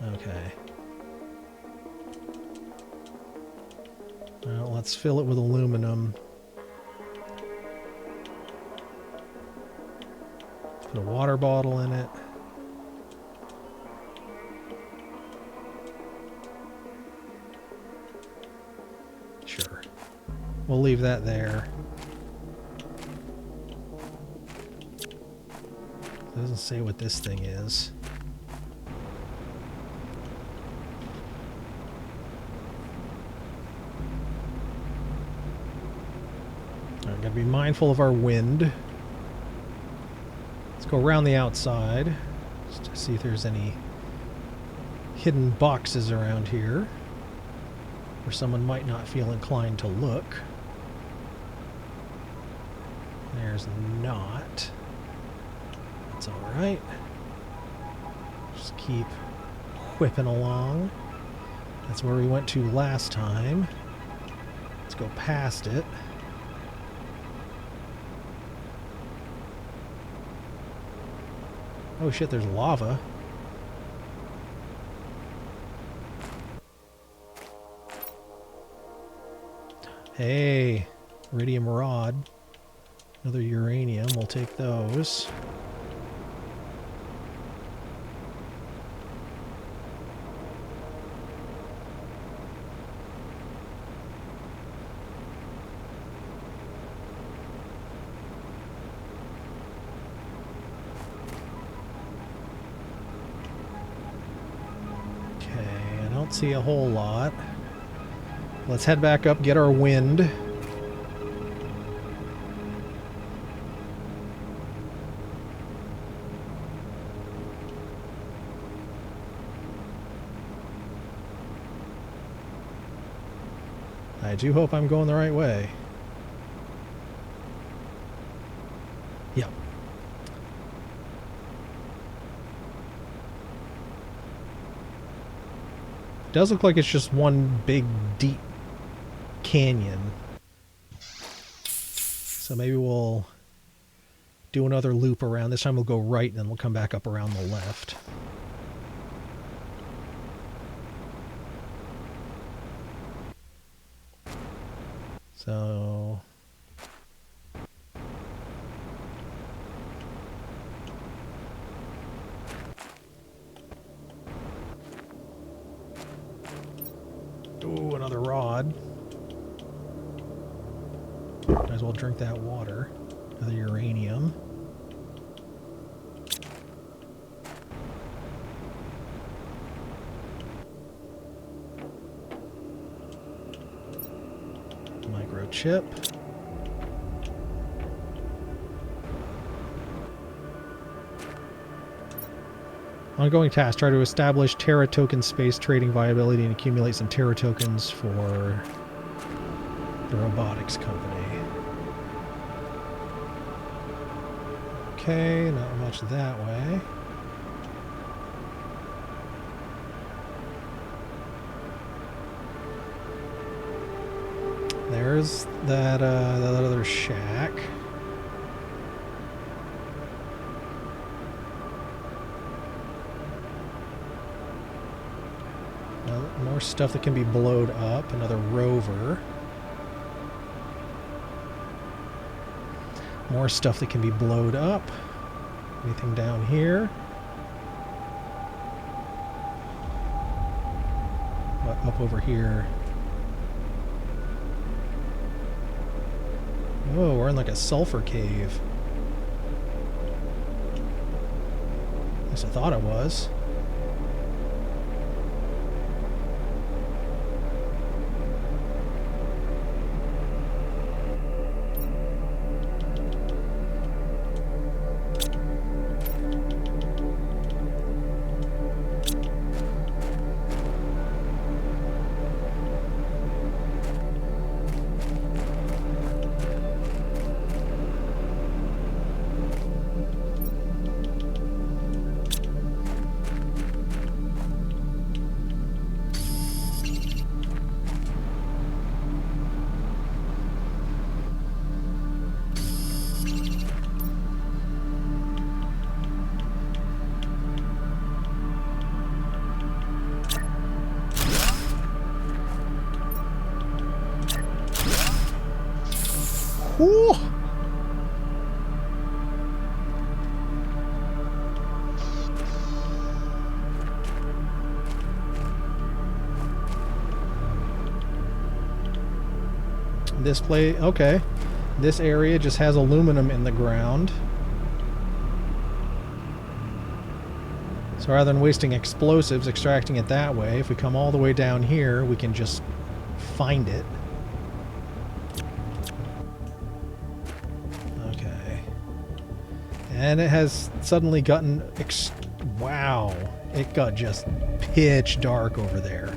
Okay. Well, let's fill it with aluminum. Put a water bottle in it. Sure. We'll leave that there. It doesn't say what this thing is. Alright, gotta be mindful of our wind. Let's go around the outside just to see if there's any hidden boxes around here where someone might not feel inclined to look. There's not. That's alright. Just keep whipping along. That's where we went to last time. Let's go past it. Oh shit, there's lava. Hey, iridium rod. Another uranium, we'll take those. Okay, I don't see a whole lot. Let's head back up, get our wind. I do hope I'm going the right way. Yep. Does look like it's just one big deep canyon. So maybe we'll do another loop around. This time we'll go right and then we'll come back up around the left. So ooh, another rod. Might as well drink that water. Another uranium. Microchip. Ongoing task. Try to establish Terra token space trading viability and accumulate some Terra tokens for the robotics company. Okay, not much that way. There's that other shack. More stuff that can be blowed up. Another rover. More stuff that can be blowed up. Anything down here? What up over here? Oh, we're in like a sulfur cave. At least I thought it was. Whew. This place, okay. This area just has aluminum in the ground. So rather than wasting explosives extracting it that way, if we come all the way down here, we can just find it. Okay. And it has suddenly gotten... wow. It got just pitch dark over there.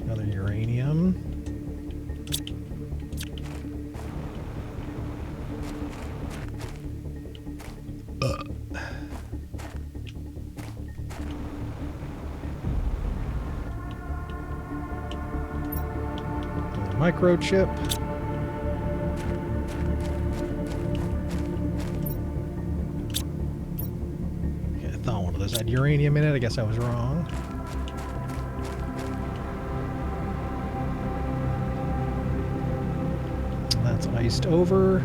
Another uranium. Microchip. Okay, I thought one of those had uranium in it. I guess I was wrong. That's iced over.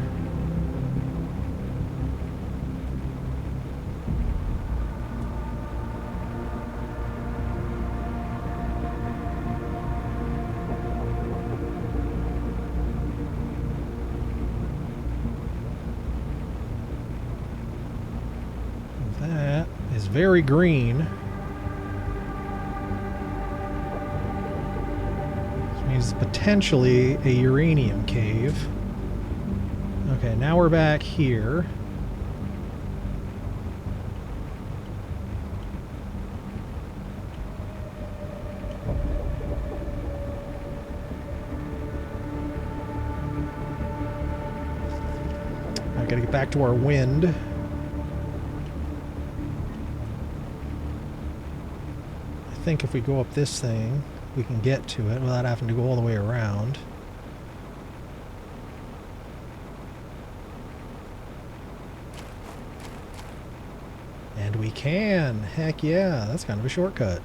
That is very green. This means potentially a uranium cave. Okay, now we're back here. I gotta get back to our wind. I think if we go up this thing, we can get to it without having to go all the way around. And we can! Heck yeah, that's kind of a shortcut.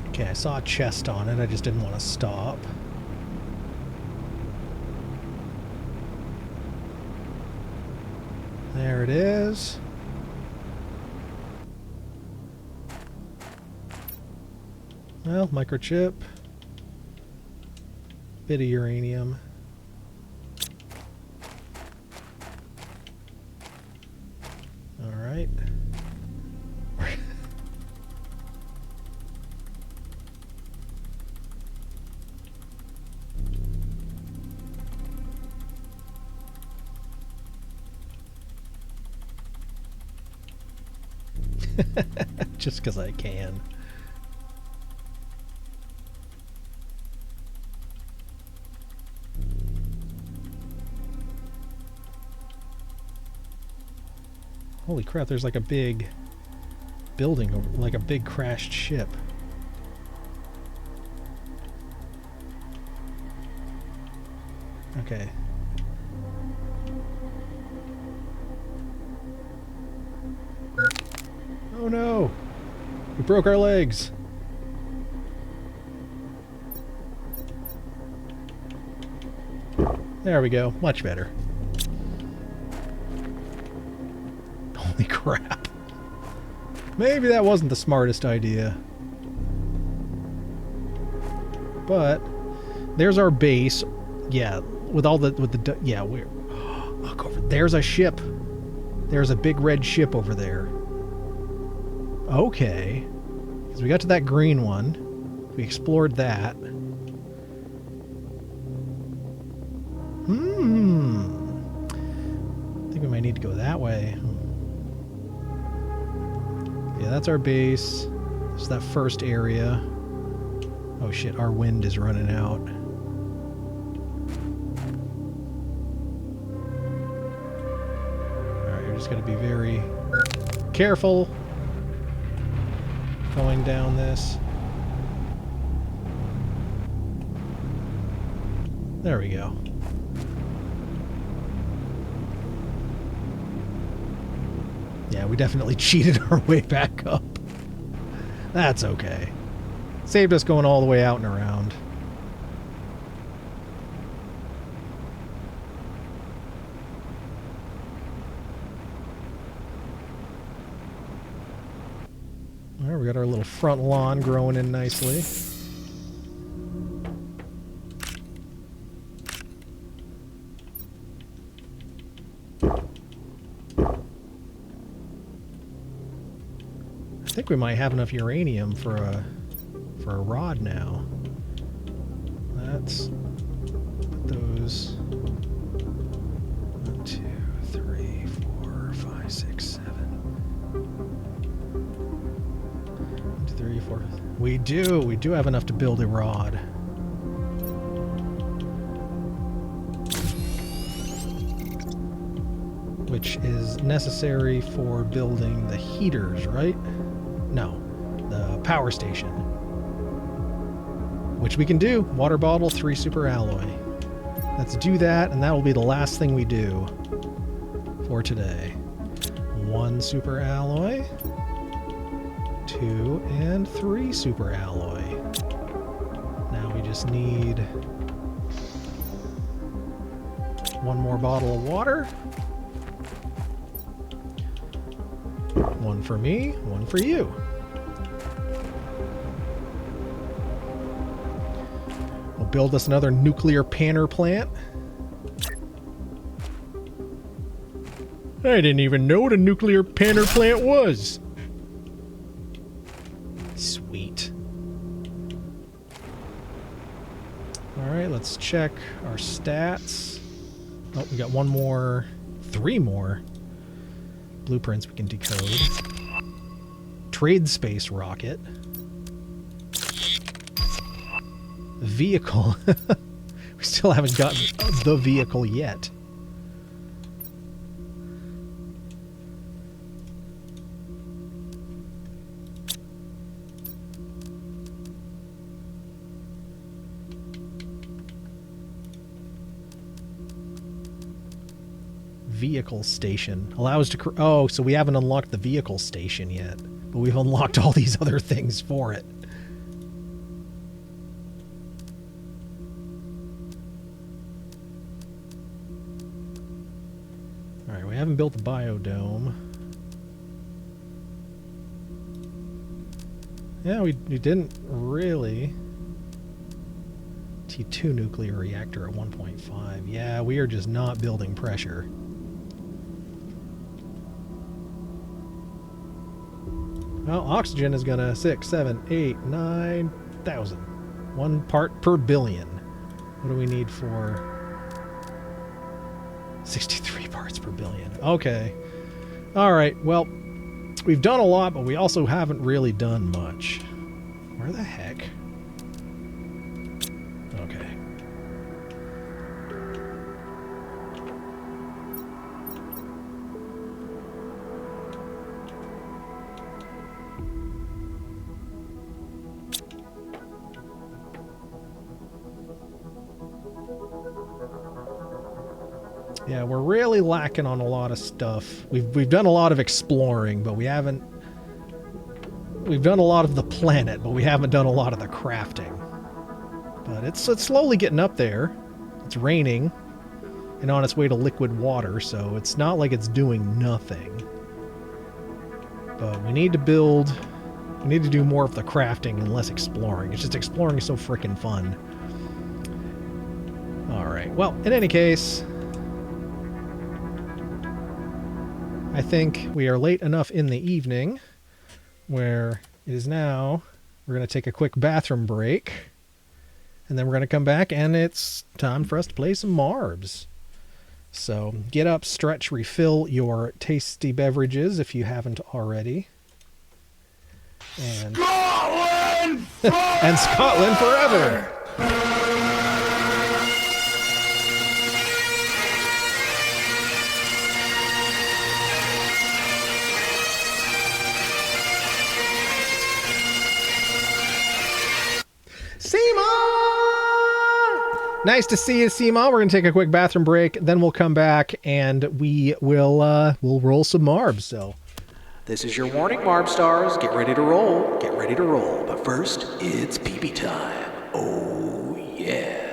Okay, I saw a chest on it, I just didn't want to stop. There it is. Well, microchip. Bit of uranium. All right. Just because I can. Holy crap, there's like a big building, over, like a big crashed ship. Okay. Oh no! We broke our legs! There we go. Much better. Holy crap. Maybe that wasn't the smartest idea. But there's our base. Yeah, with all the yeah, we're look over. There's a ship. There's a big red ship over there. Okay. Because we got to that green one. We explored that. I think we might need to go that way. Yeah, that's our base. This is that first area. Oh shit, our wind is running out. Alright, you're just gotta be very careful going down this. There we go. Yeah, we definitely cheated our way back up. That's okay. Saved us going all the way out and around. Alright, we got our little front lawn growing in nicely. I think we might have enough uranium for a rod now. Let's put those 1, 2, 3, 4, 5, 6, 7 into We do. We do have enough to build a rod. Which is necessary for building the heaters, right? No, the power station. Which we can do. Water bottle, 3 super alloy. Let's do that, and that will be the last thing we do for today. 1 super alloy. 2 and 3 super alloy. Now we just need 1 more bottle of water. 1 for me, 1 for you. We'll build us another nuclear panner plant. I didn't even know what a nuclear panner plant was. Sweet. Alright, let's check our stats. Oh, we got 1 more, 3 more blueprints we can decode. Trade space rocket. Vehicle. We still haven't gotten the vehicle yet. Vehicle station allows to oh, so we haven't unlocked the vehicle station yet, but we've unlocked all these other things for it. All right, we haven't built the biodome. Yeah, we didn't really. T2 nuclear reactor at 1.5. Yeah, we are just not building pressure. Well, oxygen is gonna 6, 7, 8, 9,000. 1 part per billion. What do we need for 63 parts per billion? Okay. Alright, well, we've done a lot, but we also haven't really done much. Where the heck? Okay. Yeah, we're really lacking on a lot of stuff. We've done a lot of exploring, but we haven't. We've done a lot of the planet, but we haven't done a lot of the crafting. But it's slowly getting up there. It's raining, and on its way to liquid water, so it's not like it's doing nothing. But we need to build. We need to do more of the crafting and less exploring. It's just exploring is so freaking fun. All right. Well, in any case. I think we are late enough in the evening where it is now, we're going to take a quick bathroom break, and then we're going to come back, and it's time for us to play some Marbs. So get up, stretch, refill your tasty beverages if you haven't already. And Scotland! And Scotland forever! Nice to see you, Seema. We're going to take a quick bathroom break, then we'll come back and we'll roll some Marbs. So, this is your warning, Marb stars. Get ready to roll. Get ready to roll. But first, it's pee-pee time. Oh, yeah.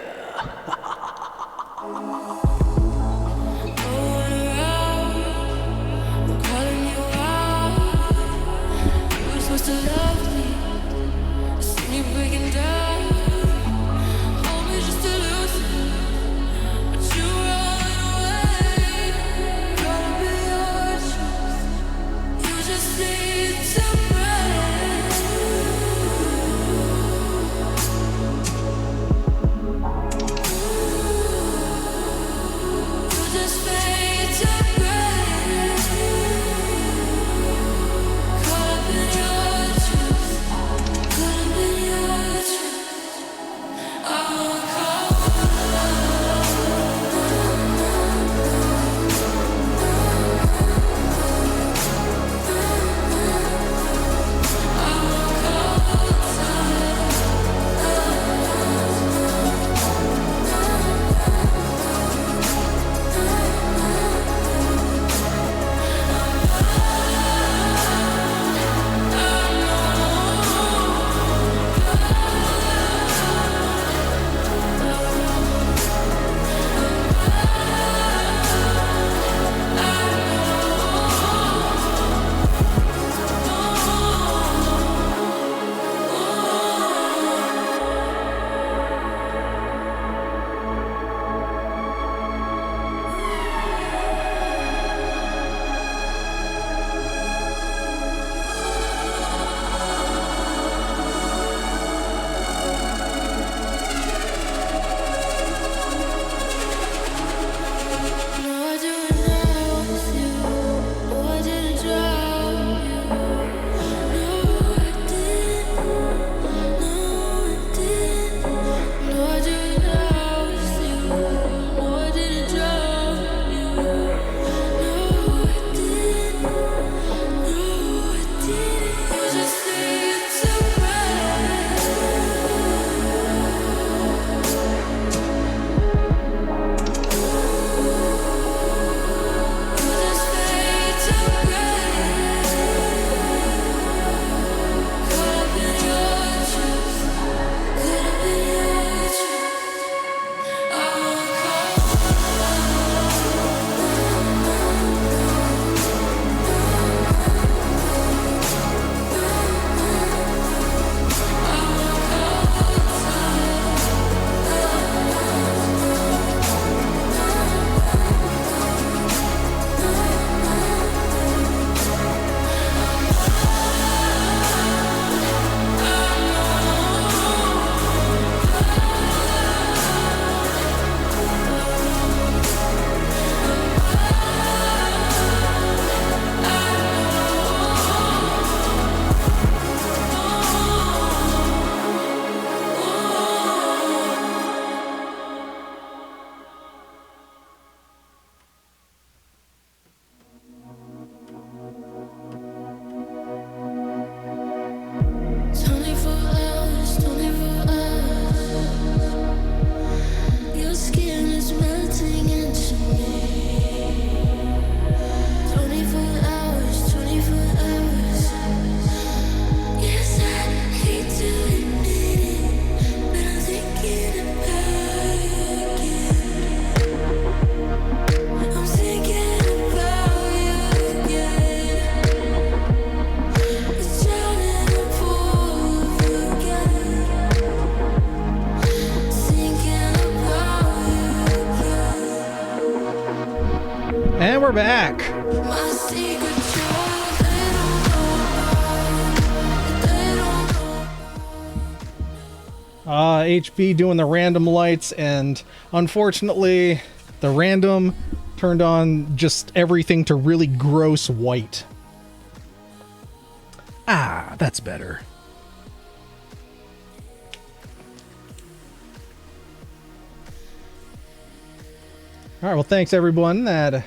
Could've been And we're back. My secret truth, they don't know. They don't know. HB doing the random lights, and unfortunately, the random turned on just everything to really gross white. Ah, that's better. All right, well, thanks everyone that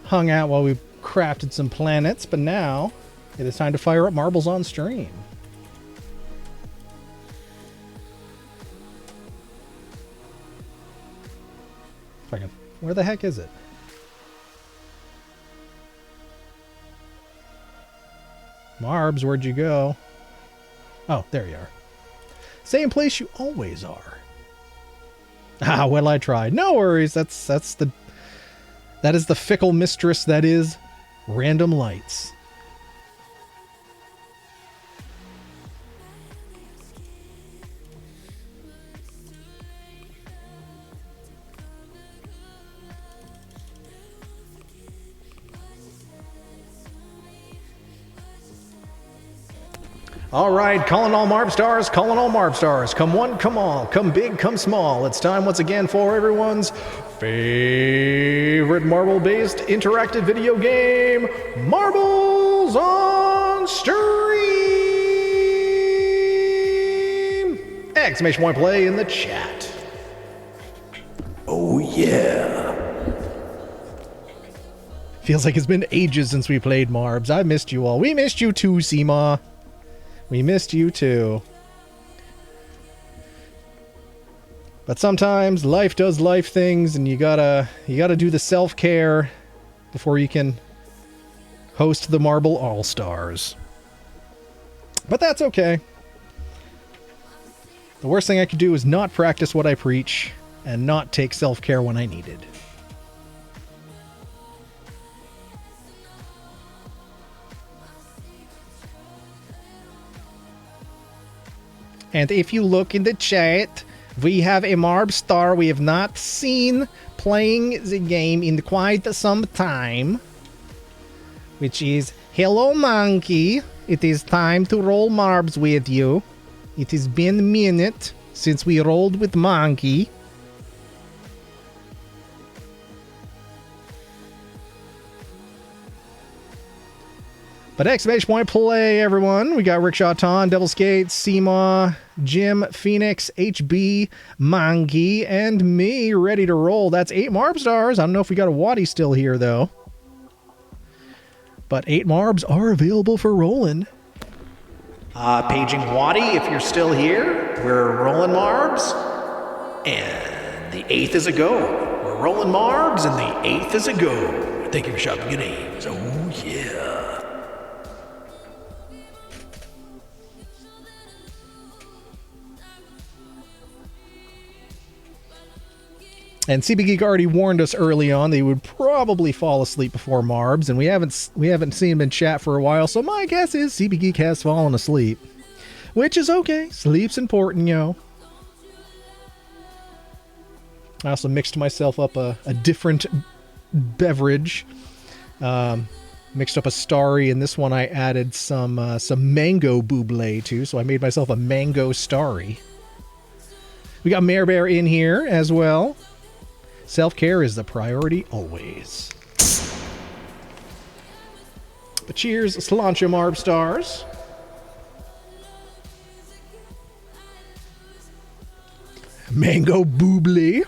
hung out while we crafted some planets, but now it is time to fire up Marbles on Stream. If I can, where the heck is it? Marbs, where'd you go? Oh, there you are. Same place you always are. Ah, well, I tried. No worries. That is the fickle mistress that is Random Lights. All right, calling all Marb Stars, calling all Marb Stars. Come one, come all, come big, come small. It's time once again for everyone's favorite marble-based interactive video game, Marbles on Stream! Exclamation point play in the chat. Oh, yeah. Feels like it's been ages since we played Marbs. I missed you all. We missed you too, Seema. We missed you too. But sometimes life does life things, and you gotta do the self-care before you can host the Marble All-Stars. But that's okay. The worst thing I could do is not practice what I preach and not take self-care when I need it. And if you look in the chat, we have a Marb star we have not seen playing the game in quite some time, which is Hello Monkey. It is time to roll Marbs with you. It has been a minute since we rolled with Monkey. But exclamation point play, everyone. We got Rickshaw Ton, Devil Skate, Seema, Jim, Phoenix, HB, Mangi, and me ready to roll. That's 8 Marb Stars. I don't know if we got a Waddy still here, though. But 8 Marbs are available for rolling. Paging Waddy, if you're still here. We're rolling Marbs. And the 8th is a go. We're rolling Marbs, and the 8th is a go. Thank you for shopping your names. Oh, yeah. And CB Geek already warned us early on they would probably fall asleep before Marbs, and we haven't seen him in chat for a while, so my guess is CB Geek has fallen asleep. Which is okay. Sleep's important, yo. I also mixed myself up a different beverage. Mixed up a Starry, and this one I added some mango buble to, so I made myself a mango Starry. We got Mare Bear in here as well. Self-care is the priority always. But cheers, Slancha Marb Stars. Mango Boobly.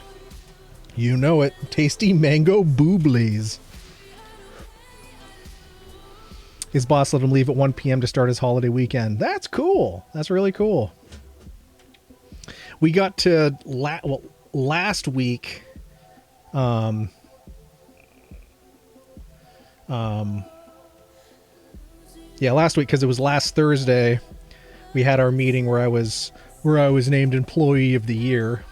You know it. Tasty mango booblies. His boss let him leave at 1 p.m. to start his holiday weekend. That's cool. That's really cool. We got to last week. Last week, because it was last Thursday, we had our meeting where I was named Employee of the Year,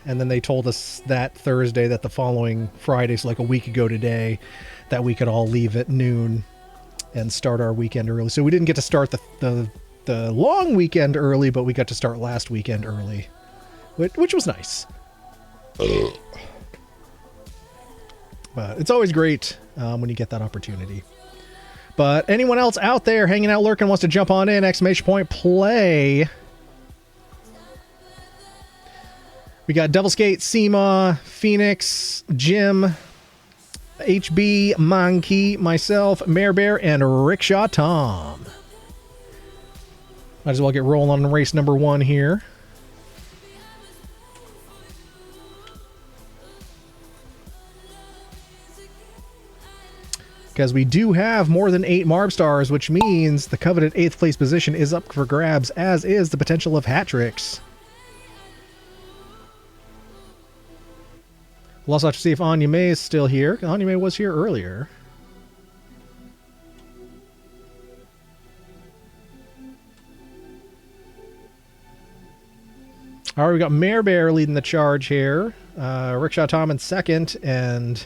and then they told us that Thursday that the following Friday, so like a week ago today, that we could all leave at noon and start our weekend early. So we didn't get to start the long weekend early, but we got to start last weekend early, which was nice. But it's always great when you get that opportunity. But anyone else out there hanging out, lurking, wants to jump on in, exclamation point, play. We got Devil's Gate, Seema, Phoenix, Jim, HB, Monkey, myself, Mare Bear, and Rickshaw Tom. Might as well get rolling on race number 1 here. Because we do have more than 8 Marb stars, which means the coveted 8th place position is up for grabs, as is the potential of hat tricks. We'll also have to see if Anya May is still here. Anya May was here earlier. All right, we got Mare Bear leading the charge here. Rickshaw Tom in second, and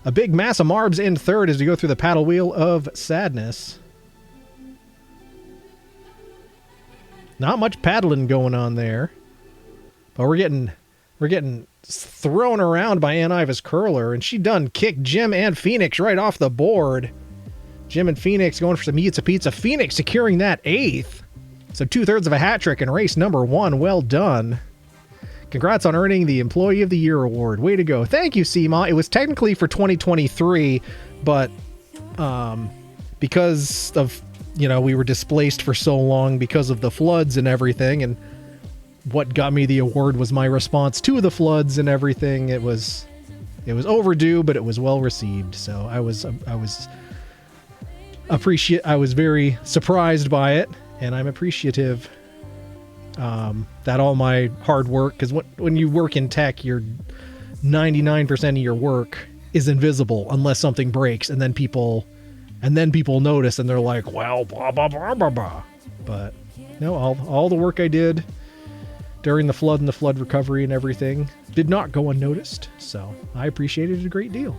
a big mass of Marbs in third as we go through the paddle wheel of sadness. Not much paddling going on there, but we're getting thrown around by Ann Ivis Curler, and she done kicked Jim and Phoenix right off the board. Jim and Phoenix going for some pizza. Phoenix securing that 8th. So 2/3 of a hat trick in race number 1. Well done. Congrats on earning the Employee of the Year award. Way to go. Thank you, Seema. It was technically for 2023, but because of, we were displaced for so long because of the floods and everything, and what got me the award was my response to the floods and everything. It was overdue, but it was well received. So I was very surprised by it, and I'm appreciative that all my hard work, because when you work in tech, 99% of your work is invisible unless something breaks, and then people notice, and they're like, well, blah blah blah blah blah. But no, all the work I did during the flood and the flood recovery and everything did not go unnoticed, so I appreciated it a great deal.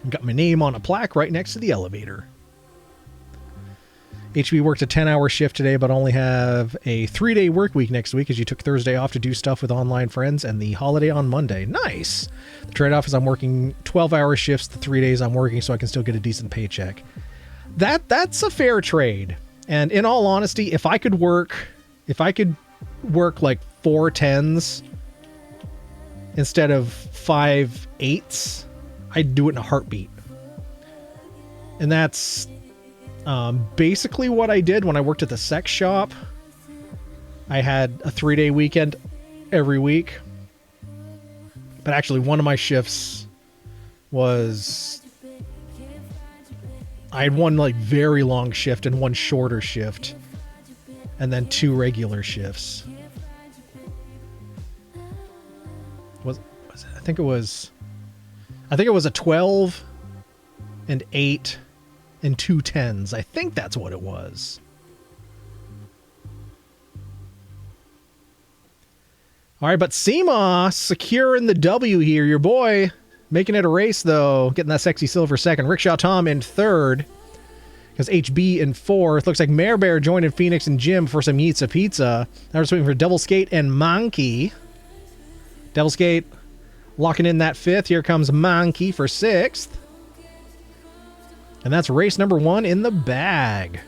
Got my name on a plaque right next to the elevator. HB worked a 10-hour shift today, but only have a 3-day work week next week, as you took Thursday off to do stuff with online friends and the holiday on Monday. Nice! The trade-off is I'm working 12-hour shifts the 3 days I'm working, so I can still get a decent paycheck. That's a fair trade. And in all honesty, if I could work like 4 10s instead of 5 8s, I'd do it in a heartbeat. And that's basically what I did when I worked at the sex shop. I had a 3-day weekend every week, but actually one of my shifts was, I had one like very long shift and one shorter shift, and then 2 regular shifts. I think it was a 12 and 8 and 2 10s. I think that's what it was. All right, but Seema securing the W here. Your boy making it a race, though. Getting that sexy silver second. Rickshaw Tom in third. Because HB in fourth. Looks like Mare Bear joining Phoenix and Jim for some Yitza Pizza. Now we're just waiting for Devil's Gate and Monkey. Devil's Gate locking in that 5th. Here comes Monkey for 6th. And that's race number 1 in the bag.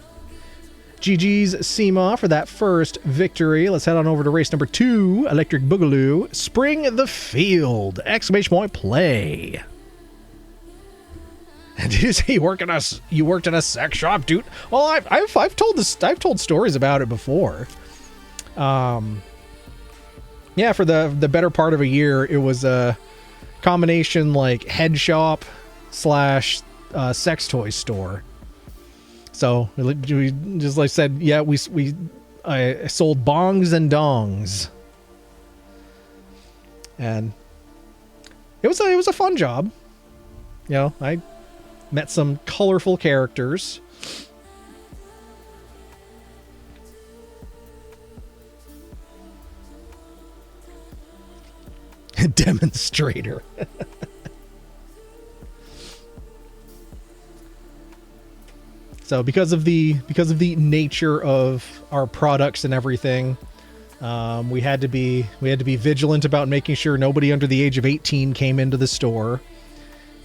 GG's Seema for that first victory. Let's head on over to race number 2, Electric Boogaloo. Spring the field! Exclamation point play. And did you say you worked in a sex shop, dude? Well, I've told stories about it before. Yeah, for the better part of a year, it was a combination like head shop / sex toy store. So we just like I said, yeah, I sold bongs and dongs, and it was a fun job. You know, I met some colorful characters. Demonstrator. So because of the nature of our products and everything, we had to be vigilant about making sure nobody under the age of 18 came into the store.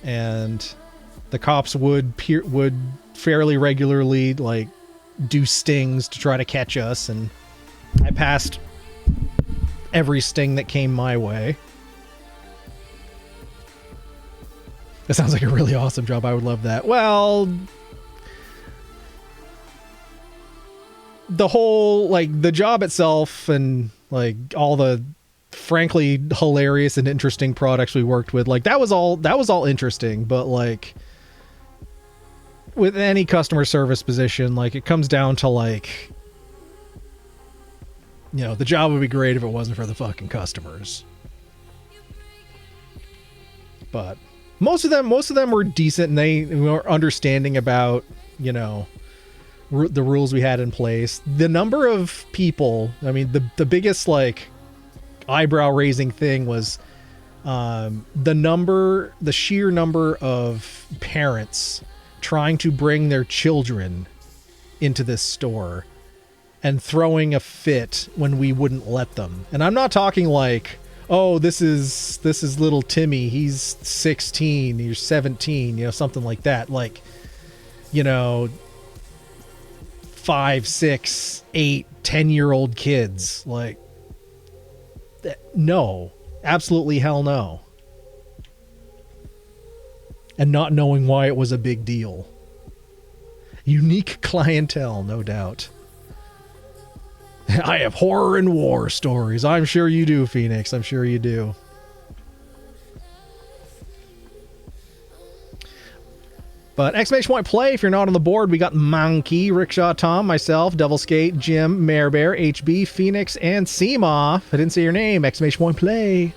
and the cops would fairly regularly like do stings to try to catch us, and I passed every sting that came my way. That sounds like a really awesome job. I would love that. Well, the whole, like, the job itself and, like, all the frankly hilarious and interesting products we worked with, like, that was all interesting, but, like, with any customer service position, like, it comes down to, like, you know, the job would be great if it wasn't for the fucking customers. But most of them were decent, and they were understanding about, you know, the rules we had in place. The number of people, I mean, the biggest, like, eyebrow raising thing was the sheer number of parents trying to bring their children into this store and throwing a fit when we wouldn't let them. And I'm not talking like, oh, this is little Timmy, he's 16, you're 17, you know, something like that. Like, you know, 5, 6, 8, 10-year-old kids. Like, no, absolutely hell no. And not knowing why it was a big deal. Unique clientele, no doubt. I have horror and war stories. I'm sure you do, Phoenix. I'm sure you do. But exclamation point play if you're not on the board. We got Monkey, Rickshaw Tom, myself, Devilskate, Jim, Mare Bear, HB, Phoenix, and Seamoth. I didn't say your name. Exclamation point play.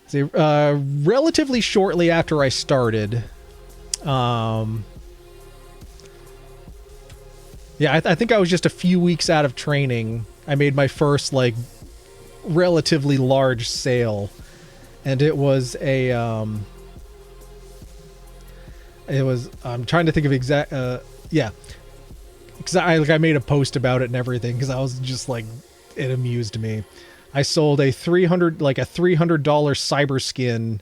See, relatively shortly after I started, yeah, I think I was just a few weeks out of training. I made my first, like, relatively large sale. And it was a, I'm trying to think of exact, yeah. Because I made a post about it and everything, because I was just, like, it amused me. I sold a $300 Cyberskin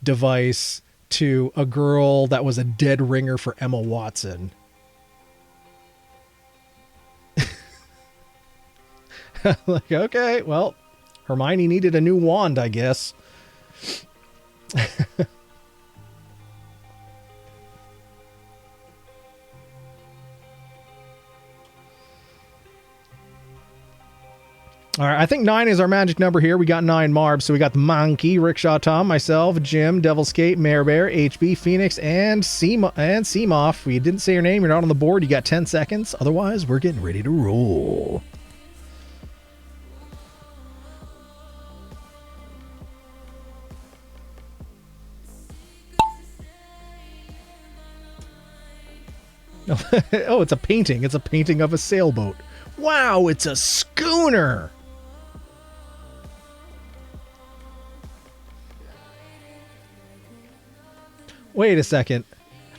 device to a girl that was a dead ringer for Emma Watson. Like, okay, well, Hermione needed a new wand, I guess. All right, I think 9 is our magic number here. We got 9 Marbs, so we got the Monkey, Rickshaw Tom, myself, Jim, Devilskate, Mare Bear, HB, Phoenix, and Seamoth. We didn't say your name. You're not on the board. You got 10 seconds. Otherwise, we're getting ready to roll. Oh, it's a painting. It's a painting of a sailboat. Wow, it's a schooner. Wait a second.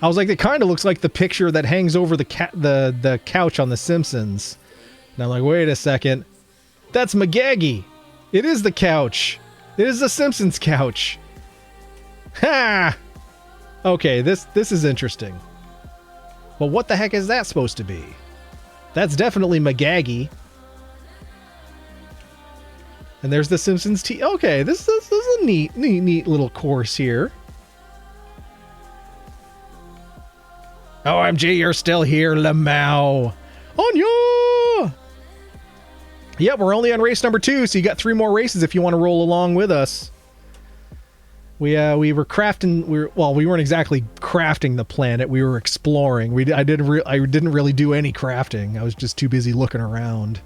I was like, it kind of looks like the picture that hangs over the couch on The Simpsons. And I'm like, wait a second. That's McGaggy. It is the couch. It is the Simpsons couch. Ha! Okay, this is interesting. Well, what the heck is that supposed to be? That's definitely McGaggy. And there's the Simpsons tea. Okay, this is a neat little course here. OMG, you're still here, Lamau. Anya! Yep, we're only on race number 2, so you got 3 more races if you want to roll along with us. We were crafting. We weren't exactly crafting the planet. We were exploring. I didn't really do any crafting. I was just too busy looking around.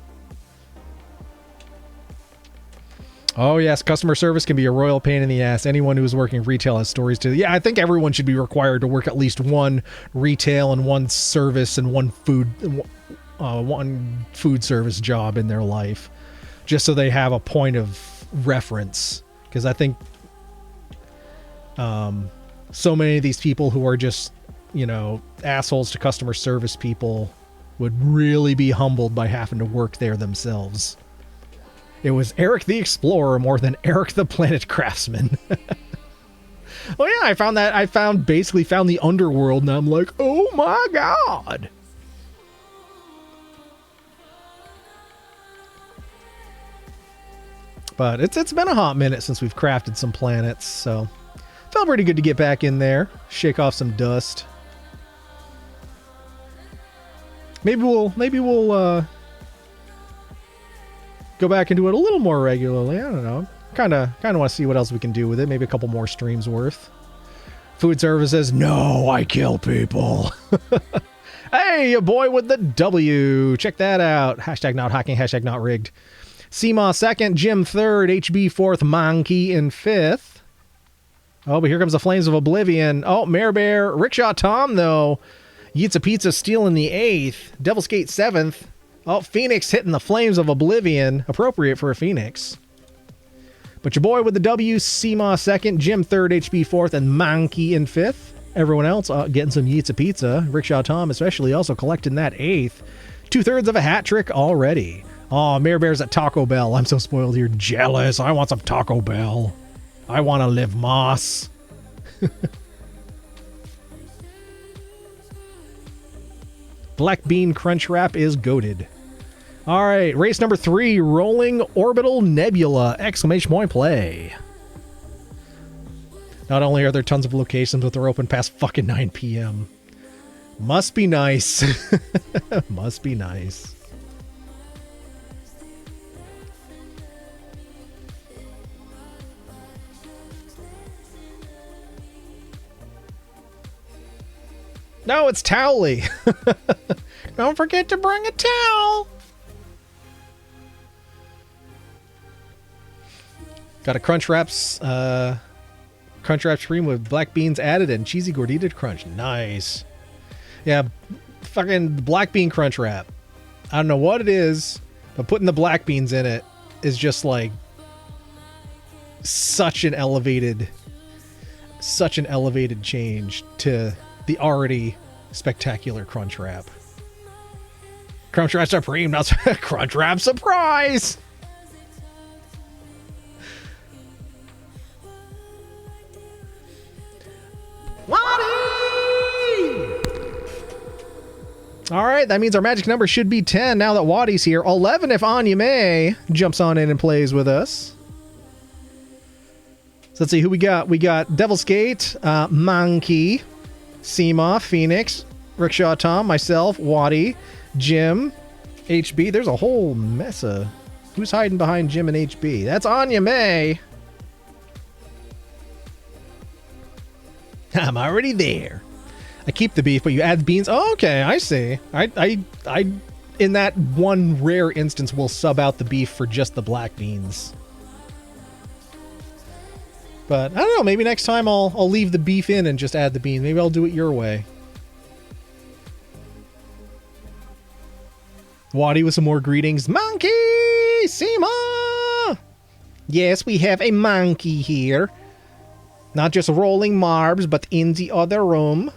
Oh yes, customer service can be a royal pain in the ass. Anyone who's working retail has stories to. Yeah, I think everyone should be required to work at least one retail and one service and one food service job in their life, just so they have a point of reference. Because I think. So many of these people who are just, you know, assholes to customer service people would really be humbled by having to work there themselves. It was Eric the Explorer more than Eric the Planet Craftsman. Oh yeah, I found basically found the underworld, and I'm like, oh my god. But it's been a hot minute since we've crafted some planets, so felt pretty good to get back in there, shake off some dust. Maybe we'll go back and do it a little more regularly. I don't know. Kind of want to see what else we can do with it. Maybe a couple more streams worth. Food Service says, no, I kill people. Hey, your boy with the W. Check that out. Hashtag not hacking, hashtag not rigged. Seema second, Jim third, HB fourth, Monkey in fifth. Oh, but here comes the Flames of Oblivion. Oh, Mare Bear, Rickshaw Tom, though. Yitza Pizza stealing the eighth. Devil's Gate seventh. Oh, Phoenix hitting the Flames of Oblivion. Appropriate for a Phoenix. But your boy with the W, Seema second, Jim third, HB fourth, and Monkey in fifth. Everyone else getting some Yitza Pizza. Rickshaw Tom especially also collecting that eighth. 2/3 of a hat trick already. Oh, Mare Bear's at Taco Bell. I'm so spoiled here. Jealous. I want some Taco Bell. I want to live Moss. Black Bean Crunch Wrap is goated. All right, race number 3, Rolling Orbital Nebula! Exclamation point play. Not only are there tons of locations, but they're open past fucking 9 p.m. Must be nice. Must be nice. No, it's Towley. Don't forget to bring a towel. Got a Crunch Wraps stream with black beans added and cheesy gordita crunch. Nice. Yeah, fucking black bean Crunch Wrap. I don't know what it is, but putting the black beans in it is just like such an elevated change to the already spectacular Crunch Wrap. Crunch Wrap Supreme, not Crunch Wrap Surprise! Alright, that means our magic number should be 10 now that Waddy's here. 11 if Anya May jumps on in and plays with us. So let's see who we got. We got Devil's Gate, Monkey, Seema, Phoenix, Rickshaw Tom, myself, Waddy, Jim, HB. There's a whole mess of... Who's hiding behind Jim and HB? That's Anya May. I'm already there. I keep the beef, but you add beans. Oh, okay, I see. I in that one rare instance will sub out the beef for just the black beans. But I don't know, maybe next time I'll leave the beef in and just add the beans. Maybe I'll do it your way. Waddy with some more greetings. Monkey! Seema! Yes, we have a monkey here. Not just rolling marbs, but in the other room.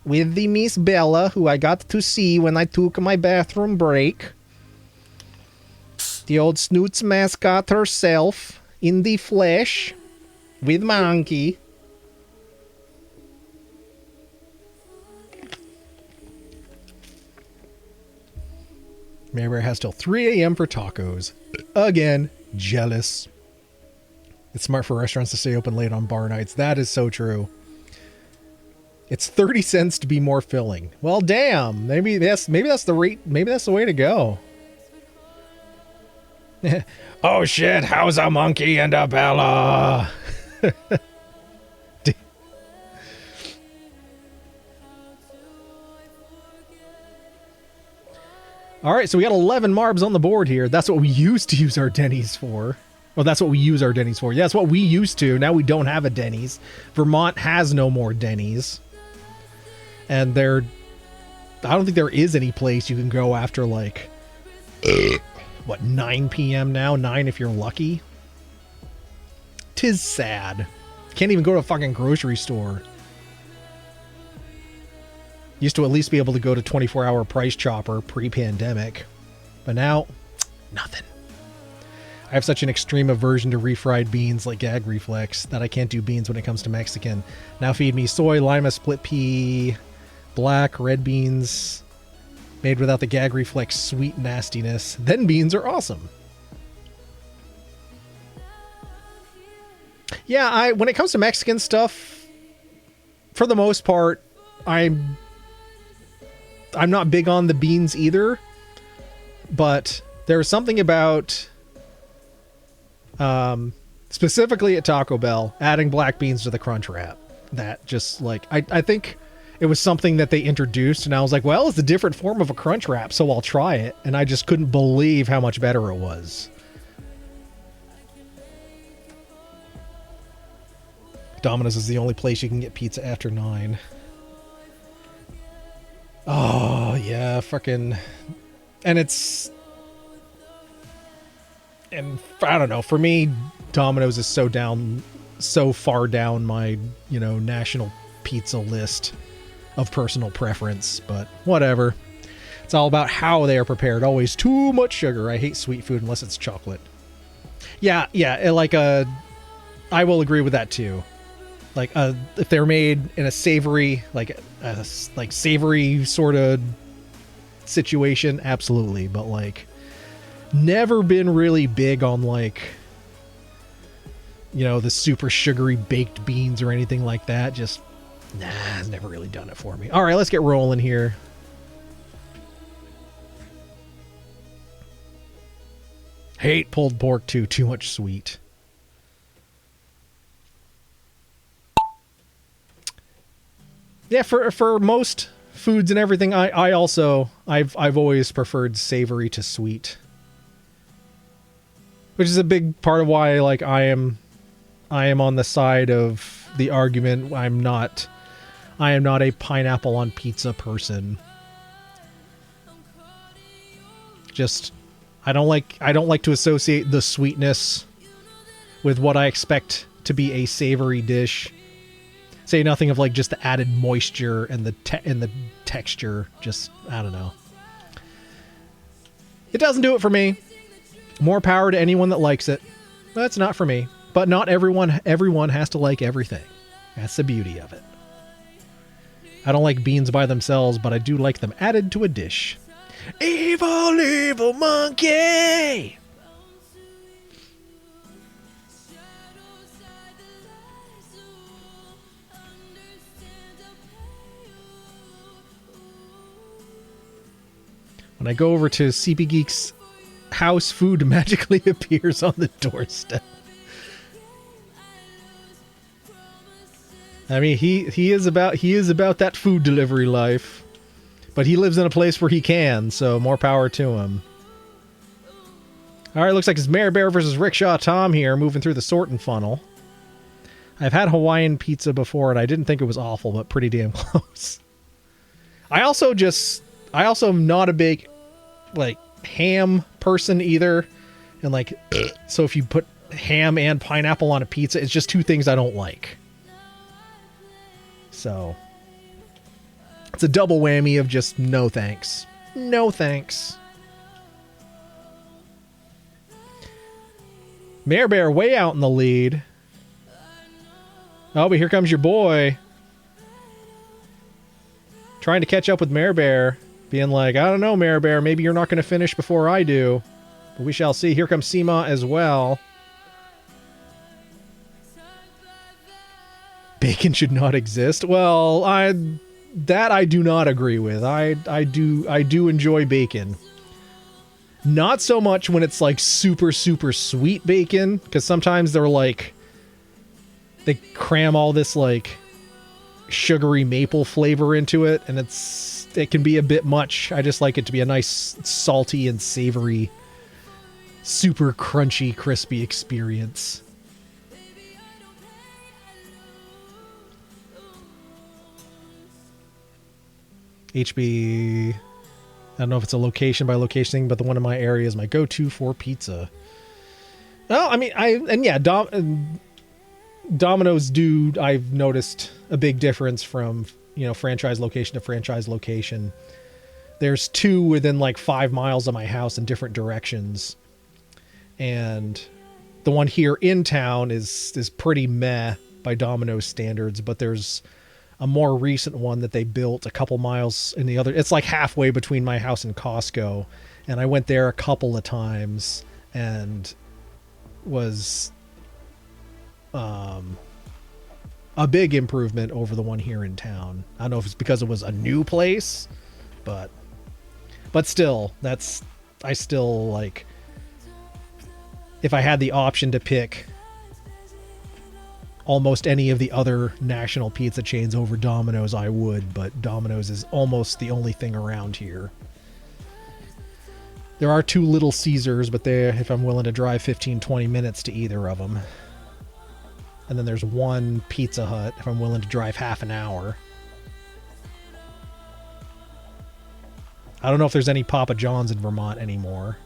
With the Miss Bella, who I got to see when I took my bathroom break. The old Snoots mascot herself, in the flesh, with Monkey. Mare Bear has till 3 a.m. for tacos. Again, jealous. It's smart for restaurants to stay open late on bar nights. That is so true. It's 30 cents to be more filling. Well, damn. Maybe that's the rate. Maybe that's the way to go. Oh shit! How's a monkey and a Bella? All right, so we got 11 marbs on the board here. That's what we used to use our Denny's for. Well, that's what we use our Denny's for. Yeah, that's what we used to. Now we don't have a Denny's. Vermont has no more Denny's. And I don't think there is any place you can go after like, what, 9 p.m. now? 9 if you're lucky? 'Tis sad. Can't even go to a fucking grocery store. Used to at least be able to go to 24-hour Price Chopper pre-pandemic. But now, nothing. I have such an extreme aversion to refried beans like gag reflex that I can't do beans when it comes to Mexican. Now feed me soy, lima, split pea, black, red beans, made without the gag reflex sweet nastiness. Then beans are awesome. Yeah, when it comes to Mexican stuff, for the most part, I'm not big on the beans either. But there's something about specifically at Taco Bell, adding black beans to the crunch wrap. That just like, I think it was something that they introduced and I was like, well, it's a different form of a crunch wrap, so I'll try it. And I just couldn't believe how much better it was. Domino's is the only place you can get pizza after 9. Oh, yeah, fucking... And it's... And I don't know, for me, Domino's is so far down my, national pizza list of personal preference, but whatever. It's all about how they are prepared. Always too much sugar. I hate sweet food unless it's chocolate. Yeah, I will agree with that too. Like, if they're made in a savory, savory sort of situation, absolutely. But like, never been really big on like, the super sugary baked beans or anything like that. Just, it's never really done it for me. All right, let's get rolling here. Hate pulled pork too. Too much sweet. Yeah, for most foods and everything, I've always preferred savory to sweet, which is a big part of why like I am on the side of the argument. I am not a pineapple on pizza person. Just I don't like to associate the sweetness with what I expect to be a savory dish. Say nothing of like just the added moisture and the texture. Just, I don't know. It doesn't do it for me. More power to anyone that likes it. That's not for me. But not everyone has to like everything. That's the beauty of it. I don't like beans by themselves, but I do like them added to a dish. Evil, evil monkey! When I go over to CP Geek's house, food magically appears on the doorstep. I mean, he is about that food delivery life, but he lives in a place where he can, so more power to him. All right, looks like it's Mayor Bear versus Rickshaw Tom here, moving through the sorting funnel. I've had Hawaiian pizza before, and I didn't think it was awful, but pretty damn close. I also am not a big like ham person either, and like so if you put ham and pineapple on a pizza, it's just two things I don't like. So it's a double whammy of just no thanks. No thanks. Mayor Bear way out in the lead. Oh, but here comes your boy. Trying to catch up with Mayor Bear. Being like, I don't know, Mayor Bear, maybe you're not going to finish before I do. But we shall see. Here comes Seema as well. Bacon should not exist. Well, I do not agree with. I do enjoy bacon. Not so much when it's like super, super sweet bacon, because sometimes they're like, they cram all this like sugary maple flavor into it, and it can be a bit much. I just like it to be a nice salty and savory, super crunchy, crispy experience. HB, I don't know if it's a location by location thing, but the one in my area is my go-to for pizza. Oh, I mean, Domino's I've noticed a big difference from, franchise location to franchise location. There's two within like 5 miles of my house in different directions. and the one here in town is pretty meh by Domino's standards, but there's a more recent one that they built a couple miles in the other. It's like halfway between my house and Costco, and I went there a couple of times and was a big improvement over the one here in town. I don't know if it's because it was a new place, but still, I still like, if I had the option to pick almost any of the other national pizza chains over Domino's, I would, but Domino's is almost the only thing around here. There are 2 Little Caesars, but if I'm willing to drive 15-20 minutes to either of them. And then there's 1 Pizza Hut if I'm willing to drive half an hour. I don't know if there's any Papa John's in Vermont anymore.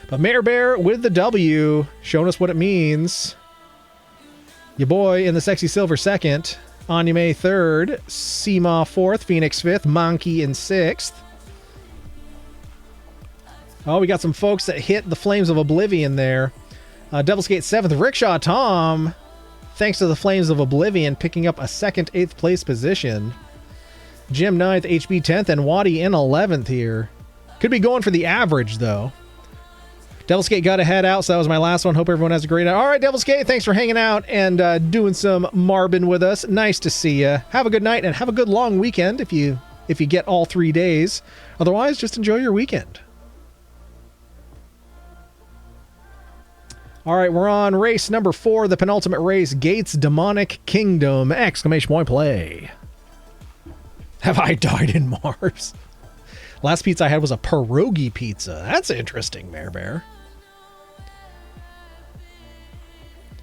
But Mayor Bear with the W, showing us what it means. Your boy in the Sexy Silver 2nd, Anime 3rd, Seema 4th, Phoenix 5th, Monkey in 6th. Oh, we got some folks that hit the Flames of Oblivion there. Devil's Gate 7th, Rickshaw Tom, thanks to the Flames of Oblivion, picking up a 2nd, 8th place position. Jim 9th, HB 10th, and Waddy in 11th here. Could be going for the average, though. Devil's Gate got to head out, so that was my last one. Hope everyone has a great night. All right, Devil's Gate, thanks for hanging out and doing some Marbin with us. Nice to see you. Have a good night and have a good long weekend if you get all 3 days. Otherwise, just enjoy your weekend. All right, we're on race number 4, the penultimate race, Gates Demonic Kingdom, ! Play. Have I died in Mars? Last pizza I had was a pierogi pizza. That's interesting, Mayor Bear.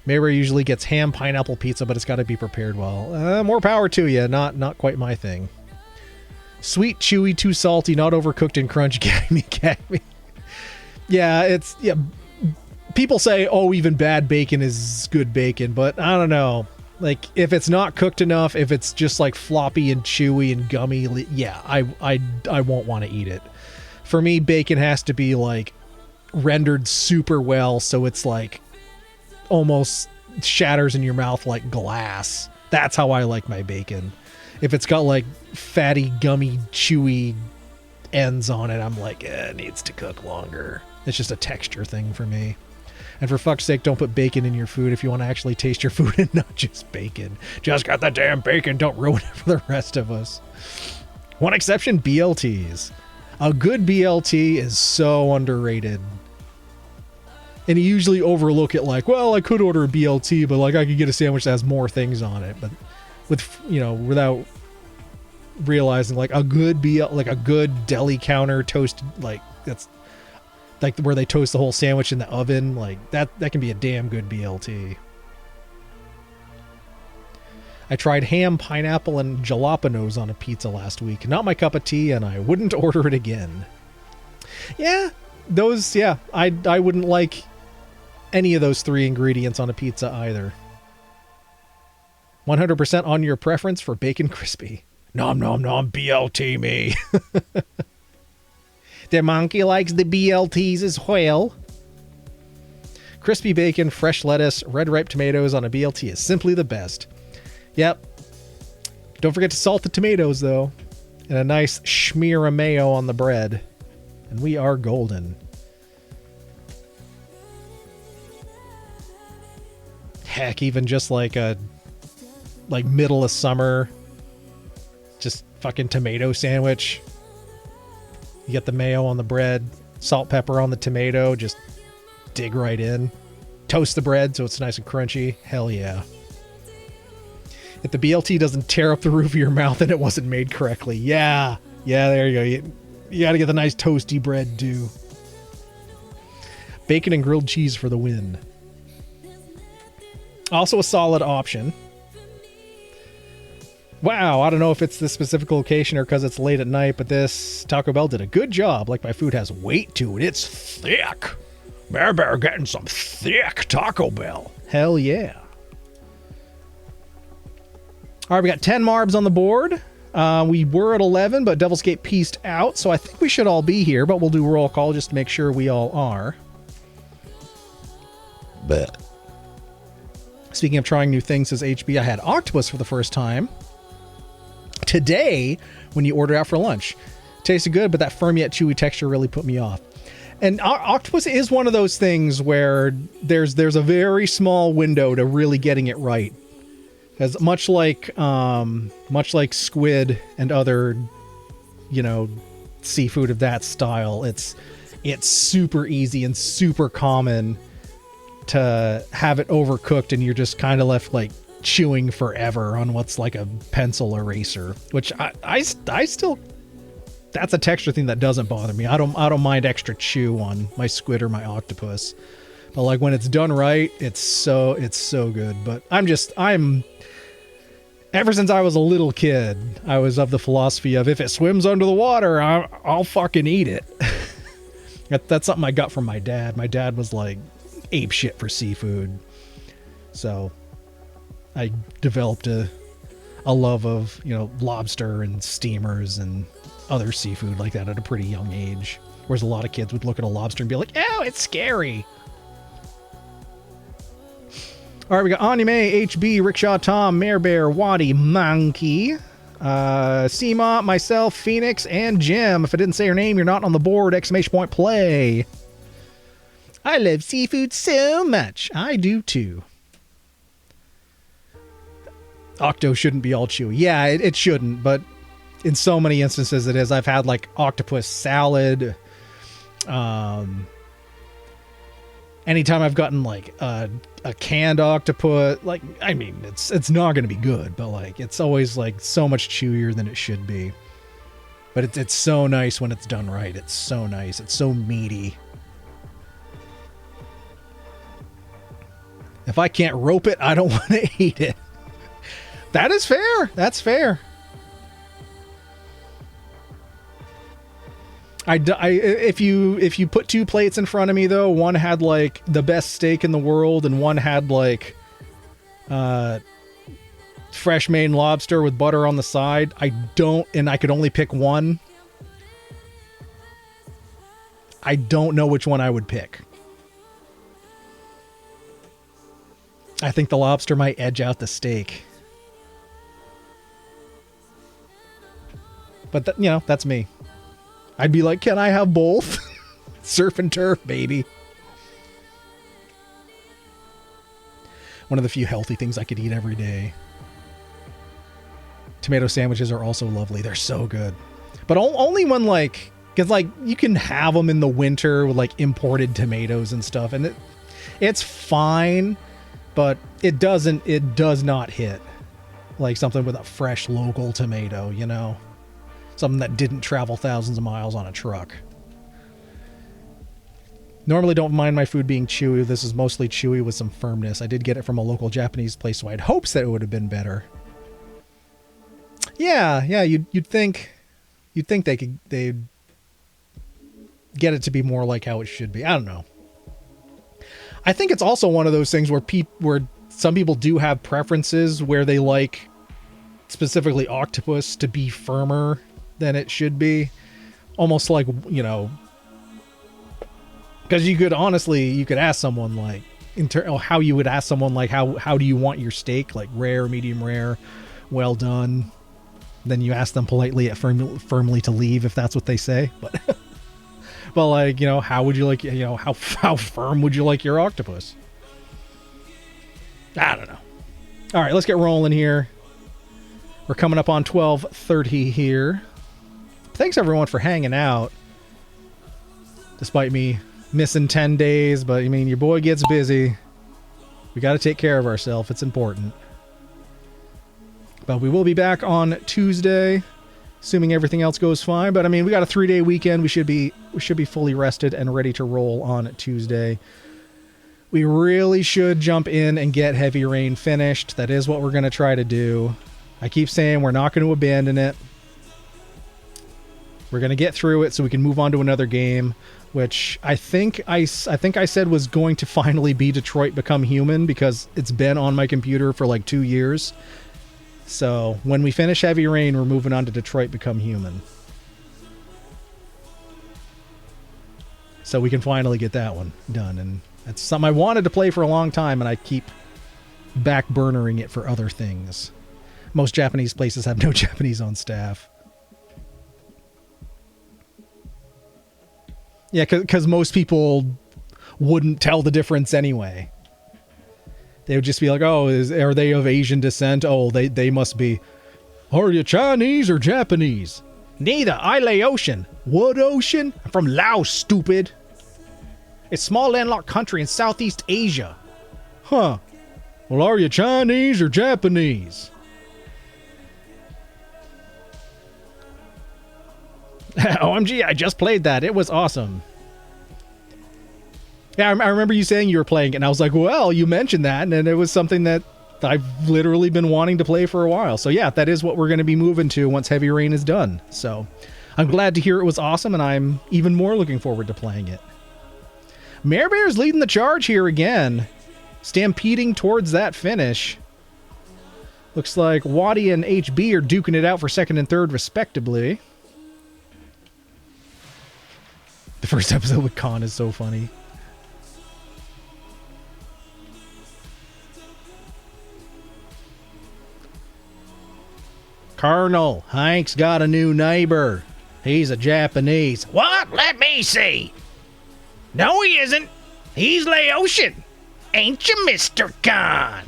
Mayor Bear usually gets ham pineapple pizza, but it's got to be prepared well. More power to you. Not quite my thing. Sweet, chewy, too salty, not overcooked and crunchy. Gag me. Yeah, people say, oh, even bad bacon is good bacon, but I don't know. Like, if it's not cooked enough, if it's just like floppy and chewy and gummy, yeah, I won't want to eat it. For me, bacon has to be like rendered super well, so it's like almost shatters in your mouth like glass. That's how I like my bacon. If it's got like fatty, gummy, chewy ends on it, I'm like, it needs to cook longer. It's just a texture thing for me. And for fuck's sake, don't put bacon in your food if you want to actually taste your food and not just bacon. Just got the damn bacon. Don't ruin it for the rest of us. One exception, BLTs. A good BLT is so underrated. And you usually overlook it like, well, I could order a BLT, but like I could get a sandwich that has more things on it. But without realizing like a good like a good deli counter toast, like that's like where they toast the whole sandwich in the oven, like that can be a damn good BLT. I tried ham, pineapple, and jalapenos on a pizza last week. Not my cup of tea, and I wouldn't order it again. Yeah, I wouldn't like any of those 3 ingredients on a pizza either. 100% on your preference for bacon crispy. Nom nom nom, BLT me. The monkey likes the BLTs as well. Crispy bacon, fresh lettuce, red ripe tomatoes on a BLT is simply the best. Yep. Don't forget to salt the tomatoes, though. And a nice smear of mayo on the bread. And we are golden. Heck, even just like middle of summer, just fucking tomato sandwich. You get the mayo on the bread, salt, pepper on the tomato, just dig right in. Toast the bread so it's nice and crunchy. Hell yeah. If the BLT doesn't tear up the roof of your mouth, then it wasn't made correctly. Yeah, there you go. You got to get the nice toasty bread too. Bacon and grilled cheese for the win. Also a solid option. Wow, I don't know if it's this specific location or because it's late at night, but this Taco Bell did a good job. Like, my food has weight to it. It's thick. Bear getting some thick Taco Bell. Hell yeah. All right, we got 10 Marbs on the board. We were at 11, but Devil's Gate pieced out, so I think we should all be here, but we'll do roll call just to make sure we all are. But speaking of trying new things, says HB, I had octopus for the first time today when you order out for lunch. Tasted good, but that firm yet chewy texture really put me off. And octopus is one of those things where there's a very small window to really getting it right. Because much like squid and other, seafood of that style, it's super easy and super common to have it overcooked, and you're just kind of left like chewing forever on what's like a pencil eraser. Which I still, that's a texture thing that doesn't bother me. I don't mind extra chew on my squid or my octopus, but like when it's done right, it's so good. But I'm ever since I was a little kid, I was of the philosophy of if it swims under the water, I'll fucking eat it. That's something I got from my dad. My dad was like ape shit for seafood, so I developed a love of lobster and steamers and other seafood like that at a pretty young age. Whereas a lot of kids would look at a lobster and be like, "Oh, it's scary." All right, we got Anime, HB, Rickshaw Tom, Mare Bear, Waddy, Monkey, Seema, myself, Phoenix, and Jim. If I didn't say your name, you're not on the board! ! Play. I love seafood so much. I do too. Octo shouldn't be all chewy. Yeah, it shouldn't, but in so many instances it is. I've had like octopus salad. Anytime I've gotten like a canned octopus, like, I mean, it's not going to be good, but like it's always like so much chewier than it should be. But it's so nice when it's done right. It's so nice. It's so meaty. If I can't rope it, I don't want to eat it. That is fair. That's fair. If you put two plates in front of me though, one had like the best steak in the world and one had like fresh Maine lobster with butter on the side, and I could only pick one, I don't know which one I would pick. I think the lobster might edge out the steak. But that's me. I'd be like, can I have both? Surf and turf, baby. One of the few healthy things I could eat every day. Tomato sandwiches are also lovely. They're so good. But only when like, because like you can have them in the winter with like imported tomatoes and stuff. And it's fine, but it does not hit like something with a fresh local tomato, Something that didn't travel thousands of miles on a truck. Normally don't mind my food being chewy. This is mostly chewy with some firmness. I did get it from a local Japanese place, so I had hopes that it would have been better. Yeah, you'd think they'd get it to be more like how it should be. I don't know. I think it's also one of those things where some people do have preferences where they like specifically octopus to be firmer than it should be. Almost like, because you could ask someone like, how you would ask someone like, how do you want your steak? Like rare, medium rare, well done. Then you ask them politely yet firmly to leave if that's what they say. But like, how would you like, how firm would you like your octopus? I don't know. All right, let's get rolling here. We're coming up on 12:30 here. Thanks everyone for hanging out. Despite me missing 10 days, but I mean, your boy gets busy. We got to take care of ourselves. It's important. But we will be back on Tuesday, assuming everything else goes fine. But I mean, we got a 3-day weekend. We should be fully rested and ready to roll on Tuesday. We really should jump in and get Heavy Rain finished. That is what we're going to try to do. I keep saying we're not going to abandon it. We're going to get through it so we can move on to another game, which I think I said was going to finally be Detroit Become Human, because it's been on my computer for like 2 years. So when we finish Heavy Rain, we're moving on to Detroit Become Human. So we can finally get that one done. And it's something I wanted to play for a long time, and I keep back burnering it for other things. Most Japanese places have no Japanese on staff. Yeah, because most people wouldn't tell the difference anyway. They would just be like, oh, are they of Asian descent? Oh, they must be. Are you Chinese or Japanese? Neither. I Laotian. What ocean? I'm from Laos, stupid. It's a small landlocked country in Southeast Asia. Huh. Well, are you Chinese or Japanese? OMG, I just played that. It was awesome. Yeah, I remember you saying you were playing it, and I was like, well, you mentioned that, and it was something that I've literally been wanting to play for a while. So yeah, that is what we're going to be moving to once Heavy Rain is done. So I'm glad to hear it was awesome, and I'm even more looking forward to playing it. Mare Bear's leading the charge here again, stampeding towards that finish. Looks like Waddy and HB are duking it out for second and third, respectively. The first episode with Khan is so funny. Colonel, Hank's got a new neighbor. He's a Japanese. What? Let me see. No, he isn't. He's Laotian. Ain't you, Mr. Khan?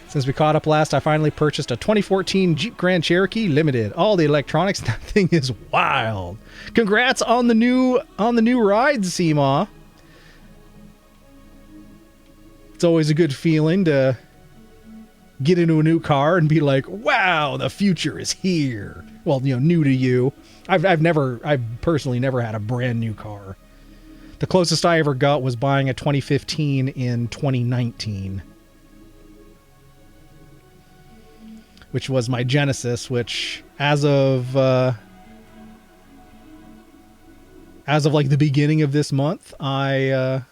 Since we caught up last, I finally purchased a 2014 Jeep Grand Cherokee Limited. All the electronics, that thing is wild. Congrats on the new ride, Seema. It's always a good feeling to get into a new car and be like, wow, the future is here. Well, new to you. I've personally never had a brand new car. The closest I ever got was buying a 2015 in 2019. Which was my Genesis, which as of like the beginning of this month, I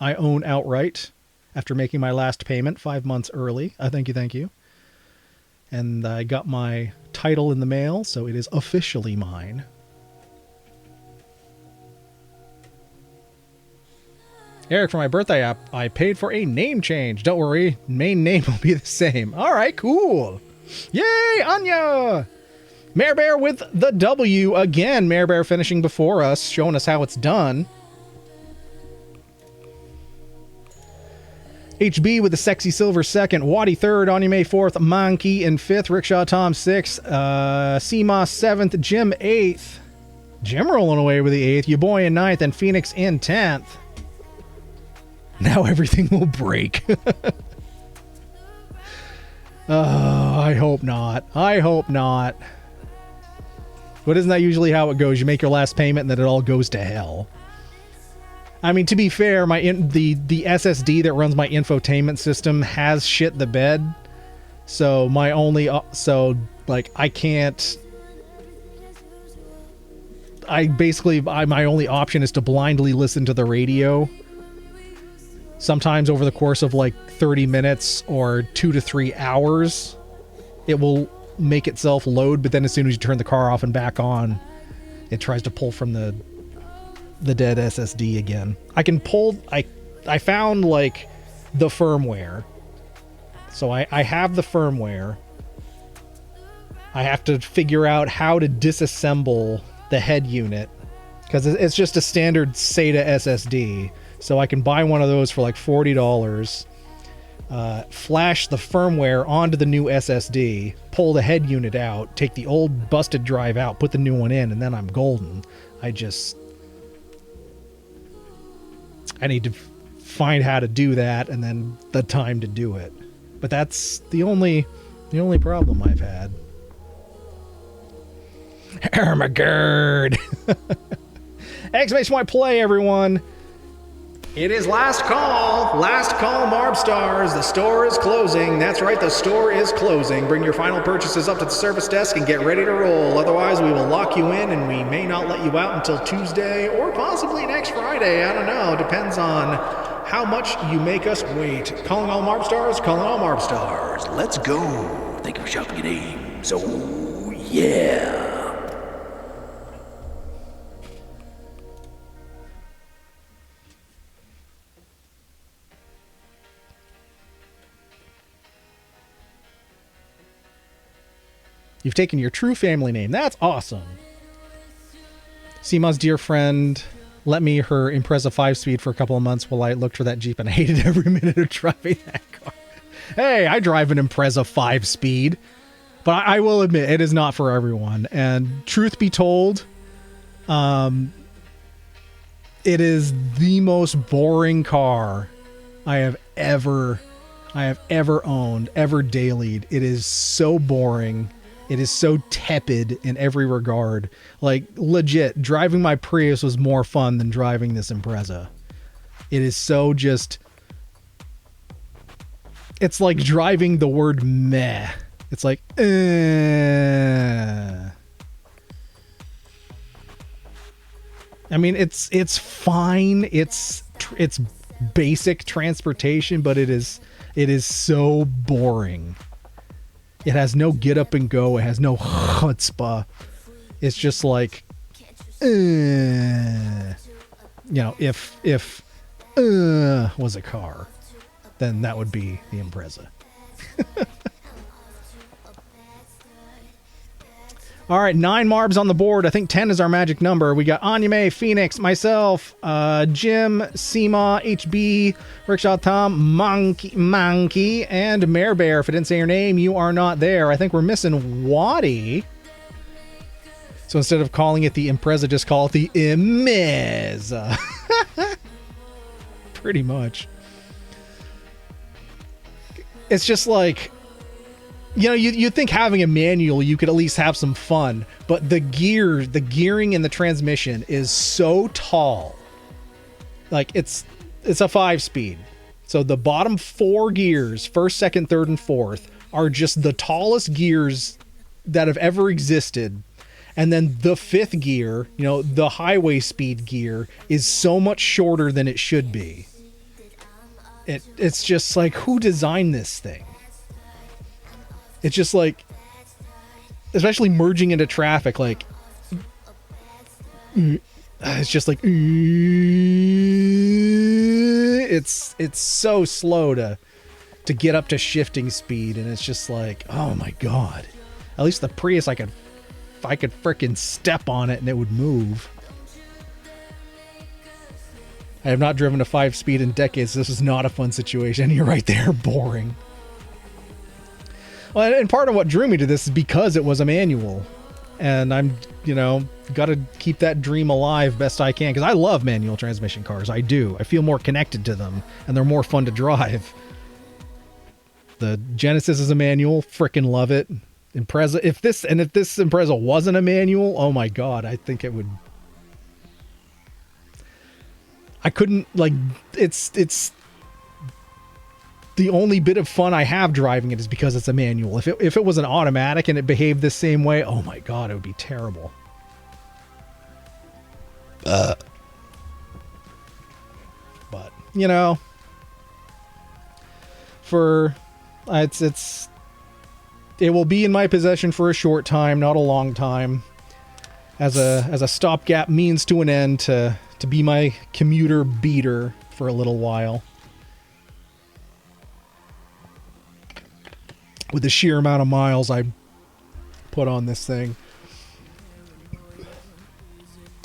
own outright. After making my last payment 5 months early. Thank you. And I got my title in the mail, so it is officially mine. Eric, for my birthday, I paid for a name change. Don't worry, main name will be the same. All right, cool. Yay, Anya! Mare Bear with the W again. Mare Bear finishing before us, showing us how it's done. HB with the sexy silver second, Waddy third, Anime fourth, Monkey in fifth, Rickshaw Tom sixth, Seamoss seventh, Jim eighth, Jim rolling away with the eighth, your boy in ninth, and Phoenix in 10th. Now everything will break. Oh, I hope not. I hope not. But isn't that usually how it goes? You make your last payment and then it all goes to hell. I mean, to be fair, the SSD that runs my infotainment system has shit the bed. So my only my only option is to blindly listen to the radio. Sometimes over the course of like 30 minutes or 2 to 3 hours, it will make itself load, but then as soon as you turn the car off and back on, it tries to pull from the dead SSD again. I found like the firmware. So I have the firmware. I have to figure out how to disassemble the head unit because it's just a standard SATA SSD. So I can buy one of those for like $40, flash the firmware onto the new SSD, pull the head unit out, take the old busted drive out, put the new one in, and then I'm golden. I need to find how to do that and then the time to do it. But that's the only problem I've had. Armageddon! Exclamation point play, everyone! It is last call. Last call, Marb Stars. The store is closing. That's right, the store is closing. Bring your final purchases up to the service desk and get ready to roll. Otherwise, we will lock you in and we may not let you out until Tuesday or possibly next Friday. I don't know. Depends on how much you make us wait. Calling all Marb Stars, calling all Marb Stars. Let's go. Thank you for shopping at AIM. times. Oh, yeah. You've taken your true family name. That's awesome. Seema's dear friend let me her Impreza 5-speed for a couple of months while I looked for that Jeep, and I hated every minute of driving that car. Hey, I drive an Impreza 5-speed, but I will admit it is not for everyone. And truth be told, it is the most boring car I have ever owned, ever dailied. It is so boring. It is so tepid in every regard. Like, legit, driving my Prius was more fun than driving this Impreza. It is so just... It's like driving the word meh. It's like, I mean, it's fine. It's basic transportation, but it is so boring. It has no get up and go. It has no chutzpah. It's just like, you know, if was a car, then that would be the Impreza. All right, 9 Marbs on the board. I think 10 is our magic number. We got Anyame, Phoenix, myself, Jim, Seema, HB, Rickshaw Tom, Monkey, and Mare Bear. If I didn't say your name, you are not there. I think we're missing Waddy. So instead of calling it the Impreza, just call it the Imeza. Pretty much. It's just like... You know, you'd think having a manual, you could at least have some fun, but the gearing in the transmission is so tall. Like, it's a 5-speed. So the bottom 4 gears, first, second, third, and fourth, are just the tallest gears that have ever existed. And then the 5th gear, you know, the highway speed gear, is so much shorter than it should be. It's just like, who designed this thing? It's just like, especially merging into traffic, like, it's just like, it's so slow to get up to shifting speed, and it's just like, oh my god. At least the Prius, I could frickin' step on it and it would move. I have not driven a 5-speed in decades. This is not a fun situation. You're right there, boring. Well, and part of what drew me to this is because it was a manual. And I'm, you know, got to keep that dream alive best I can. Because I love manual transmission cars. I do. I feel more connected to them. And they're more fun to drive. The Genesis is a manual. Frickin' love it. Impreza. If this Impreza wasn't a manual, oh my god, I think it would... I couldn't, like, it's... The only bit of fun I have driving it is because it's a manual. If it was an automatic and it behaved the same way, oh my god, it would be terrible. But, you know, it will be in my possession for a short time, not a long time, as a stopgap means to an end to be my commuter beater for a little while. With the sheer amount of miles I put on this thing.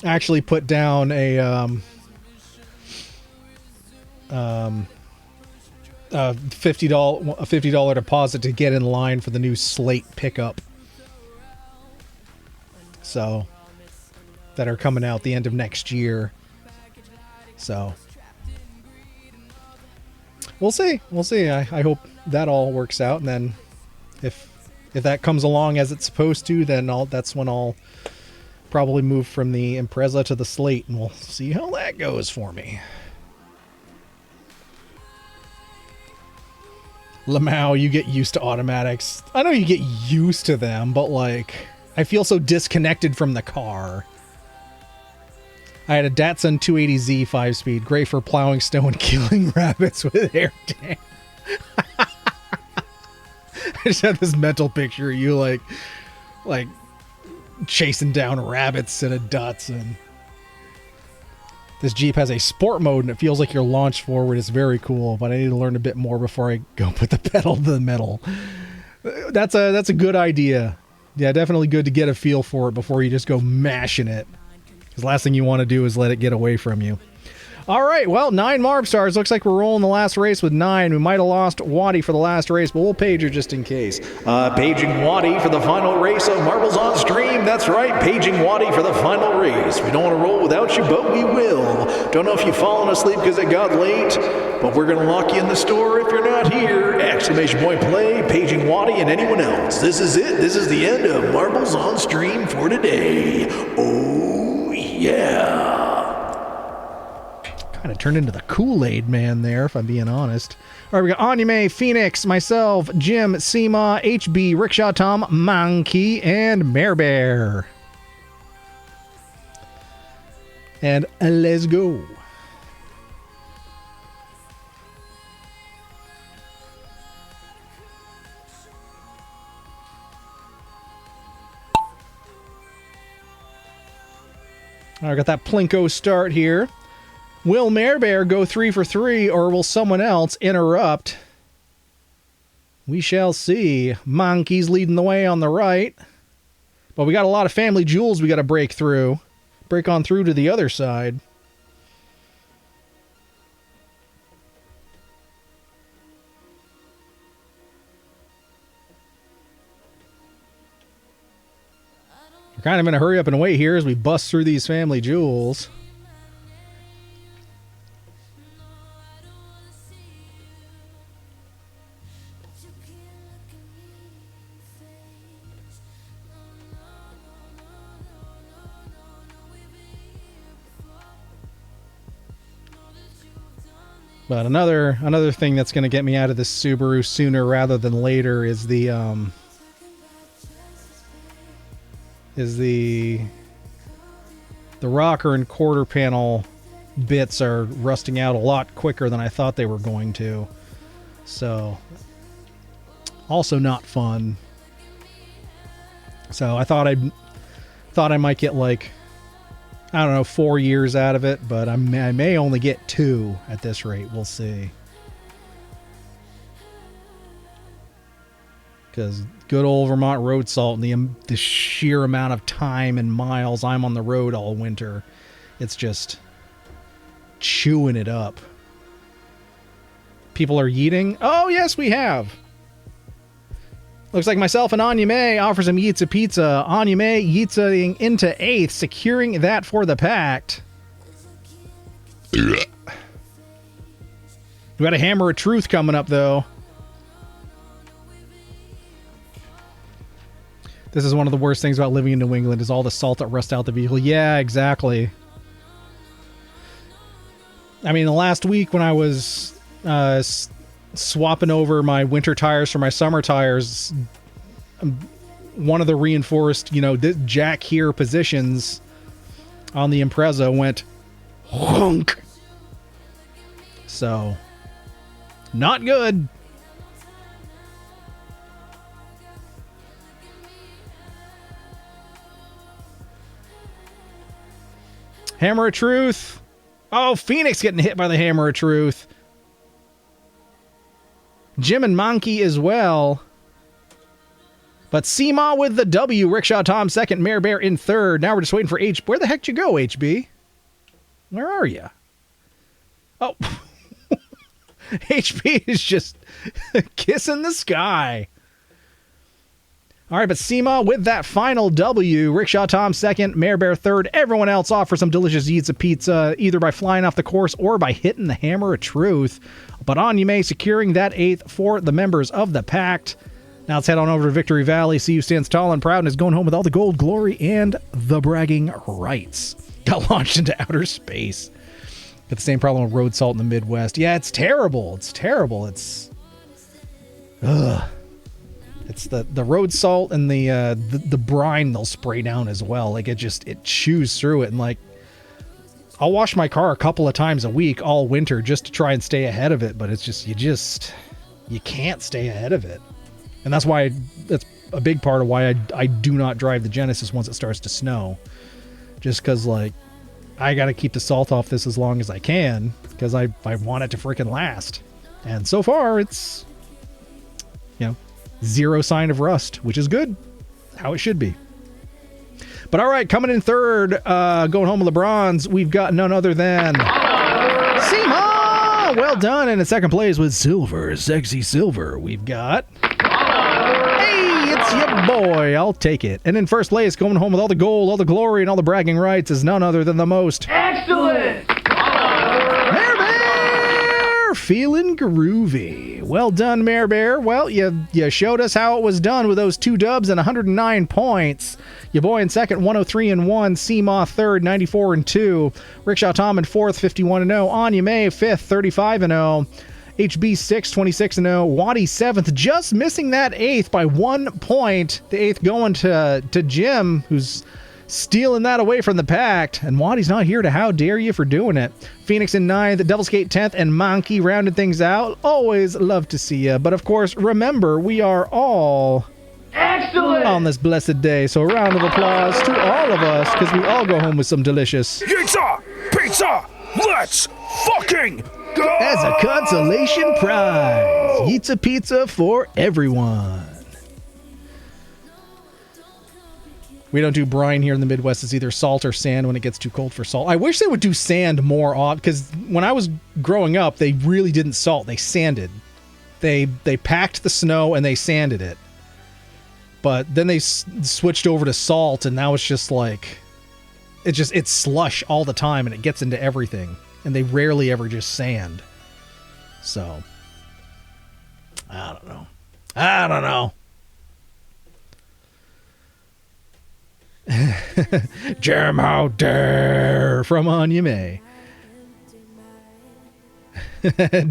I actually put down a $50 deposit to get in line for the new Slate pickup. So, that are coming out the end of next year. So, we'll see. I hope that all works out, and then if that comes along as it's supposed to, then that's when I'll probably move from the Impreza to the Slate, and we'll see how that goes for me. Lamau, you get used to automatics. I know you get used to them, but like, I feel so disconnected from the car. I had a Datsun 280Z 5-speed, great for plowing snow and killing rabbits with air tank. I just had this mental picture of you like chasing down rabbits in a Datsun. This Jeep has a sport mode and it feels like you're launched forward. It's very cool, but I need to learn a bit more before I go put the pedal to the metal. That's a good idea. Yeah, definitely good to get a feel for it before you just go mashing it. Because the last thing you want to do is let it get away from you. All right, well, 9 Marb stars. Looks like we're rolling the last race with 9. We might have lost Waddy for the last race, but we'll page her just in case. Paging Waddy for the final race of Marbles on Stream. That's right, paging Waddy for the final race. We don't want to roll without you, but we will. Don't know if you've fallen asleep because it got late, but we're going to lock you in the store if you're not here. Exclamation point play, paging Waddy and anyone else. This is it. This is the end of Marbles on Stream for today. Oh, yeah. Kind of turned into the Kool-Aid man there, if I'm being honest. All right, we got Anime, Phoenix, myself, Jim, Seema, HB, Rickshaw Tom, Monkey, and Mare Bear. And let's go. All right, got that Plinko start here. Will Mare Bear go 3 for 3, or will someone else interrupt? We shall see. Monkey's leading the way on the right. But we got a lot of family jewels we got to break through. Break on through to the other side. We're kind of in a hurry up and wait here as we bust through these family jewels. But another thing that's going to get me out of this Subaru sooner rather than later is the rocker and quarter panel bits are rusting out a lot quicker than I thought they were going to. So also not fun. So I thought I might get like, I don't know, 4 years out of it, but I may only get 2 at this rate. We'll see. Because good old Vermont road salt and the sheer amount of time and miles I'm on the road all winter, it's just chewing it up. People are yeeting. Oh, yes, we have. Looks like myself and Anya May offer some Yitza Pizza. Anya May Yitzaing into 8th, securing that for the pact. We got a Hammer of Truth coming up, though. This is one of the worst things about living in New England is all the salt that rusts out the vehicle. Yeah, exactly. I mean, the last week when I was swapping over my winter tires for my summer tires, one of the reinforced, jack here positions on the Impreza went honk. So, not good. Hammer of Truth. Oh, Phoenix getting hit by the Hammer of Truth. Jim and Monkey as well. But Seema with the W. Rickshaw Tom second. Mare Bear in third. Now we're just waiting for H. Where the heck did you go, HB? Where are you? Oh. HB is just kissing the sky. All right, but Seema with that final W. Rickshaw Tom second. Mare Bear third. Everyone else offers some delicious eats of pizza, either by flying off the course or by hitting the Hammer of Truth. But Onyume securing that 8th for the members of the Pact. Now let's head on over to Victory Valley. See who stands tall and proud and is going home with all the gold, glory, and the bragging rights. Got launched into outer space. Got the same problem with road salt in the Midwest. Yeah, it's terrible. It's terrible. It's... Ugh. It's the road salt and the brine they'll spray down as well. Like, it chews through it. And, like, I'll wash my car a couple of times a week all winter just to try and stay ahead of it. But it's just, you can't stay ahead of it. And that's why that's a big part of why I do not drive the Genesis once it starts to snow. Just because, like, I got to keep the salt off this as long as I can because I want it to freaking last. And so far, it's, zero sign of rust, which is good. How it should be. But all right, coming in third, going home with LeBron's, we've got none other than Seema. Well done. And in second place with Silver, Sexy Silver, we've got... Hey, it's your boy. I'll take it. And in first place, going home with all the gold, all the glory, and all the bragging rights is none other than the most... Excellent! Mare Bear! Feeling groovy. Well done, Mare Bear. Well, you showed us how it was done with those 2 dubs and 109 points. Your boy in second, 103-1. Seema third, 94-2. Rickshaw Tom in fourth, 51-0. Anya May fifth, 35-0. HB 6, 26-0. Waddy 7th, just missing that 8th by 1 point. The 8th going to Jim, who's stealing that away from the pack. And Waddy's not here to how dare you for doing it. Phoenix in 9th, Devil's Gate 10th, and Monkey rounded things out. Always love to see you. But of course, remember, we are all... Excellent! On this blessed day. So a round of applause to all of us, because we all go home with some delicious... Pizza! Pizza! Let's fucking go! As a consolation prize. Pizza pizza for everyone. We don't do brine here in the Midwest. It's either salt or sand when it gets too cold for salt. I wish they would do sand more often, because when I was growing up, they really didn't salt. They sanded. They packed the snow and they sanded it. But then they switched over to salt, and now it's just like... It's slush all the time, and it gets into everything. And they rarely ever just sand. So... I don't know. Germ how dare from Anya May.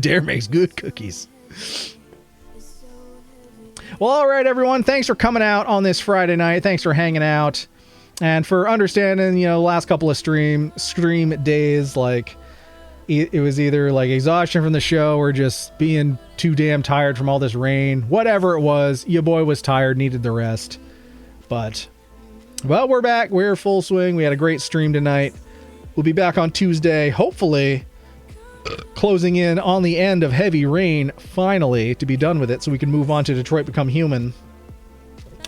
Dare makes good cookies. Well, all right, everyone. Thanks for coming out on this Friday night. Thanks for hanging out and for understanding, the last couple of stream days, like it was either like exhaustion from the show or just being too damn tired from all this rain. Whatever it was, your boy was tired, needed the rest. But, well, we're back. We're full swing. We had a great stream tonight. We'll be back on Tuesday, hopefully closing in on the end of Heavy Rain, finally, to be done with it so we can move on to Detroit Become Human.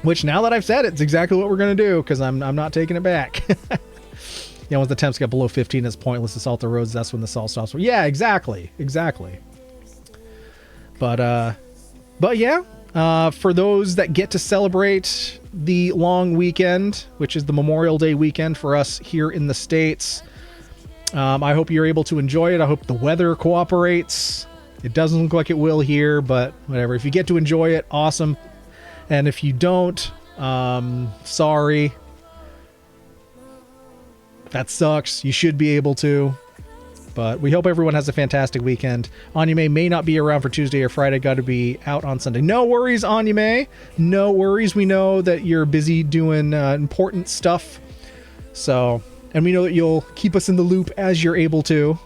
Which, now that I've said it, it's exactly what we're going to do, because I'm not taking it back. Once the temps get below 15, it's pointless to salt the roads. That's when the salt stops. Yeah, exactly. But yeah, for those that get to celebrate the long weekend, which is the Memorial Day weekend for us here in the States, I hope you're able to enjoy it. I hope the weather cooperates. It doesn't look like it will here, but whatever. If you get to enjoy it, awesome. And if you don't, sorry. That sucks. You should be able to. But we hope everyone has a fantastic weekend. Anya may not be around for Tuesday or Friday. Got to be out on Sunday. No worries, Anya May. No worries. We know that you're busy doing important stuff. So... And we know that you'll keep us in the loop as you're able to,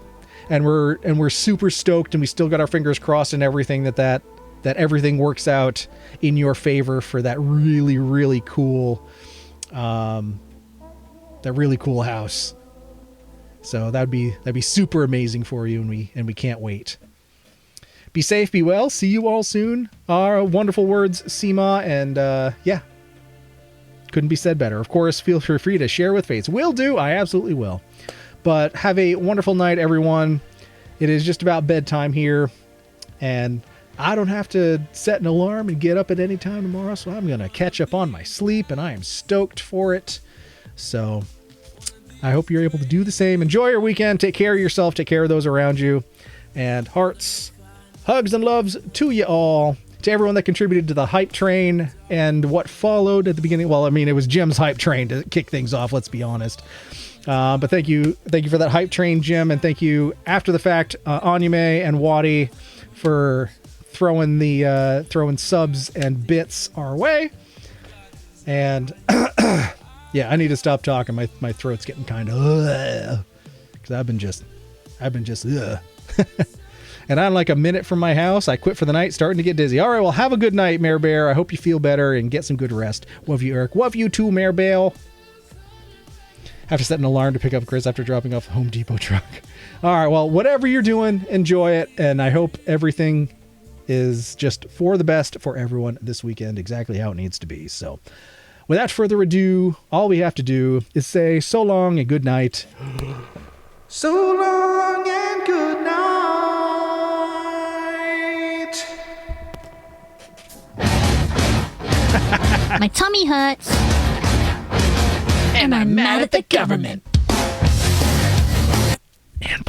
and we're super stoked, and we still got our fingers crossed and everything that everything works out in your favor for that really, really cool, house. So that'd be super amazing for you, and we can't wait. Be safe, be well. See you all soon. Our wonderful words, Seema, and yeah. Couldn't be said better. Of course, feel free to share with fates. Will do. I absolutely will. But have a wonderful night, everyone. It is just about bedtime here. And I don't have to set an alarm and get up at any time tomorrow. So I'm going to catch up on my sleep. And I am stoked for it. So I hope you're able to do the same. Enjoy your weekend. Take care of yourself. Take care of those around you. And hearts, hugs, and loves to you all. To everyone that contributed to the hype train and what followed at the beginning. Well, I mean, it was Jim's hype train to kick things off, let's be honest. But thank you for that hype train, Jim, and thank you after the fact, Anya May and Waddy, for throwing subs and bits our way. And yeah, I need to stop talking. My throat's getting kind of because I've been just And I'm like a minute from my house. I quit for the night, starting to get dizzy. All right, well, have a good night, Mayor Bear. I hope you feel better and get some good rest. Love you, Eric. Love you too, Mayor Bale. Have to set an alarm to pick up Chris after dropping off the Home Depot truck. All right, well, whatever you're doing, enjoy it. And I hope everything is just for the best for everyone this weekend, exactly how it needs to be. So without further ado, all we have to do is say so long and good night. So long and good night. My tummy hurts. And I'm mad at the government. And